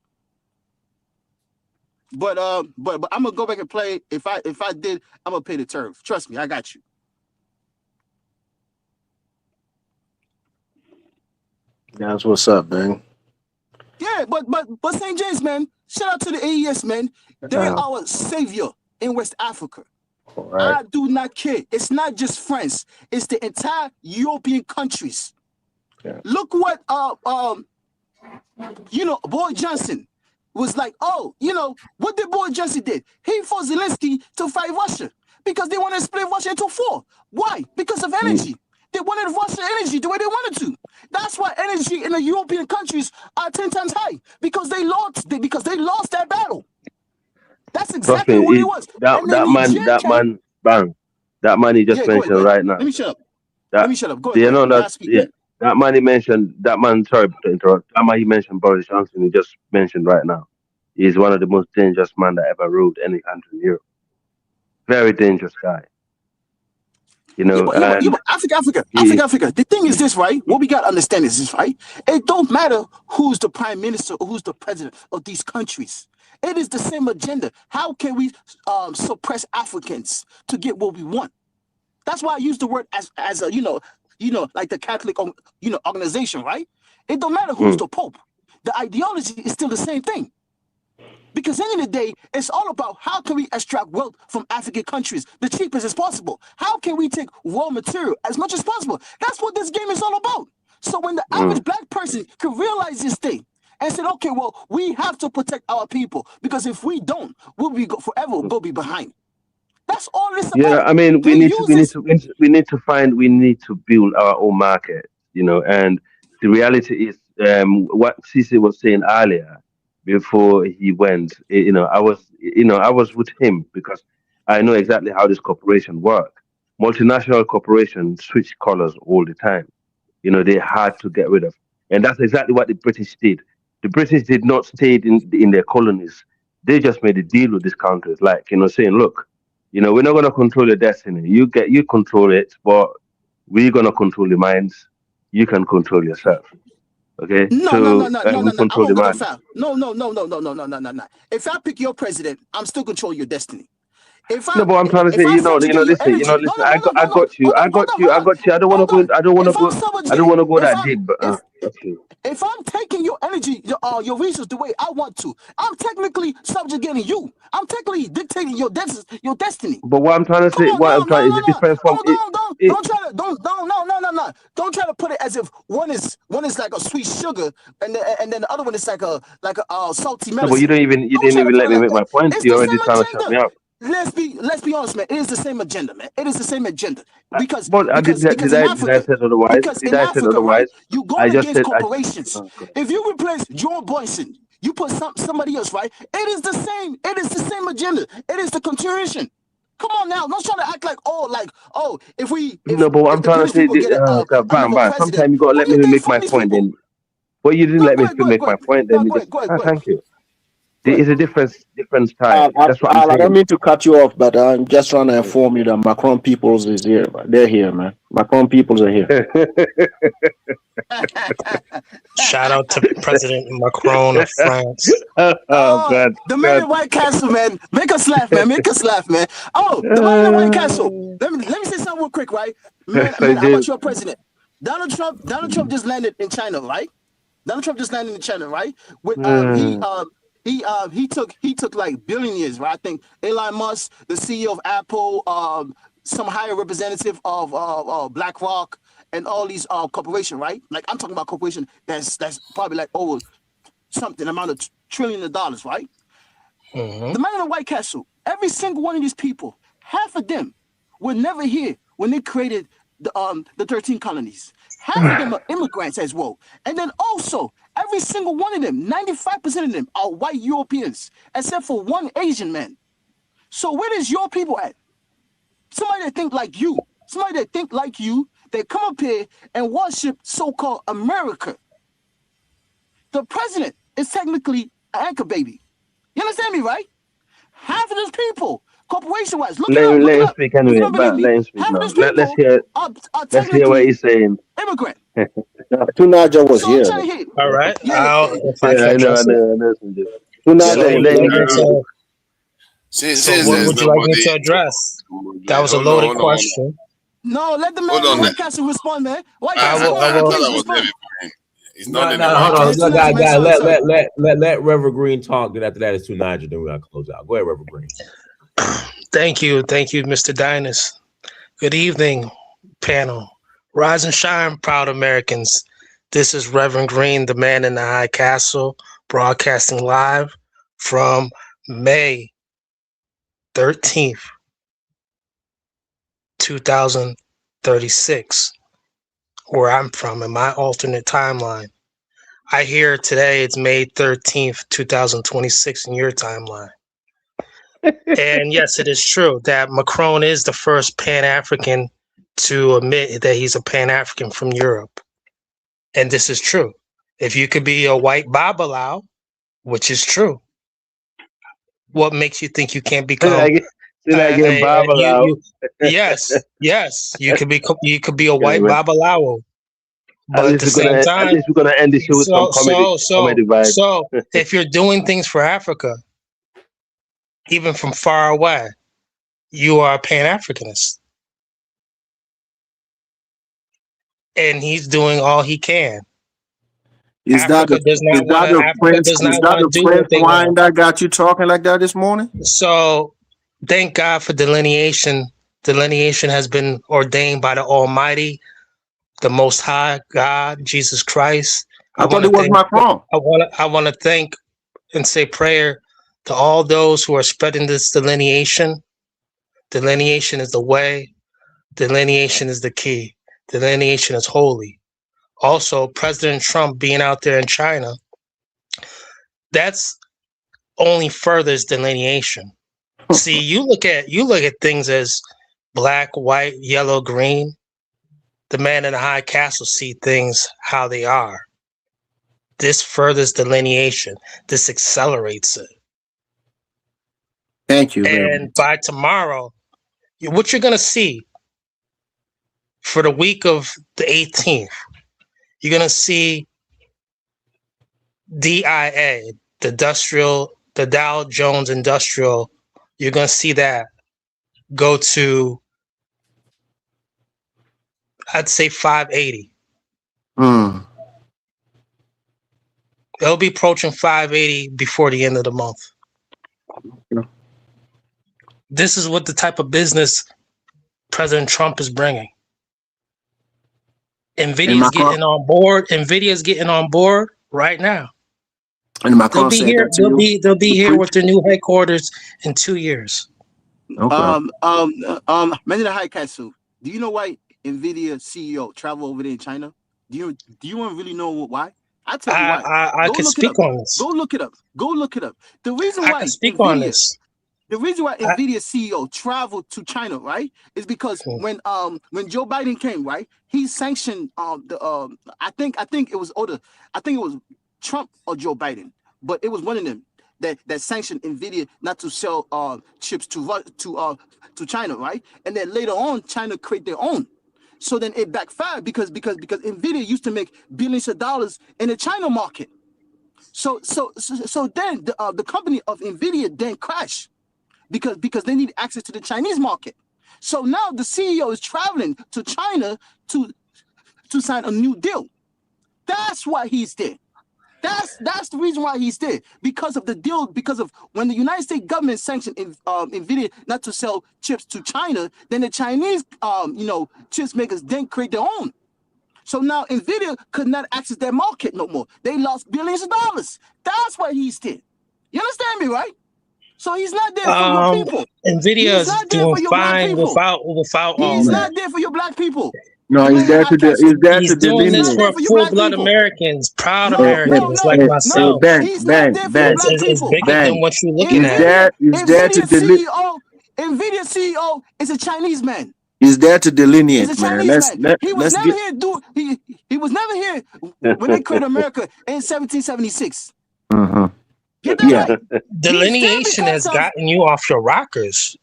S17: But I'm gonna go back and play. If I did, I'm gonna pay the turf. Trust me, I got you.
S10: That's what's up, man.
S17: Yeah, but St. James, man, shout out to the AES, man. They're our savior in West Africa.
S10: Right.
S17: I do not care. It's not just France. It's the entire European countries.
S10: Yeah.
S17: Look what Boris Johnson was like. Oh, what did Boris Johnson did? He forced Zelensky to fight Russia because they wanted to split Russia into 4. Why? Because of energy. They wanted Russian energy the way they wanted to. That's why energy in the European countries are 10 times high, because they lost that battle. That's exactly what it was.
S10: That man he just mentioned right now.
S17: Let me shut up. Go ahead.
S10: You know that man he mentioned. That man. Sorry to interrupt. That man he mentioned, Boris Johnson. He just mentioned right now. He's one of the most dangerous men that ever ruled any country in Europe. Very dangerous guy.
S17: Africa. The thing is this, right? What we got to understand is this, right? It don't matter who's the prime minister or who's the president of these countries. It is the same agenda. How can we suppress Africans to get what we want? That's why I use the word as a like the Catholic organization, right? It don't matter who's the Pope. The ideology is still the same thing. Because at the end of the day, it's all about how can we extract wealth from African countries the cheapest as possible. How can we take raw material as much as possible? That's what this game is all about. So when the average black person can realize this thing and say, okay, well, we have to protect our people, because if we don't, we'll be forever go be behind. That's all this about.
S10: Yeah, I mean, we need to build our own market, and the reality is what Cece was saying earlier. Before he went, I was with him because I know exactly how this corporation work. Multinational corporations switch colors all the time. They had to get rid of, and that's exactly what the British did. The British did not stay in their colonies. They just made a deal with these countries, like saying, look, we're not gonna control your destiny. You control it, but we're gonna control your minds. You can control yourself. Okay.
S17: No. I won't go that far. No. If I pick your president, I'm still controlling your destiny. If
S10: No,
S17: I
S10: but I'm trying to
S17: if
S10: say,
S17: I subjugate your
S10: listen,
S17: energy, no,
S10: listen.
S17: no, hold on,
S10: I
S17: hold on,
S10: got you,
S17: hold on, hold on,
S10: I got you. I don't want to
S17: hold
S10: go.
S17: on.
S10: I don't want to
S17: If I'm
S10: go. I don't
S17: subjugating,
S10: want to go that deep. But okay.
S17: if I'm taking your energy, your resources the way I want to, I'm technically subjugating you. I'm technically dictating your destiny.
S10: But what I'm trying to
S17: Come
S10: say,
S17: on
S10: what
S17: now,
S10: I'm
S17: no,
S10: trying is
S17: no,
S10: it
S17: no.
S10: different from it.
S17: Don't try to no. Don't try to put it as if one is like a sweet sugar and then the other one is like a salty
S10: No, but you
S17: medicine.
S10: you
S17: Don't
S10: didn't
S17: try to
S10: even
S17: put
S10: let
S17: it
S10: me
S17: like
S10: make
S17: that.
S10: my point.
S17: It's
S10: You're
S17: the
S10: already
S17: same
S10: trying to shut me
S17: agenda.
S10: up.
S17: Let's be honest, man. It is the same agenda, man. It is the same agenda because
S10: But I
S17: because
S10: did.
S17: because in
S10: Did I
S17: Africa,
S10: say otherwise?
S17: because
S10: Did
S17: in
S10: I say
S17: Africa, right,
S10: otherwise?
S17: you
S10: I
S17: going
S10: just
S17: against
S10: said.
S17: corporations.
S10: Oh, God.
S17: If you replace Joe Boyson, you put somebody else, right? It is the same. It is the same agenda. It is the continuation. Come on now, don't try to act like
S10: No, but what I'm
S17: if the
S10: trying to
S17: British
S10: say,
S17: people get
S10: God, bam,
S17: another
S10: bam.
S17: president,
S10: Sometimes you gotta
S17: who
S10: let
S17: do you
S10: me
S17: think
S10: make my
S17: fund these
S10: point.
S17: people?
S10: Then, but you didn't
S17: No,
S10: let
S17: go
S10: me
S17: ahead, go ahead,
S10: make
S17: go
S10: my
S17: ahead.
S10: point.
S17: No,
S10: Then you just.
S17: go ahead.
S10: Thank you.
S17: Go
S10: There
S17: ahead.
S10: is a different style. That's what I'm
S18: I don't
S10: saying.
S18: mean to cut you off, but I'm just trying to inform you that Macron peoples is here. They're here, man. Macron peoples are here.
S19: Shout out to President Macron of France.
S10: Oh God,
S17: The man
S10: God.
S17: in White Castle, man. Make us laugh, man. Make us laugh, man. Oh, the man in White Castle. Let me say something real quick, right? Man,
S10: So
S17: how
S10: James,
S17: about your president? Donald Trump just landed in China, right? Donald Trump just landed in China, right? With he took like billionaires, right? I think Elon Musk, the CEO of Apple, some higher representative of BlackRock, and all these corporation, right? Like I'm talking about corporation that's probably like over something amount of trillion of dollars, right? The man in the White Castle, every single one of these people, half of them were never here when they created the 13 colonies. Half of them are immigrants as well. And then also, every single one of them, 95% of them are white Europeans, except for one Asian man. So where is your people at? Somebody that think like you. Somebody that think like you, they come up here and worship so-called America. The president is technically an anchor baby. You understand me, right? Half of those people, corporation-wise, look it up,
S10: let
S17: look it
S10: him
S17: up.
S10: speak
S17: If you
S10: anyway.
S17: don't believe
S10: But
S17: me,
S10: let him speak
S17: half of
S10: now.
S17: those people are
S10: Let's hear what
S17: technically
S10: he's saying.
S17: immigrant.
S18: Tunaja was
S17: So I'm
S18: here.
S17: trying to hear.
S19: All right.
S17: Yeah.
S19: If I
S10: Yeah,
S19: can
S10: I know,
S19: address it. So
S10: Let
S19: what
S18: Tunaja
S19: would
S10: him,
S18: was
S19: you
S10: let
S19: like
S10: him
S19: me
S10: get
S18: here.
S10: in.
S19: to
S20: Since
S19: what
S20: there's
S19: would you like me
S20: nobody,
S19: to address? That was a
S20: hold on,
S19: loaded
S20: hold on, hold on.
S19: question.
S17: No, let the man
S20: Hold
S17: in the
S20: on.
S17: White Castle respond, man. White
S19: I
S17: Castle,
S19: will
S17: go
S19: I
S17: ahead,
S20: I thought
S19: will
S20: I
S17: please
S20: was there
S17: respond.
S20: before him. He's not
S2: No,
S20: in
S2: no,
S20: the
S2: hold
S20: White
S2: on.
S20: Castle.
S2: Look,
S17: Tunaja, man,
S2: guy,
S17: sorry, sorry.
S2: let Reverend Green talk. Then after that, it's too Niger. Then we gotta close out. Go ahead, Reverend Green.
S19: thank you, Mr. Dynas. Good evening, panel. Rise and shine, proud Americans. This is Reverend Green, the man in the high castle, broadcasting live from May 13th, 2036, where I'm from in my alternate timeline. I hear today it's May 13th, 2026 in your timeline. And yes, it is true that Macron is the first Pan-African to admit that he's a Pan-African from Europe. And this is true. If you could be a white Babalao, which is true, what makes you think you can't become
S10: Say that again, Bible out.
S19: yes, you could be a white Babalao.
S10: At
S19: But at
S10: least
S19: the same
S10: at
S19: time,
S10: least we're gonna end the show with some comedy vibes.
S19: so if you're doing things for Africa, even from far away, you are a Pan-Africanist. And he's doing all he can. Africa does not want to do what
S18: Prince
S19: they
S18: wine
S19: want.
S18: that got you talking like that this morning?
S19: So thank God for delineation. Delineation has been ordained by the Almighty, the Most High God, Jesus Christ.
S18: I thought it was Macron.
S19: I want to thank and say prayer to all those who are spreading this delineation. Delineation is the way. Delineation is the key. Delineation is holy. Also, President Trump being out there in China, that's only furthers delineation. See, you look at things as black, white, yellow, green. The man in the high castle see things how they are. This furthers delineation. This accelerates it.
S18: Thank you very much.
S19: And by tomorrow, what you're gonna see for the week of the 18th, you're gonna see DIA, the Dow Jones Industrial. You're gonna see that go to, I'd say 580.
S9: Mm.
S19: They'll be approaching 580 before the end of the month.
S9: Yeah.
S19: This is what the type of business President Trump is bringing. Nvidia's getting on board. Nvidia's getting on board right now.
S9: And Macron said that to you?
S19: They'll be here with their new headquarters in 2 years.
S17: Many the high castle. Do you know why Nvidia CEO travel over there in China? Do you want to really know why? I tell you why.
S19: I can speak on this.
S17: Go look it up. Go look it up. The reason
S19: I
S17: why
S19: can speak on this.
S17: The reason why Nvidia CEO traveled to China, right, is because when Joe Biden came, right, he sanctioned I think it was Trump or Joe Biden, but it was one of them that sanctioned Nvidia not to sell chips to China, right? And then later on, China create their own. So then it backfired because Nvidia used to make billions of dollars in the China market. So then the company of Nvidia then crashed because they need access to the Chinese market. So now the CEO is traveling to China to sign a new deal. That's why he's there. That's the reason why he's there, because of the deal, because of when the United States government sanctioned Nvidia not to sell chips to China, then the Chinese chips makers then create their own. So now Nvidia could not access their market no more. They lost billions of dollars. That's why he's there. You understand me, right? So he's not there for your people.
S19: Nvidia is doing fine without
S17: He's not there for your black people.
S9: No, he's there to
S19: He's doing this for full-blood Americans, proud Americans like myself.
S17: He's not there for your black people.
S19: It's bigger than what you're looking at.
S9: He's there to delineate.
S17: Nvidia CEO is a Chinese man.
S9: He's there to delineate,
S17: He's a
S9: man.
S17: Chinese man. He was never here. He was never here when they created America in 1776. Get that right.
S19: Delineation has gotten you off your rockers.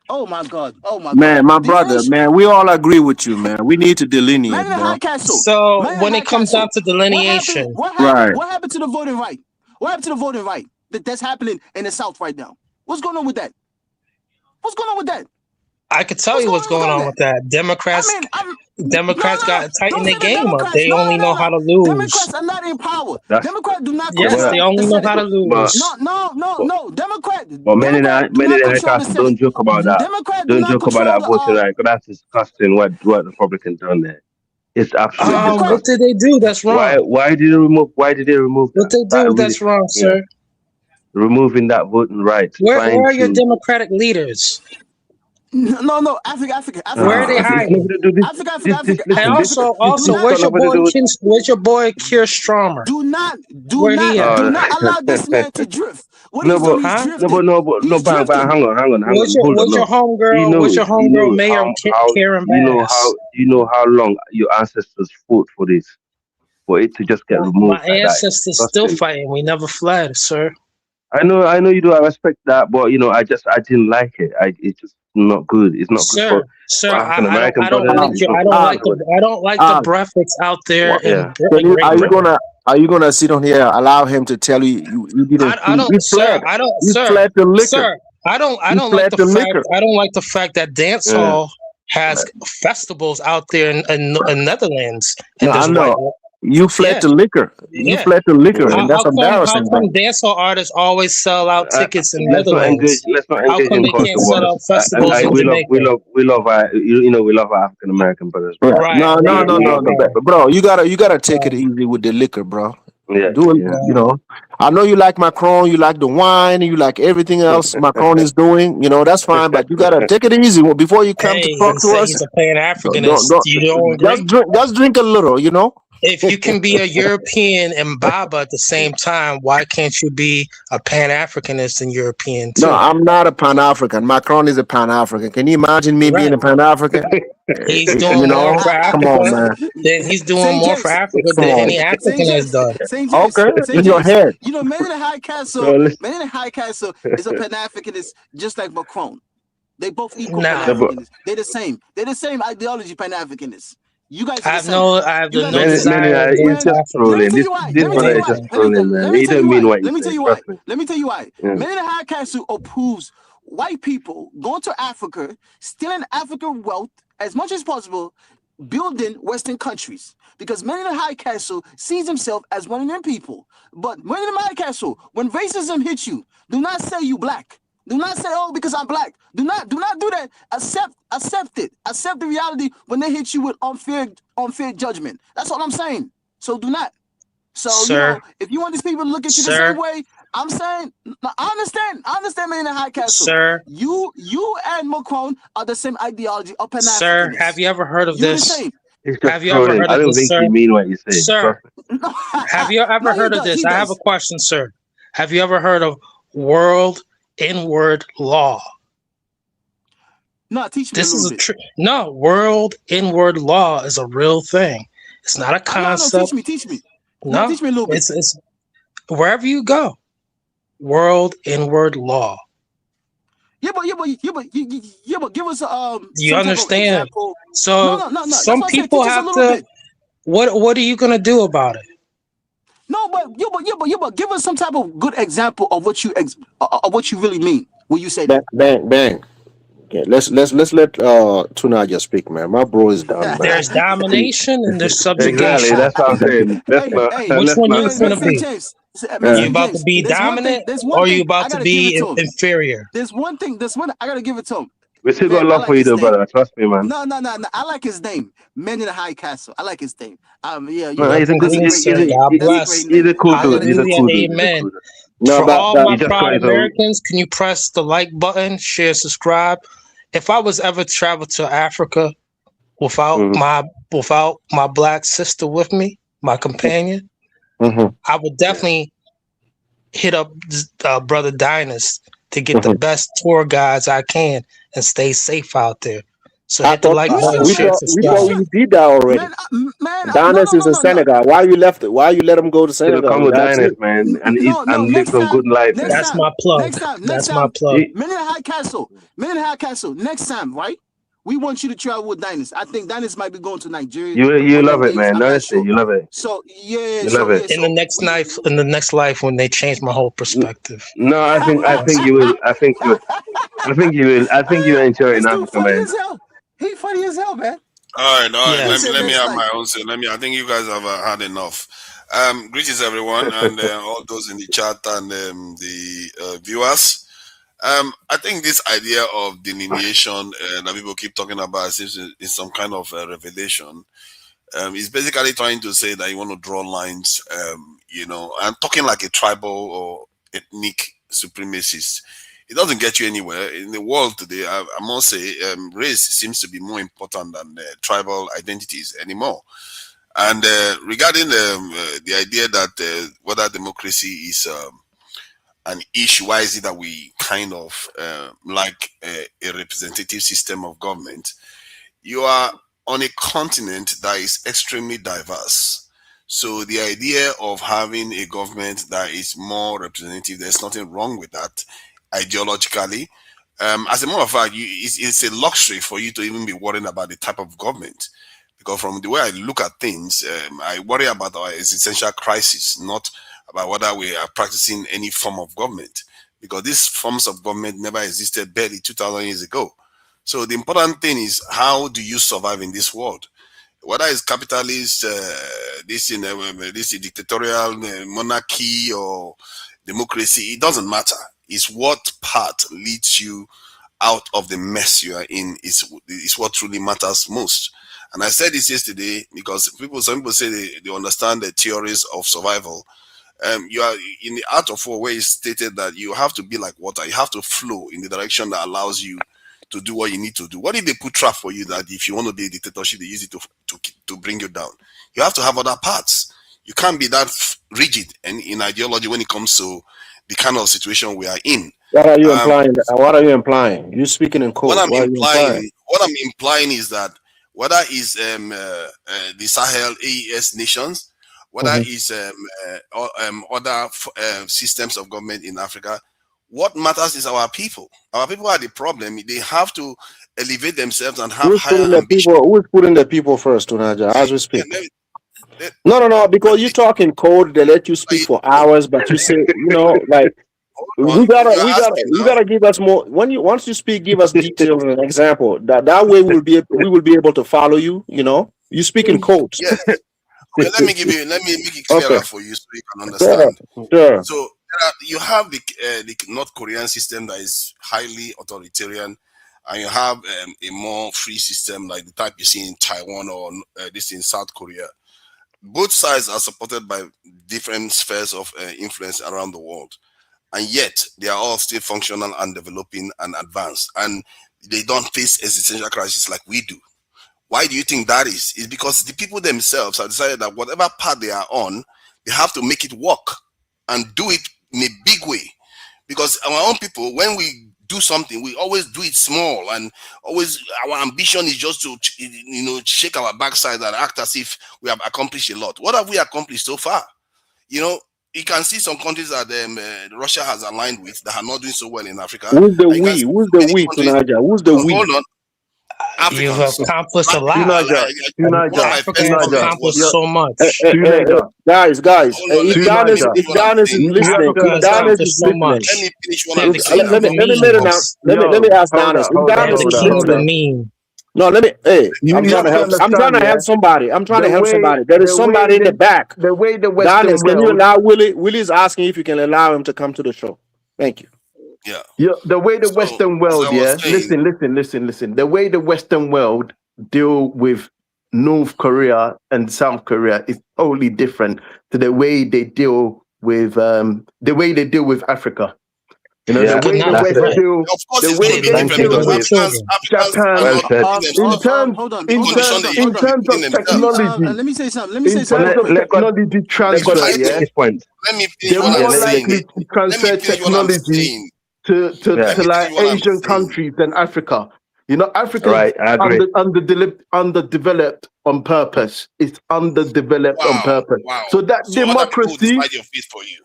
S17: Oh my God! Oh my
S9: man,
S17: God.
S9: my brother, man, we all agree with you, man. We need to delineate, bro.
S19: So when it comes down to delineation,
S17: what happened to the voting right? What happened to the voting right that's happening in the South right now? What's going on with that? What's going on with that?
S19: I could tell you what's going on with that. Democrats got to tighten their game up. They only know how to lose.
S17: Democrats are not in power. Democrats do not.
S19: Yes, they only know how to lose.
S17: No. Democrats.
S10: But many don't joke about that. Don't joke about that voting right, because that's disgusting. What the Republicans done there? It's absolutely.
S19: What did they do? That's wrong.
S10: Why did they remove? Why did they remove?
S19: What they do? That's wrong, sir.
S10: Removing that voting right.
S19: Where are your Democratic leaders?
S17: No, Africa.
S19: Where are they hiding?
S17: Africa.
S19: And also, where's your boy Keir Starmer?
S17: Do not allow this man to drift. What he's doing, he's drifting.
S10: Hang on.
S19: What's your homegirl, Mayor Karen Bass?
S10: You know how long your ancestors fought for this, for it to just get removed.
S19: My ancestors still fighting. We never fled, sir.
S10: I know you do. I respect that, but I didn't like it. It's just not good. It's not good for African American.
S19: I don't like the breath that's out there.
S9: Are you gonna sit on here, allow him to tell you didn't?
S19: I don't like the fact that dancehall has festivals out there in Netherlands.
S9: You fled to liquor. You fled to liquor, and that's embarrassing.
S19: How come dancehall artists always sell out tickets in Netherlands?
S10: Let's not
S19: How
S10: engage
S19: come they can't sell out festivals in Jamaica?
S10: We love our African American brothers.
S9: Right. No. Bro, you gotta take it easy with the liquor, bro. I know you like Macron, you like the wine, you like everything else Macron is doing. That's fine, but you gotta take it easy before you come to talk to us.
S19: He's a Pan-Africanist.
S9: Just drink a little,
S19: If you can be a European and Baba at the same time, why can't you be a Pan-Africanist and European too?
S9: No, I'm not a Pan-African. Macron is a Pan-African. Can you imagine me being a Pan-African?
S19: He's doing more for Africa.
S9: Come on, man.
S19: He's doing more for Africa than any African has done.
S9: Okay, in your head.
S17: Man in the High Castle is a Pan-Africanist just like Macron. They both equal Pan-Africanists. They're the same. They're the same ideology Pan-Africanists. You guys,
S19: I have no
S10: desire. He's just trolling. This brother is just trolling, man. He don't mean what he says.
S17: Let me tell you why. Men in the High Castle approves white people going to Africa, stealing African wealth as much as possible, building Western countries. Because men in the high castle sees himself as one of them people. But men in the high castle, when racism hits you, do not say you black. Do not say, oh, because I'm black. Do not do that. Accept it. Accept the reality when they hit you with unfair judgment. That's all I'm saying. So do not. So,
S19: Sir,
S17: if you want these people to look at you the
S19: sir,
S17: same way, I'm saying, I understand, man, in the high castle.
S19: sir,
S17: You and Macron are the same ideology of
S19: sir,
S17: Pan-Africanists.
S19: have you ever heard of
S17: You the
S19: this?
S17: same.
S10: He's just
S19: Have you ever
S10: trolling.
S19: heard
S10: I
S19: of
S10: don't
S19: this,
S10: think
S19: sir?
S10: he mean what he's saying.
S19: Sir, have you ever
S17: No, he
S19: heard of
S17: does.
S19: this?
S17: He
S19: I have a
S17: does.
S19: question, sir. Have you ever heard of world inward law?
S17: No, teach me a
S19: This is
S17: little
S19: a
S17: bit.
S19: no, world inward law is a real thing. It's not a
S17: I know.
S19: concept.
S17: Teach me.
S19: No,
S17: Teach me a little bit.
S19: it's wherever you go. World inward law.
S17: Yeah, but give us
S19: Do you
S17: some type of
S19: understand?
S17: example.
S19: So
S17: No. That's
S19: some
S17: why I said
S19: people
S17: teach us a
S19: have
S17: little
S19: to.
S17: bit.
S19: What are you gonna do about it?
S17: No, but give us some type of good example of what you really mean when you say that.
S18: Bang. Okay, let's let Tunaja speak, man. My bro is done, man.
S19: There's domination and there's
S10: Exactly.
S19: subjugation.
S10: That's what I'm saying.
S19: Which
S10: Let's
S19: one
S10: not.
S19: you
S17: Man,
S19: finna
S17: St.
S19: be?
S17: James,
S19: You
S17: St.
S19: about to
S17: James.
S19: be dominant
S17: There's
S19: or
S17: one
S19: you
S17: thing I
S19: about to
S17: gotta give it
S19: be
S17: to him.
S19: inferior?
S17: There's one thing. I gotta give it to him.
S10: We still got
S17: Man, I
S10: love for
S17: like
S10: you,
S17: his
S10: though,
S17: name.
S10: brother. Trust me, man.
S17: No. I like his name. Men in the High Castle. I like his name. Yeah,
S10: No, he's a good.
S17: that's a great
S19: Sir,
S17: name.
S19: God
S17: That's a
S19: bless.
S17: great
S10: He's
S17: name.
S10: a cool dude. He's a
S19: Hallelujah.
S10: cool dude. He's a
S19: Amen.
S10: cool dude.
S18: No,
S19: For all
S18: but
S19: my
S10: He just
S19: proud
S10: got his own.
S19: Americans, can you press the like button, share, subscribe? If I was ever travel to Africa without my black sister with me, my companion, I would definitely hit up brother Dinus to get the best tour guides I can and stay safe out there. So
S18: I
S19: hit the
S18: thought
S19: like
S17: You
S19: button,
S18: we
S17: should.
S19: share,
S18: thought
S17: You
S19: subscribe.
S17: should.
S18: you did that already.
S17: Man.
S18: Danis is in Senegal. Why you left? Why you let him go to
S10: To the
S18: Senegal?
S10: Congo
S18: That's
S10: Diners,
S18: it.
S10: man,
S17: No.
S10: and live
S17: Next
S10: some good
S17: time.
S10: life,
S17: Next
S10: man.
S19: That's
S17: time.
S19: my plug.
S17: Next time.
S19: That's my plug.
S10: He-
S17: Men in the High Castle. Next time, right? We want you to travel with Dinus. I think Dinus might be going to Nigeria.
S10: You
S17: one of
S10: love
S17: them
S10: it,
S17: days.
S10: man.
S17: I'm not
S10: Honestly,
S17: sure.
S10: you love it.
S17: So yeah.
S10: You love it.
S19: In the next life, when they change my whole perspective.
S10: No, I think you will. I think you will. I think you enjoy it in
S17: This dude
S10: Africa,
S17: funny
S10: man.
S17: as hell. He funny as hell, man.
S20: All right.
S19: Yeah.
S20: Let me have my own say. I think you guys have had enough. Greetings, everyone, and all those in the chat and the viewers. I think this idea of delineation that people keep talking about seems is some kind of revelation. It's basically trying to say that you want to draw lines. I'm talking like a tribal or ethnic supremacist. It doesn't get you anywhere in the world today. I must say, race seems to be more important than tribal identities anymore. And regarding the idea that whether democracy is an issue, why is it that we kind of like a representative system of government? You are on a continent that is extremely diverse. So the idea of having a government that is more representative, there's nothing wrong with that ideologically. As a matter of fact, it's a luxury for you to even be worrying about the type of government. Because from the way I look at things, I worry about our existential crisis, not about whether we are practicing any form of government. Because these forms of government never existed barely 2,000 years ago. So the important thing is, how do you survive in this world? Whether it's capitalist, this dictatorial monarchy or democracy, it doesn't matter. It's what path leads you out of the mess you are in is what truly matters most. And I said this yesterday because some people say they understand the theories of survival. You are in the art of war where it's stated that you have to be like water. You have to flow in the direction that allows you to do what you need to do. What if they put trap for you that if you want to be a dictatorship, they use it to bring you down? You have to have other parts. You can't be that rigid and in ideology when it comes to the kind of situation we are in.
S18: What are you implying? What are you implying? You speaking in code.
S20: What I'm implying is that whether it's the Sahel AES nations, whether it's other systems of government in Africa, what matters is our people. Our people are the problem. They have to elevate themselves and have higher ambition.
S18: Who is putting the people first, Tunaja, as we speak? No, because you talk in code, they let you speak for hours, but you say, like We gotta,
S20: You're asking
S18: you
S20: now.
S18: gotta give us more. Once you speak, give us details and an example. That way we will be able to follow you. You know, you speak in codes.
S20: Yes. Okay, let me make it
S18: Okay.
S20: clearer for you so you can
S18: Sure.
S20: understand.
S18: Sure.
S20: So you have the North Korean system that is highly authoritarian, and you have a more free system like the type you see in Taiwan or this in South Korea. Both sides are supported by different spheres of influence around the world, and yet they are all still functional and developing and advanced, and they don't face existential crisis like we do. Why do you think that is? It's because the people themselves have decided that whatever path they are on, they have to make it work and do it in a big way. Because our own people, when we do something, we always do it small, and always our ambition is just to shake our backside and act as if we have accomplished a lot. What have we accomplished so far? You can see some countries that Russia has aligned with that are not doing so well in Africa.
S18: Who's the
S20: And you can
S18: we?
S20: see
S18: Who's
S20: so
S18: the
S20: many
S18: we,
S20: countries.
S18: Tunaja? Who's the we?
S20: Hold on.
S19: You've
S20: Africans.
S19: accomplished a lot.
S20: Africa
S19: has accomplished so much.
S18: Guys,
S20: Hold on,
S18: if Ganes is listening,
S19: Africa has accomplished so much.
S20: Let me finish what
S19: They
S20: I'm
S19: have the
S20: saying.
S19: king of the memes.
S18: Let me ask Ganes. If
S19: They have
S18: Ganes
S19: the
S18: is
S19: king of the
S18: listening,
S19: meme.
S18: no, let me. Hey,
S10: You
S18: I'm trying to help. I'm trying to help somebody. I'm trying to help somebody. There is somebody in the back.
S10: The way the Western
S18: Ganes, can you
S10: world,
S18: allow Willie? Willie's asking if you can allow him to come to the show. Thank you.
S20: Yeah.
S10: the way the Western world,
S20: as I was saying,
S10: listen. The way the Western world deal with North Korea and South Korea is totally different to the way they deal with Africa. The way the West deal,
S20: of course,
S10: the
S20: it's
S10: way
S20: going to be
S10: they
S20: different
S10: deal
S20: because
S10: with
S20: Africans
S10: Japan.
S20: are not putting themselves
S10: In terms of technology,
S17: let me say something.
S10: in terms of technology transfer,
S20: Let me finish
S10: they're
S20: what I'm
S10: more
S20: saying.
S10: likely to transfer technology to like Asian countries than Africa. Africa is underdeveloped on purpose. It's underdeveloped on purpose.
S20: Wow.
S10: So that
S20: So other people
S10: democracy.
S20: decide your fate for you.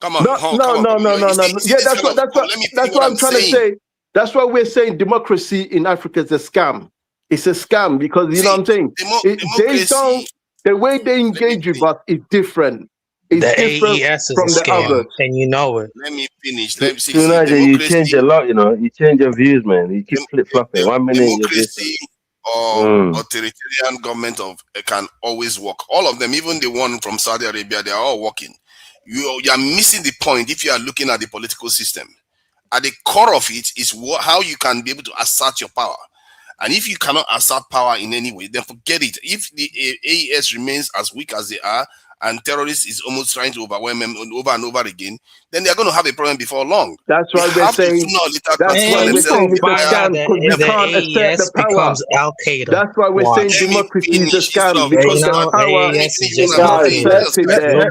S20: Come on.
S10: No. Yeah, that's what I'm trying to say. That's why we're saying democracy in Africa is a scam. It's a scam because you know what I'm saying. The way they engage with us is different. It's
S19: The
S10: different
S19: AES is
S10: from
S19: a
S10: the
S19: scam,
S10: others.
S19: and you know it.
S20: Let me finish. Let me see.
S10: Tunaja,
S20: you change
S10: a lot, You change your views, man. You keep flip-flopping. 1 minute you're this.
S20: Democracy or authoritarian government can always work. All of them, even the one from Saudi Arabia, they are all working. You are missing the point if you are looking at the political system. At the core of it is how you can be able to assert your power. And if you cannot assert power in any way, then forget it. If the AES remains as weak as they are, and terrorists is almost trying to overwhelm them over and over again, then they are going to have a problem before long.
S10: That's why we're saying. That's why we're saying it's a scam because you can't assert the power.
S19: becomes Al Qaeda.
S10: That's why we're saying democracy is a scam because the power
S19: AES is
S10: is
S19: just
S10: not
S19: Al Qaeda.
S10: asserted there.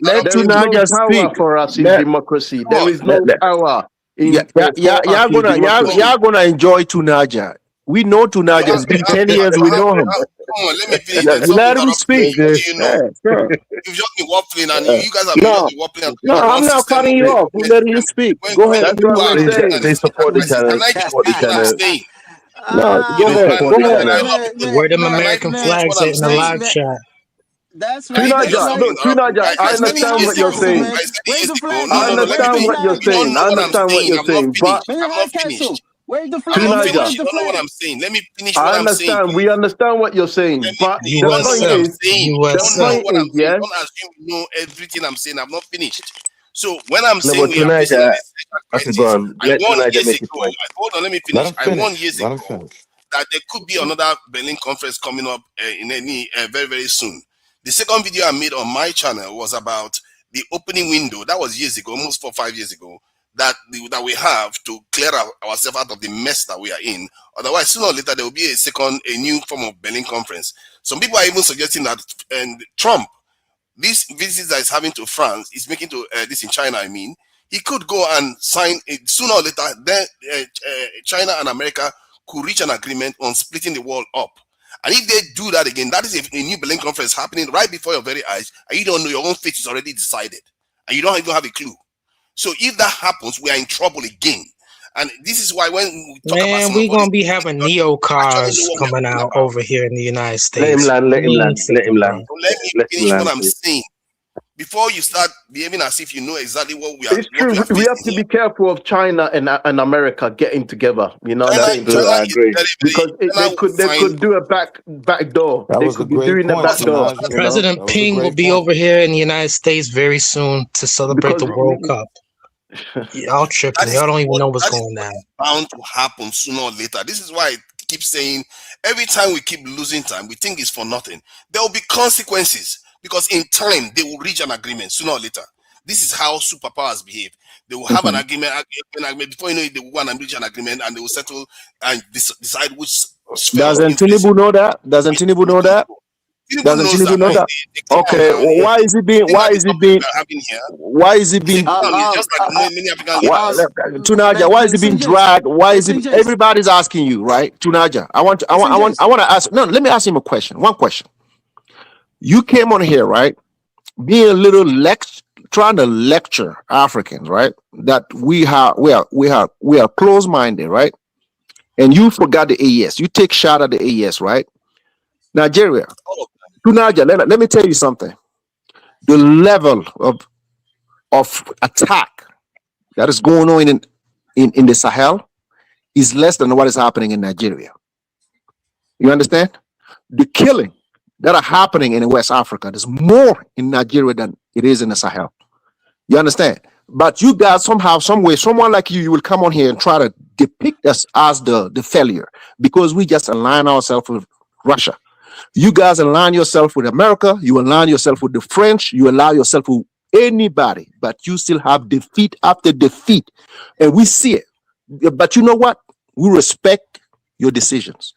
S18: Let
S10: There is no
S18: Tunaja
S10: power
S18: speak.
S10: for us in democracy. There is no power.
S18: Y'all gonna enjoy Tunaja. We know Tunaja. It's been 10 years. We know him.
S20: Come on, let me finish.
S18: Let him speak.
S20: What do you know?
S18: Sure.
S20: You've just been waffling, and you guys have
S18: No,
S20: been waffling.
S18: no, I'm not cutting you off. I'm letting you speak. Go ahead.
S10: That's what we're saying.
S20: They support the channel. Can I just finish what I'm saying?
S18: No, go ahead. Go ahead.
S19: Where them American flags at in the live chat?
S17: That's right.
S10: Tunaja, I understand what you're saying. I understand what you're saying. I understand what you're saying. But
S20: I'm not finished.
S17: Where's the
S20: I'm not
S10: Tunaja.
S20: finished. You don't know what I'm saying. Let me finish what
S10: I
S20: I'm saying.
S10: understand. We understand what you're saying. But
S20: You
S10: the
S20: don't know
S10: point
S20: what I'm
S10: is,
S20: saying.
S10: the
S20: Don't know
S10: point
S20: what I'm
S10: is,
S20: saying.
S10: yeah.
S20: Don't assume you know everything I'm saying. I'm not finished. So when I'm
S10: No,
S20: saying
S10: but
S20: we are facing
S10: Tunaja,
S20: this
S10: okay, go on.
S20: I
S10: Let
S20: warned
S10: Tunaja
S20: years
S10: make his
S20: ago.
S10: point.
S20: Hold on, let me finish. I warned years ago that there could be another Berlin conference coming up very, very soon. The second video I made on my channel was about the opening window. That was years ago, almost 4 or 5 years ago, that we have to clear ourselves out of the mess that we are in. Otherwise, sooner or later, there will be a new form of Berlin conference. Some people are even suggesting that Trump, this visit that is having to France, is making to this in China, I mean, he could go and sign it sooner or later. Then China and America could reach an agreement on splitting the world up. And if they do that again, that is a new Berlin conference happening right before your very eyes, and you don't know, your own fate is already decided, and you don't even have a clue. So if that happens, we are in trouble again. And this is why when we talk about
S19: we're gonna be having neo cars coming out over here in the United States.
S10: Let him land.
S20: Let me finish what I'm saying. before you start behaving as if you know exactly what we are.
S12: It's true.
S20: What
S12: We have to be careful of China and America getting together. You know,
S6: That's
S12: that
S6: true. I agree.
S12: because they could do a back door.
S15: That
S12: They
S15: was a
S12: could be
S15: great
S12: doing a
S15: point,
S12: back door.
S15: Tanaja.
S12: You know,
S19: President
S15: That was a
S19: Ping will
S15: great
S19: be
S15: point.
S19: over here in the United States very soon to celebrate
S12: because
S19: the World Cup. Y'all tripping. Y'all don't even know what's going on.
S20: bound to happen sooner or later. This is why I keep saying every time we keep losing time, we think it's for nothing. There will be consequences because in time they will reach an agreement sooner or later. This is how superpowers behave. They will have an agreement before you know it. They will go and reach an agreement and they will settle and decide which sphere of
S18: Doesn't
S20: influence.
S18: Tinubu know that? Doesn't Tinubu know that? Doesn't
S20: knows
S18: Tinubu
S20: that,
S18: know
S20: no,
S18: that?
S20: they
S18: Okay, why is it being? Why is it being? Why is it being?
S20: just like many African leaders.
S18: Tunaja, why is it being dragged? Why is it? Everybody's asking you, right? Tunaja, I want to ask. No, let me ask him a question. One question. You came on here, right? Being a little trying to lecture Africans, right? That we are close-minded, right? And you forgot the AES. You take shot at the AES, right? Nigeria. Tunaja, let me tell you something. The level of attack that is going on in the Sahel is less than what is happening in Nigeria. You understand? The killing that are happening in West Africa, there's more in Nigeria than it is in the Sahel. You understand? But you guys somehow, some way, someone like you will come on here and try to depict us as the failure because we just align ourselves with Russia. You guys align yourself with America, you align yourself with the French, you allow yourself with anybody, but you still have defeat after defeat. And we see it. But you know what? We respect your decisions.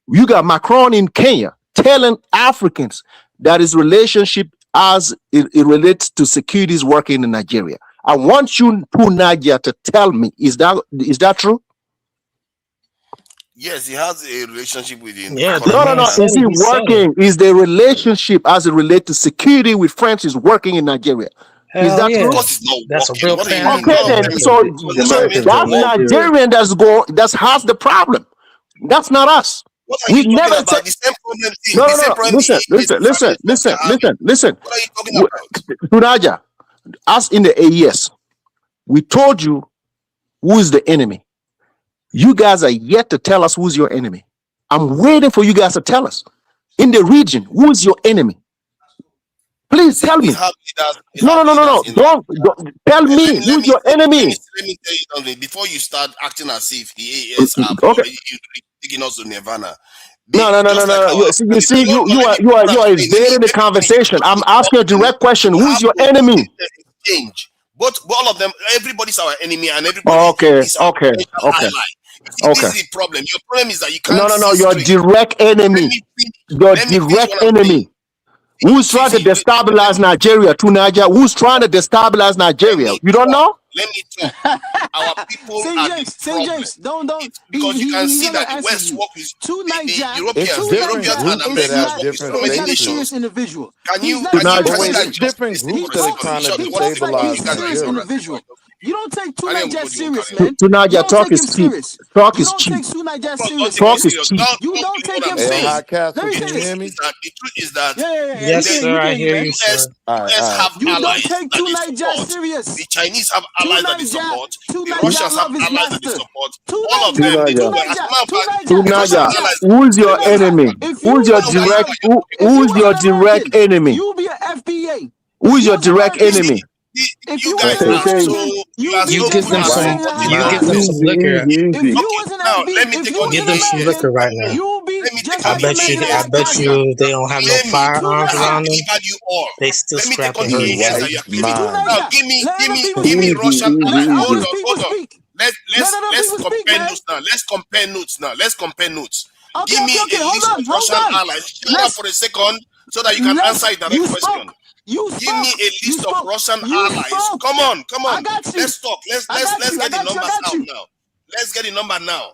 S18: You got Macron in Kenya telling Africans that his relationship as it relates to security is working in Nigeria. I want you, Nigeria, to tell me, is that true?
S20: Yes, he has a relationship with him.
S18: No. Is it working? Is the relationship as it relates to security with France is working in Nigeria? Is that true?
S20: Of course, it's not
S19: That's
S20: working.
S19: a real
S20: What do you
S19: fan.
S20: mean?
S18: Okay, then. So that's Nigerian that has the problem. That's not us.
S20: What are
S18: We
S20: you talking
S18: never
S20: about?
S18: said.
S20: The same problem.
S18: No.
S20: The same problem.
S18: Listen.
S20: What are you talking about?
S18: Tunaja, us in the AES, we told you who is the enemy. You guys are yet to tell us who's your enemy. I'm waiting for you guys to tell us. In the region, who is your enemy? Please tell me. No. Don't tell me who's your enemy.
S20: Let me tell you something. Before you start acting as if the AES are taking us to Nirvana.
S18: No. You see, you are evading the conversation. I'm asking a direct question. Who's your enemy?
S20: Change. But all of them, everybody's our enemy, and everybody is our potential ally. This is the problem. Your problem is that you can't.
S18: No. Your direct enemy. Your direct enemy. Who's trying to destabilize Nigeria? Tunaja. Who's trying to destabilize Nigeria? You don't know?
S20: Let me talk. Our people are the problem.
S17: James, don't.
S20: Because you can see that the West work with the Europeans. The Europeans and Americans work with so many nations.
S17: Individual.
S20: Can you
S15: But
S20: see that
S15: it's different groups that are trying to destabilize Nigeria.
S17: Individual. You don't take Niger serious, man.
S18: Tunaja, talk is cheap. Talk is cheap. Talk is cheap.
S17: You don't take him
S15: Hey,
S17: serious.
S15: High Castle,
S17: Let me
S15: can
S17: say
S15: you
S17: this.
S15: hear me?
S20: The truth is that
S19: Yes, sir. I hear you, sir.
S20: have
S17: You don't
S20: allies
S17: take
S20: that they
S17: Niger
S20: support.
S17: serious.
S20: The Chinese have allies that they support. The Russians have allies that they support.
S17: Two
S20: All of them, they do well. As a matter of fact, the Russian
S18: Tunaja,
S20: allies.
S18: who's your enemy? Who's your direct enemy?
S17: You be an FBA.
S18: Who's your direct enemy?
S20: You guys are so.
S19: You give them some liquor.
S20: Now let me take on.
S19: Give them some liquor right now. I bet you they don't have no firearms around them. They still scrapping her.
S20: Now give me Russian. Hold on. Let's compare notes now. Let's compare notes. Give me a list of Russian allies. Shut up for a second so that you can answer a direct question. Give me a list of Russian allies. Come on. Let's talk. Let's get the numbers out now. Let's get the number now.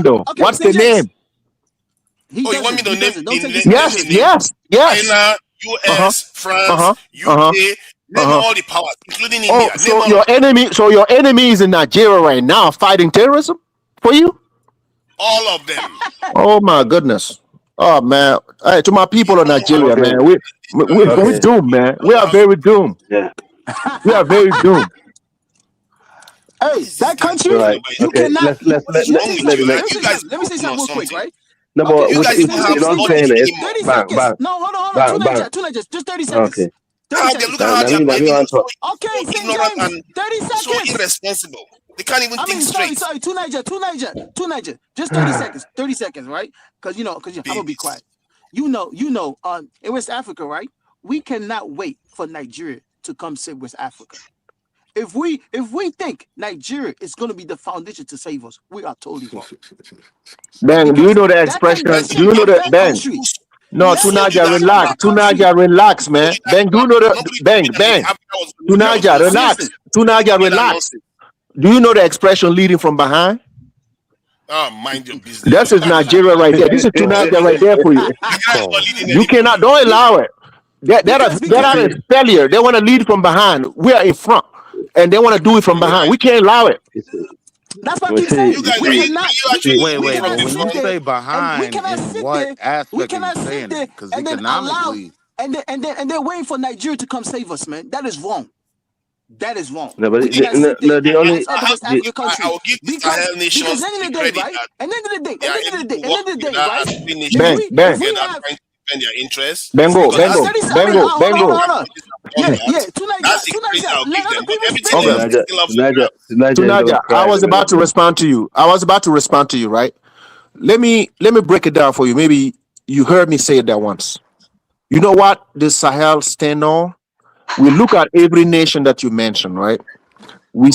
S18: though?
S17: Okay,
S18: What's
S17: St.
S18: the
S17: James.
S18: name?
S17: He
S20: Oh, you want me
S17: doesn't.
S20: to
S17: He
S20: name
S17: doesn't. Don't take his
S20: name
S18: Yes,
S20: the
S17: name.
S20: name?
S18: yes, yes.
S20: China,
S18: Uh-huh.
S20: US, France,
S18: Uh-huh. Uh-huh.
S20: UK, name
S18: Uh-huh.
S20: all the powers, including
S18: Oh,
S20: India. Name
S18: so your enemy is in Nigeria right now fighting terrorism for you?
S20: all of them.
S18: Oh my goodness. Oh man. Hey, to my people in Nigeria,
S10: Okay.
S18: man. We're
S10: Okay.
S18: doomed, man. We are very doomed.
S10: Yeah.
S18: We are very doomed.
S17: Hey, that country,
S10: Right.
S17: you
S10: Okay.
S17: cannot.
S10: Let
S17: Let me say
S10: me make.
S17: something. Let me say something real quick, right?
S10: No,
S17: Okay,
S10: but
S20: You
S10: what
S20: guys
S10: you,
S20: don't have
S10: you know what I'm
S20: knowledge
S10: saying is,
S20: anymore.
S17: 30
S10: bang,
S17: seconds.
S10: bang,
S17: No, hold on.
S10: bang, bang.
S17: Two Niger, just 30 seconds.
S10: Okay.
S17: 30
S20: Look
S17: seconds.
S20: at how they are
S10: Let me
S20: behaving
S10: answer.
S17: Okay,
S20: so
S17: St.
S20: ignorant
S17: James,
S20: and
S17: 30
S20: so
S17: seconds.
S20: irresponsible. They can't even think straight.
S17: Sorry, two Niger. Just 30 seconds. 30 seconds, right? Because I'm gonna be quiet. In West Africa, right?
S7: we cannot wait for Nigeria to come save West Africa. If we think Nigeria is going to be the foundation to save us, we are totally wrong.
S18: Ben, do you know the
S7: That
S18: expression?
S7: let's
S18: Do you know
S7: support
S18: the
S7: that
S18: Ben?
S7: country.
S18: No,
S7: Let's support
S18: Tunaja, relax.
S7: that country.
S18: Tunaja, relax, man. Ben, do you know the Ben? Tunaja, relax. Tunaja, relax. Do you know the expression leading from behind?
S20: Oh, mind your business.
S18: This is Nigeria right there. This is Tunaja right there for you. You cannot, don't allow it. That is failure. They want to lead from behind. We are in front, and they want to do it from behind. We can't allow it.
S7: That's what I keep saying.
S15: Wait,
S7: When
S15: you say behind,
S7: cannot
S15: in
S7: sit
S15: what
S7: there. We
S15: aspect are
S7: cannot
S15: you
S7: sit
S15: saying
S7: there
S15: it? Because
S7: and then allow
S15: economically,
S7: and they're waiting for Nigeria to come save us, man. That is wrong. That is wrong.
S10: No, but
S7: We cannot sit there
S10: the only
S7: outside the West African country.
S20: I will give the Sahel nations
S7: Because at the end of the day, right? At the end of the day, right?
S20: Ben, trying to defend their interests.
S18: Bengo.
S20: That's the credit I'll give them. But everything else is still up to them.
S18: Tunaja, I was about to respond to you. Right? Let me break it down for you. Maybe you heard me say it that once. You know what the Sahel stand on? We look at every nation that you mentioned, right? We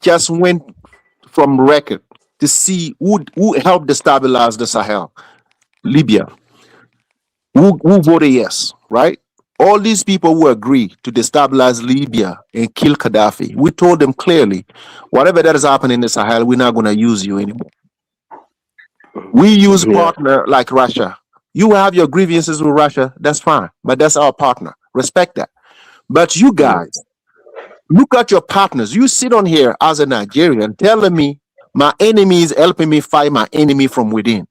S18: just went from record to see who helped destabilize the Sahel. Libya. Who voted yes, right? All these people who agreed to destabilize Libya and kill Gaddafi, we told them clearly, whatever that is happening in the Sahel, we're not going to use you anymore. We use partner like Russia. You have your grievances with Russia, that's fine, but that's our partner. Respect that. But you guys, look at your partners. You sit on here as a Nigerian telling me my enemy is helping me fight my enemy from within.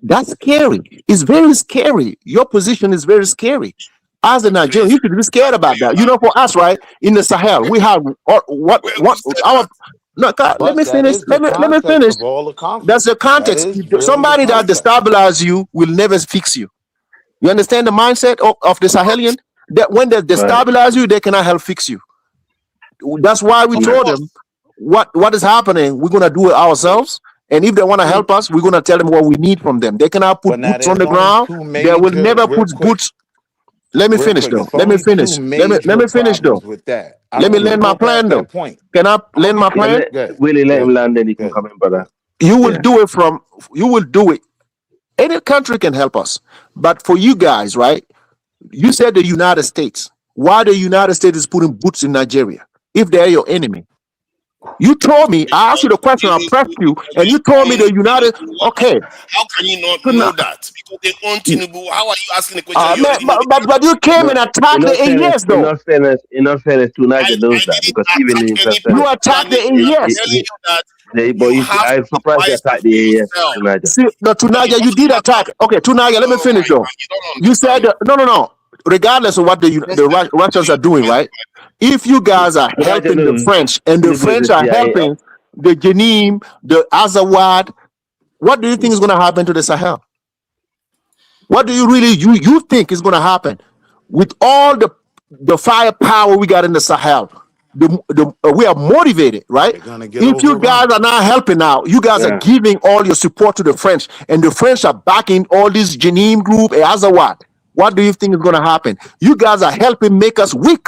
S18: That's scary. It's very scary. Your position is very scary. As a Nigerian, you should be scared about that. You know, for us, right, in the Sahel, we have let me finish. Let me finish. That's the context. Somebody that destabilizes you will never fix you. You understand the mindset of the Sahelian? That when they destabilize you, they cannot help fix you. That's why we told them what is happening. We're gonna do it ourselves. And if they want to help us, we're going to tell them what we need from them. They cannot put boots on the ground. They will never put boots. Let me finish though. Let me finish. Let me finish though. Let me land my plan though. Can I land my plan?
S10: Willie, let him land, then he can come in, brother.
S18: You will do it. Any country can help us. But for you guys, right? You said the United States. Why the United States is putting boots in Nigeria if they're your enemy? You told me, I asked you the question, I pressed you, and you told me the United. Okay.
S20: How can you not know that? Because they own Tinubu. How are you asking the question?
S18: But you came and attacked the AES, though.
S10: In not fairness, Tunaja knows that because even in
S18: you attacked the AES.
S10: I'm surprised you attacked the AES.
S18: See, no, Tunaja, you did attack. Okay, Tunaja, let me finish though. You said no. Regardless of what the Russians are doing, right? If you guys are helping the French and the French are helping the Jenim, the Azawad, what do you think is going to happen to the Sahel? What do you really you think is going to happen with all the firepower we got in the Sahel? We are motivated, right? If you guys are not helping out, you guys are giving all your support to the French, and the French are backing all this Jenim group, Azawad. What do you think is going to happen? You guys are helping make us weak.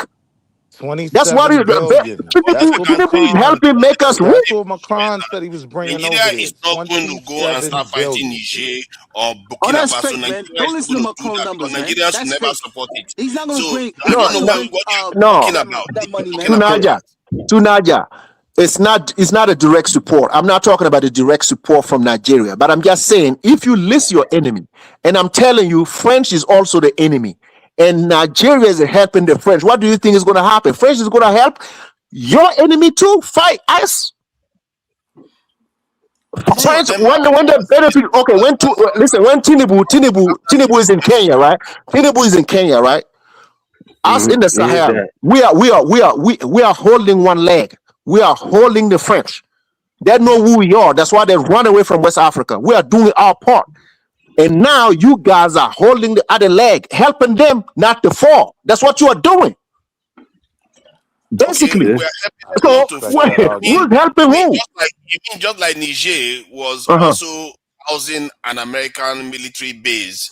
S18: That's what Tinubu is helping make us weak.
S15: That's what Macron said he was bringing over there.
S20: Is not going to go and start fighting Niger or Burkina Faso.
S7: Man. Don't listen to Macron numbers, man.
S20: Nigerians will never support it.
S7: He's not going to bring.
S20: I don't know what you're talking about.
S7: That money, man.
S18: Tunaja. It's not a direct support. I'm not talking about a direct support from Nigeria, but I'm just saying if you list your enemy, and I'm telling you, French is also the enemy, and Nigeria is helping the French. What do you think is going to happen? French is going to help your enemy too. Fight us. French when the benefit. Okay, when Tinubu is in Kenya, right? Tinubu is in Kenya, right? Us in the Sahel, we are holding one leg. We are holding the French. They know who we are. That's why they run away from West Africa. We are doing our part. And now you guys are holding the other leg, helping them not to fall. That's what you are doing. Basically.
S20: Okay,
S18: so who's helping who?
S20: Just like Niger was also housing an American military base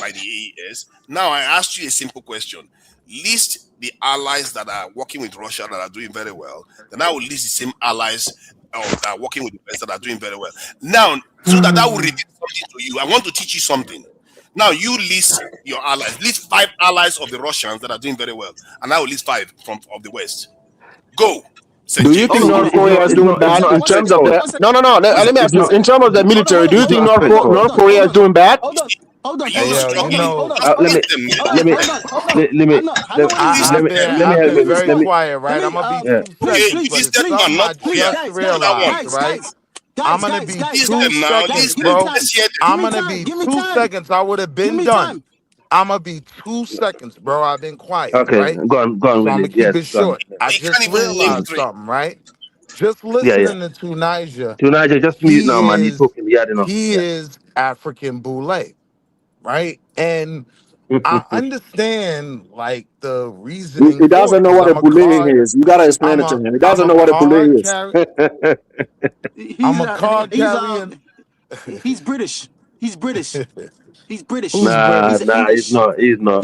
S20: by the AES. Now I asked you a simple question. List the allies that are working with Russia that are doing very well. Then I will list the same allies working with the West that are doing very well. Now, so that will reveal something to you, I want to teach you something. Now, you list your allies. List 5 allies of the Russians that are doing very well, and I will list 5 of the West. Go.
S18: Do you think North Korea is doing bad in terms of the? No. Let me ask this. In terms of the military, do you think North Korea is doing bad?
S17: Hold on.
S6: Hey, yo, you know,
S17: Let me
S6: I've been very quiet, right? I'm gonna be 2 seconds, but something I just realized, right? I'm gonna be 2 seconds, bro. I'm gonna be 2 seconds. I would have been done. I'm gonna be 2 seconds, bro. I've been quiet,
S10: Okay,
S6: right?
S10: go on,
S6: So I'm
S10: Willie.
S6: gonna keep
S10: Yes,
S6: it
S10: go on.
S6: short. I just realized something, right? Just listening to Niger.
S10: Niger, just mute now, man. He's talking. He had enough.
S6: He is African Boule, right? And I understand like the reasoning.
S18: He doesn't know what a boule is. You gotta explain it to him. He doesn't know what a boule is.
S6: I'm a card carrier.
S17: He's British. He's British. He's British.
S10: Nah, he's not. He's not. He's not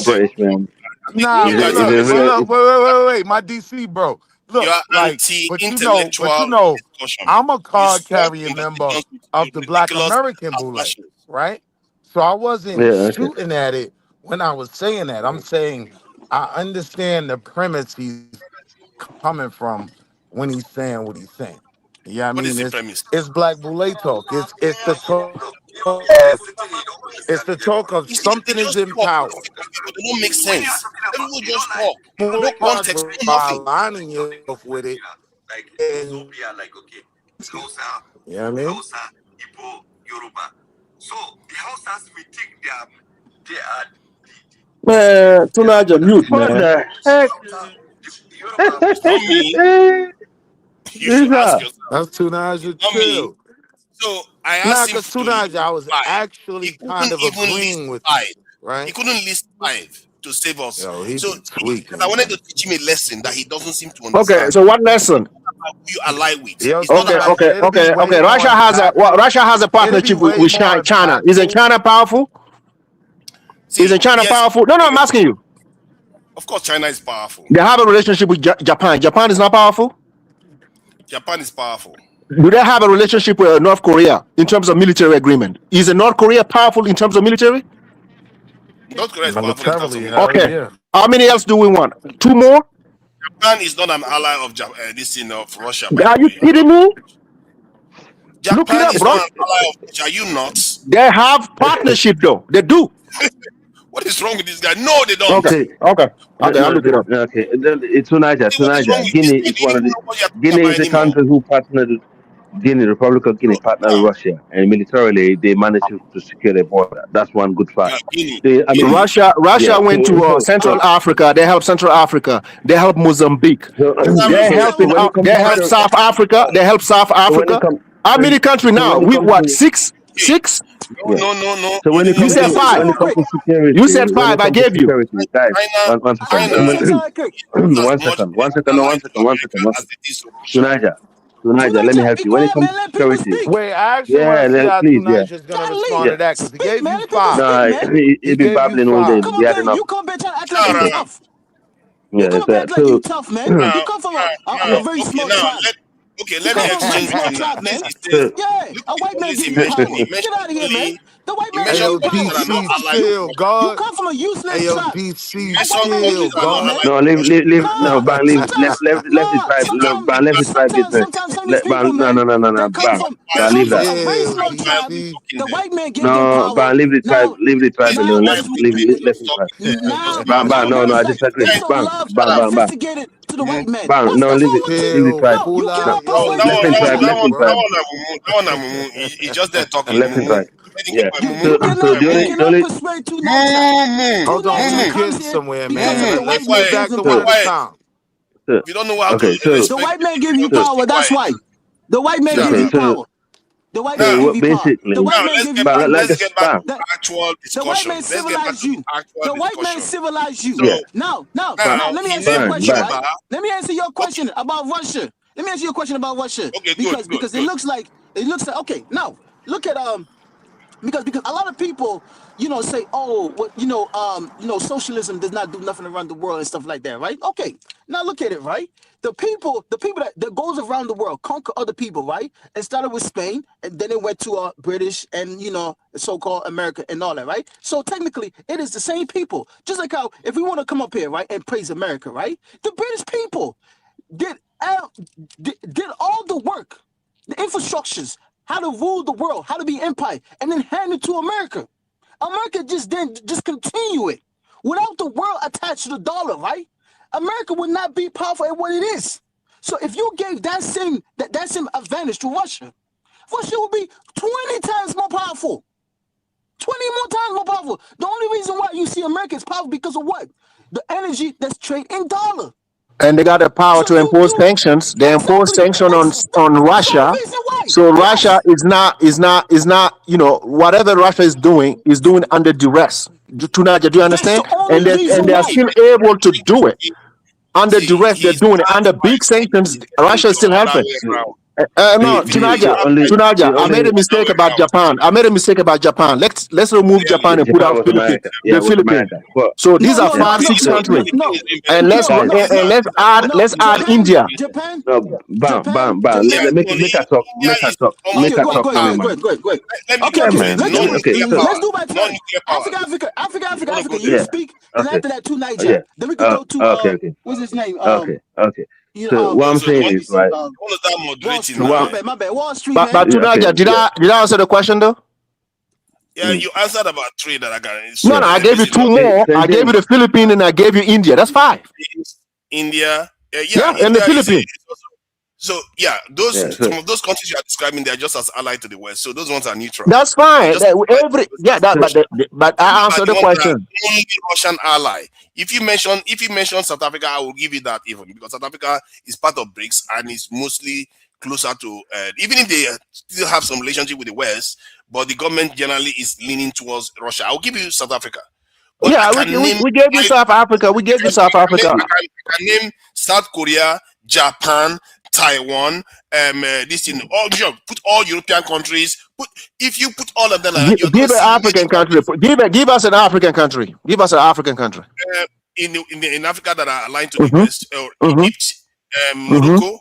S10: British, man.
S6: Nah, wait. My DC bro. Look, like, but you know, I'm a card carrier member of the Black American Boule, right? So I wasn't shooting at it when I was saying that. I'm saying I understand the premise he's coming from when he's saying what he's saying. Yeah, I mean, it's Black Boule talk. It's the talk. It's the talk of something is in power.
S20: It don't make sense. People just talk. No context,
S6: by aligning yourself with it. And, yeah, I mean.
S3: So the Hausas we think they are
S18: Man, Tunaja, mute, man.
S10: What the heck?
S20: It's not me. You should ask yourself.
S6: That's Tunaja too.
S20: So I asked him
S6: Tunaja, I was actually kind of agreeing with you, right?
S20: He couldn't list 5 to save us.
S6: Yo,
S20: so I wanted to teach him a lesson that he doesn't seem to understand.
S18: Okay, so what lesson?
S20: Who you ally with.
S18: Okay. Russia has a partnership with China. Isn't China powerful? Isn't China powerful? No, I'm asking you.
S20: Of course, China is powerful.
S18: They have a relationship with Japan. Japan is not powerful?
S20: Japan is powerful.
S18: Do they have a relationship with North Korea in terms of military agreement? Is North Korea powerful in terms of military?
S20: North Korea is powerful in terms of military.
S18: Okay. Yeah. How many else do we want? 2 more?
S20: Japan is not an ally of of Russia.
S18: Are you kidding me?
S20: Japan is not an ally of Russia. Are you nuts?
S18: They have partnership though. They do.
S20: What is wrong with this guy? No, they don't.
S18: Okay. I'll look it up.
S10: Okay, it's Niger. Guinea is one of the. Guinea is a country who partnered. Guinea, Republic of Guinea, partnered with Russia, and militarily they managed to secure the border. That's one good fact.
S18: Russia went to Central Africa. They helped Central Africa. They helped Mozambique. They helped South Africa. How many countries now? We what? 6?
S20: No.
S10: So when it comes
S18: to 5.
S10: Security,
S18: you said 5. I gave you.
S10: Guys, one second. Niger, let me help you. When it comes to security,
S6: wait, I actually want to see how Niger's gonna respond to that because he gave you 5.
S10: No, he'd be babbling all day. He had enough.
S17: You come back like tough.
S10: Yeah,
S17: you come back like you tough, man. You come from a very small tribe.
S20: Okay, let me exchange with you, man.
S17: A white man give you power. Get out of here, man. The white man give you power. You come from a useless tribe.
S6: DC God.
S10: No, leave. No, Ban, leave. Left his tribe. Ban, left his tribe business. No. Ban, leave that.
S17: The white man give
S10: no, Ban, leave the tribe. Leave the tribe alone. Left his tribe. Ban, no, I disagree. Ban.
S17: To the white man.
S10: Ban, no, leave the tribe. Left his tribe.
S20: He's just there talking.
S10: Left his tribe. Yeah. So the only
S6: hold on, you kids somewhere, man. Let's get back to one at a time.
S20: You don't know how to
S17: the white man give you power. That's why. The white man give you power. The white man give you
S10: basically.
S17: The white man give you power.
S20: Let's get back to actual discussion.
S17: The white man civilized you. The white man civilized you.
S10: Yeah.
S17: Now, let me answer your question. Right? Let me answer your question about Russia. Let me answer your question about Russia.
S20: Okay,
S17: because it looks like okay. Now look at because a lot of people, say, oh, socialism does not do nothing around the world and stuff like that, right? Okay, now look at it, right? The people that goes around the world conquer other people, right? It started with Spain, and then it went to British and so-called America and all that, right? So technically, it is the same people. Just like how if we want to come up here, right, and praise America, right? The British people did all the work, the infrastructures, how to rule the world, how to be empire, and then hand it to America. America just continue it. Without the world attached to the dollar, right? America would not be powerful at what it is. So if you gave that same advantage to Russia, Russia would be 20 times more powerful. 20 more times more powerful. The only reason why you see America is powerful because of what? The energy that's traded in dollar.
S18: And they got the power to impose sanctions. They impose sanctions on Russia. So Russia is not, whatever Russia is doing under duress. Tunaja, do you understand? And they are still able to do it. Under duress, they're doing it. Under big sanctions, Russia is still helping. No, Tunaja, I made a mistake about Japan. Let's remove Japan and put out the Philippines. So these are 5-6 countries, and let's add India.
S10: No, bam. Make her talk.
S17: Good. Okay. Let's do by time. Africa. You speak, and after that to Niger. Then we can go to what's his name?
S10: Okay. So what I'm saying is, right?
S17: My bad. Wall Street.
S18: But Tunaja, did I answer the question though?
S20: Yeah, you answered about 3 that I got.
S18: No, I gave you 2 more. I gave you the Philippines and I gave you India. That's 5.
S20: India.
S18: And the Philippines.
S20: So some of those countries you are describing, they are just as allied to the West. So those ones are neutral.
S18: That's fine. But I answered the question.
S20: Only Russian ally. If you mention South Africa, I will give you that even because South Africa is part of BRICS and is mostly closer to even if they still have some relationship with the West, but the government generally is leaning towards Russia. I'll give you South Africa. But
S18: we gave you South Africa. I
S20: can name South Korea, Japan, Taiwan, put all European countries. If you put all of them,
S18: give an African country. Give us an African country.
S20: In Africa that are aligned to the West, Egypt, Morocco,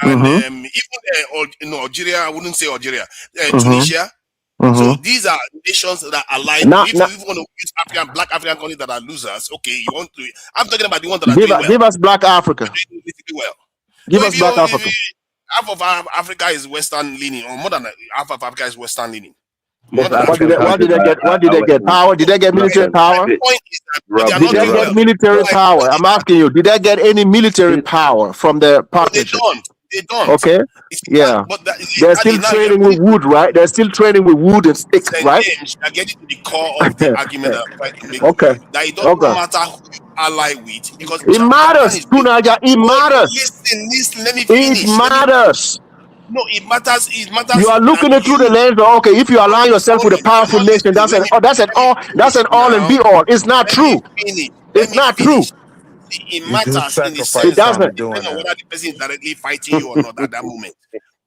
S20: and even Algeria. I wouldn't say Algeria. Tunisia. So these are nations that are aligned. If you want to use black African countries that are losers, okay, you want to. I'm talking about the ones that are doing well.
S18: Give us black Africa. Give us black Africa.
S20: Half of Africa is Western leaning, or more than half of Africa is Western leaning.
S18: What did they get? Power? Did they get military power? Did they get military power? I'm asking you. Did they get any military power from the partnership?
S20: They don't.
S18: Okay. Yeah. They're still trading with wood, right? They're still trading with wood and sticks, right?
S20: I get it to the core of the argument that I'm trying to make.
S18: Okay.
S20: That it doesn't matter who you ally with because
S18: it matters, Tunaja. It matters.
S20: Listen. Let me finish.
S18: It matters.
S20: No, it matters.
S18: You are looking through the lens of, okay, if you align yourself with a powerful nation, that's an all and be all. It's not true. It's not true.
S20: It matters in the sense
S18: it doesn't.
S20: Depending on whether the person is directly fighting you or not at that moment.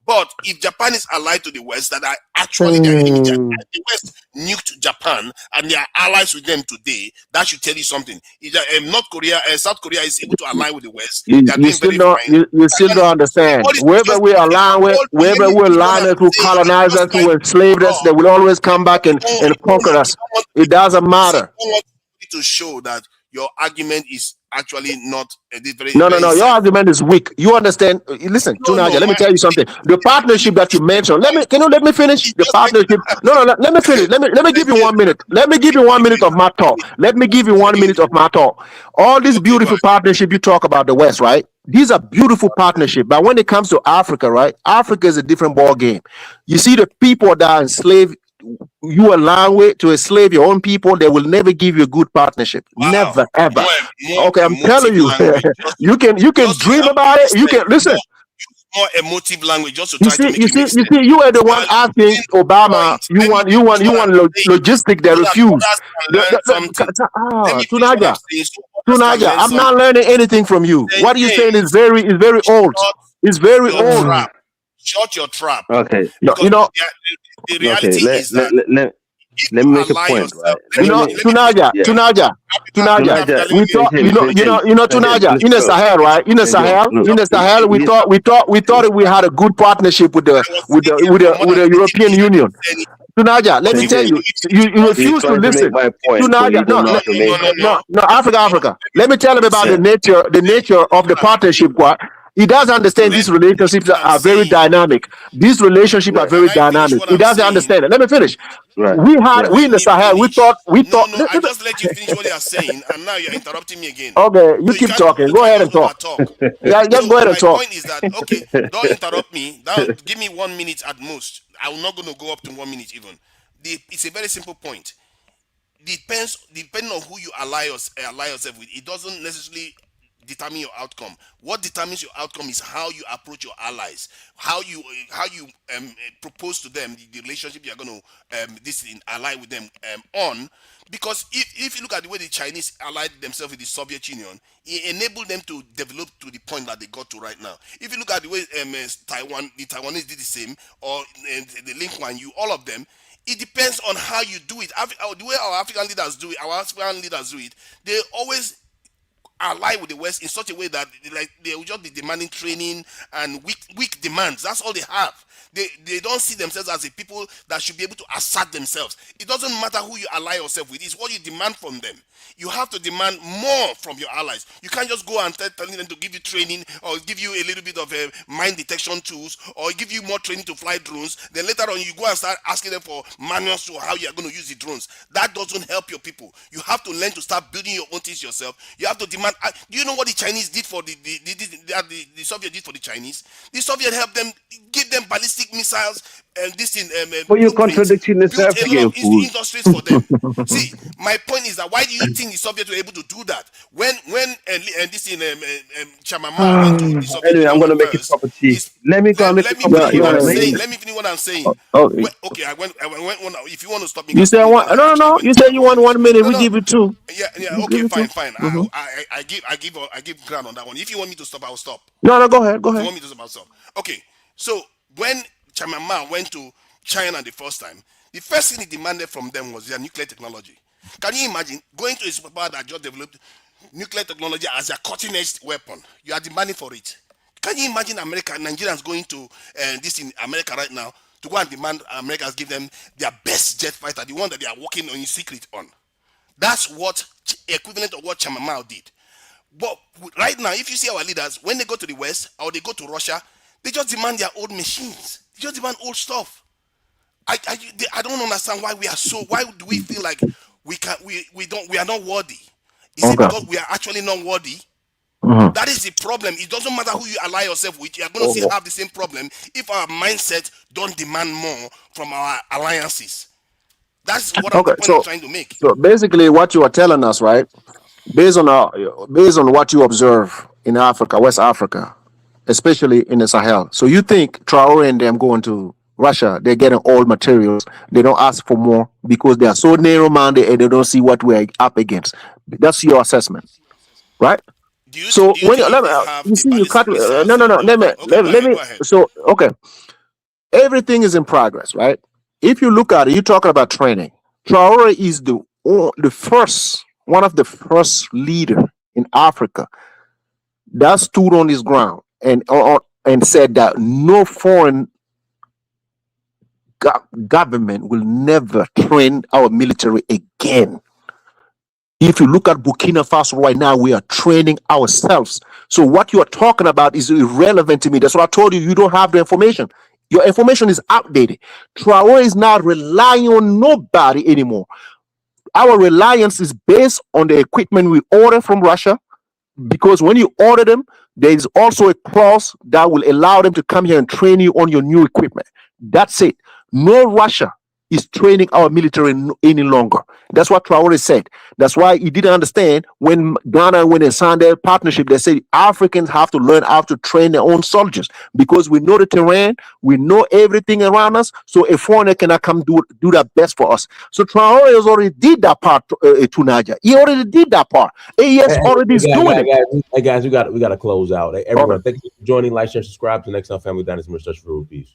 S20: But if Japan is allied to the West, that are actually their enemy, the West nuked Japan and they are allies with them today, that should tell you something. If South Korea is able to align with the West,
S18: you still don't understand. Wherever we align with who colonize us, who enslaved us, they will always come back and conquer us. It doesn't matter.
S20: To show that your argument is actually not
S18: No. Your argument is weak. You understand? Listen, Tunaja, let me tell you something. The partnership that you mentioned. Let me finish the partnership. No. Let me finish. Let me give you 1 minute. Let me give you 1 minute of my talk. All this beautiful partnership you talk about the West, right? These are beautiful partnerships. But when it comes to Africa, right? Africa is a different ball game. You see the people that are enslaved. You allow it to enslave your own people, they will never give you a good partnership. Wow. Never, ever. Okay, I'm telling you. you can dream about it. You can listen.
S20: More emotive language just to
S18: you see, you are the one asking Obama. You want logistic. They refuse. Tunaja, I'm not learning anything from you. What you're saying is very old. It's very old.
S20: Shut your trap.
S10: Okay.
S20: The reality is that
S10: let me make a point, right?
S18: You know, Tunaja, we thought, Tunaja, in the Sahel, right? In the Sahel, we thought we had a good partnership with the European Union. Tunaja, let me tell you, you refuse to listen. Tunaja, no, Africa. Let me tell him about the nature of the partnership. He doesn't understand these relationships are very dynamic. These relationships are very dynamic. He doesn't understand it. Let me finish.
S10: Right.
S18: We in the Sahel, we thought.
S20: No, I just let you finish what you are saying, and now you're interrupting me again.
S18: Okay, you keep talking. Go ahead and talk. Yeah, just go ahead and talk.
S20: My point is that, okay, don't interrupt me. Give me 1 minute at most. I'm not going to go up to 1 minute even. It's a very simple point. Depending on who you ally yourself with, it doesn't necessarily determine your outcome. What determines your outcome is how you approach your allies, how you propose to them the relationship you're going to ally with them on. Because if you look at the way the Chinese allied themselves with the Soviet Union, it enabled them to develop to the point that they got to right now. If you look at the way the Taiwanese did the same, or the Lin Kuan Yew, all of them, it depends on how you do it. The way our African leaders do it, they always ally with the West in such a way that they will just be demanding training and weak demands. That's all they have. They don't see themselves as a people that should be able to assert themselves. It doesn't matter who you ally yourself with. It's what you demand from them. You have to demand more from your allies. You can't just go and telling them to give you training or give you a little bit of mine detection tools or give you more training to fly drones. Then later on you go and start asking them for manuals to how you are going to use the drones. That doesn't help your people. You have to learn to start building your own things yourself. You have to demand. Do you know what the Chinese did for the Soviet did for the Chinese? The Soviet helped them, give them ballistic missiles and this thing.
S10: But you're contradicting yourself again, fool.
S20: Industries for them. See, my point is that why do you think the Soviets were able to do that when this thing Chamama went to the Soviet
S10: Anyway, I'm gonna make a cup of tea. Let me go and make a cup of tea.
S20: Let me finish what I'm saying. Okay, I went one. If you want to stop me,
S18: you say one. No. You say you want 1 minute. We give you two.
S20: Yeah. Okay, fine. I give ground on that one. If you want me to stop, I will stop.
S18: No, go ahead.
S20: If you want me to stop, I'll stop. Okay, so when Chamama went to China the first time, the first thing he demanded from them was their nuclear technology. Can you imagine going to a superpower that just developed nuclear technology as their cutting-edge weapon? You are demanding for it. Can you imagine Nigerians going to this in America right now to go and demand Americans give them their best jet fighter, the one that they are working on in secret on? That's what equivalent of what Chamamao did. But right now, if you see our leaders, when they go to the West or they go to Russia, they just demand their old machines. They just demand old stuff. I don't understand why we are so. Why do we feel like we are not worthy? Is it because we are actually not worthy? That is the problem. It doesn't matter who you ally yourself with. You are going to still have the same problem if our mindset don't demand more from our alliances. That's what I'm trying to make.
S18: So basically, what you are telling us, right? Based on what you observe in Africa, West Africa, especially in the Sahel. So you think Traore and them going to Russia, they're getting all materials. They don't ask for more because they are so narrow-minded and they don't see what we're up against. That's your assessment, right? So when you see you cut. No. Let me. So okay, everything is in progress, right? If you look at it, you're talking about training. Traore is one of the first leader in Africa that stood on his ground and said that no foreign government will never train our military again. If you look at Burkina Faso right now, we are training ourselves. So what you are talking about is irrelevant to me. That's what I told you. You don't have the information. Your information is outdated. Traore is not relying on nobody anymore. Our reliance is based on the equipment we order from Russia, because when you order them, there is also a clause that will allow them to come here and train you on your new equipment. That's it. No Russia is training our military any longer. That's what Traore said. That's why he didn't understand when Ghana, when they signed their partnership, they said Africans have to learn how to train their own soldiers because we know the terrain, we know everything around us, so a foreigner cannot come do that best for us. So Traore has already did that part to Niger. He already did that part. AES already is doing it.
S2: Hey guys, we got to close out. Hey, everyone, thank you for joining. Like, share, subscribe to Next Time Family Dynasty. Much for peace.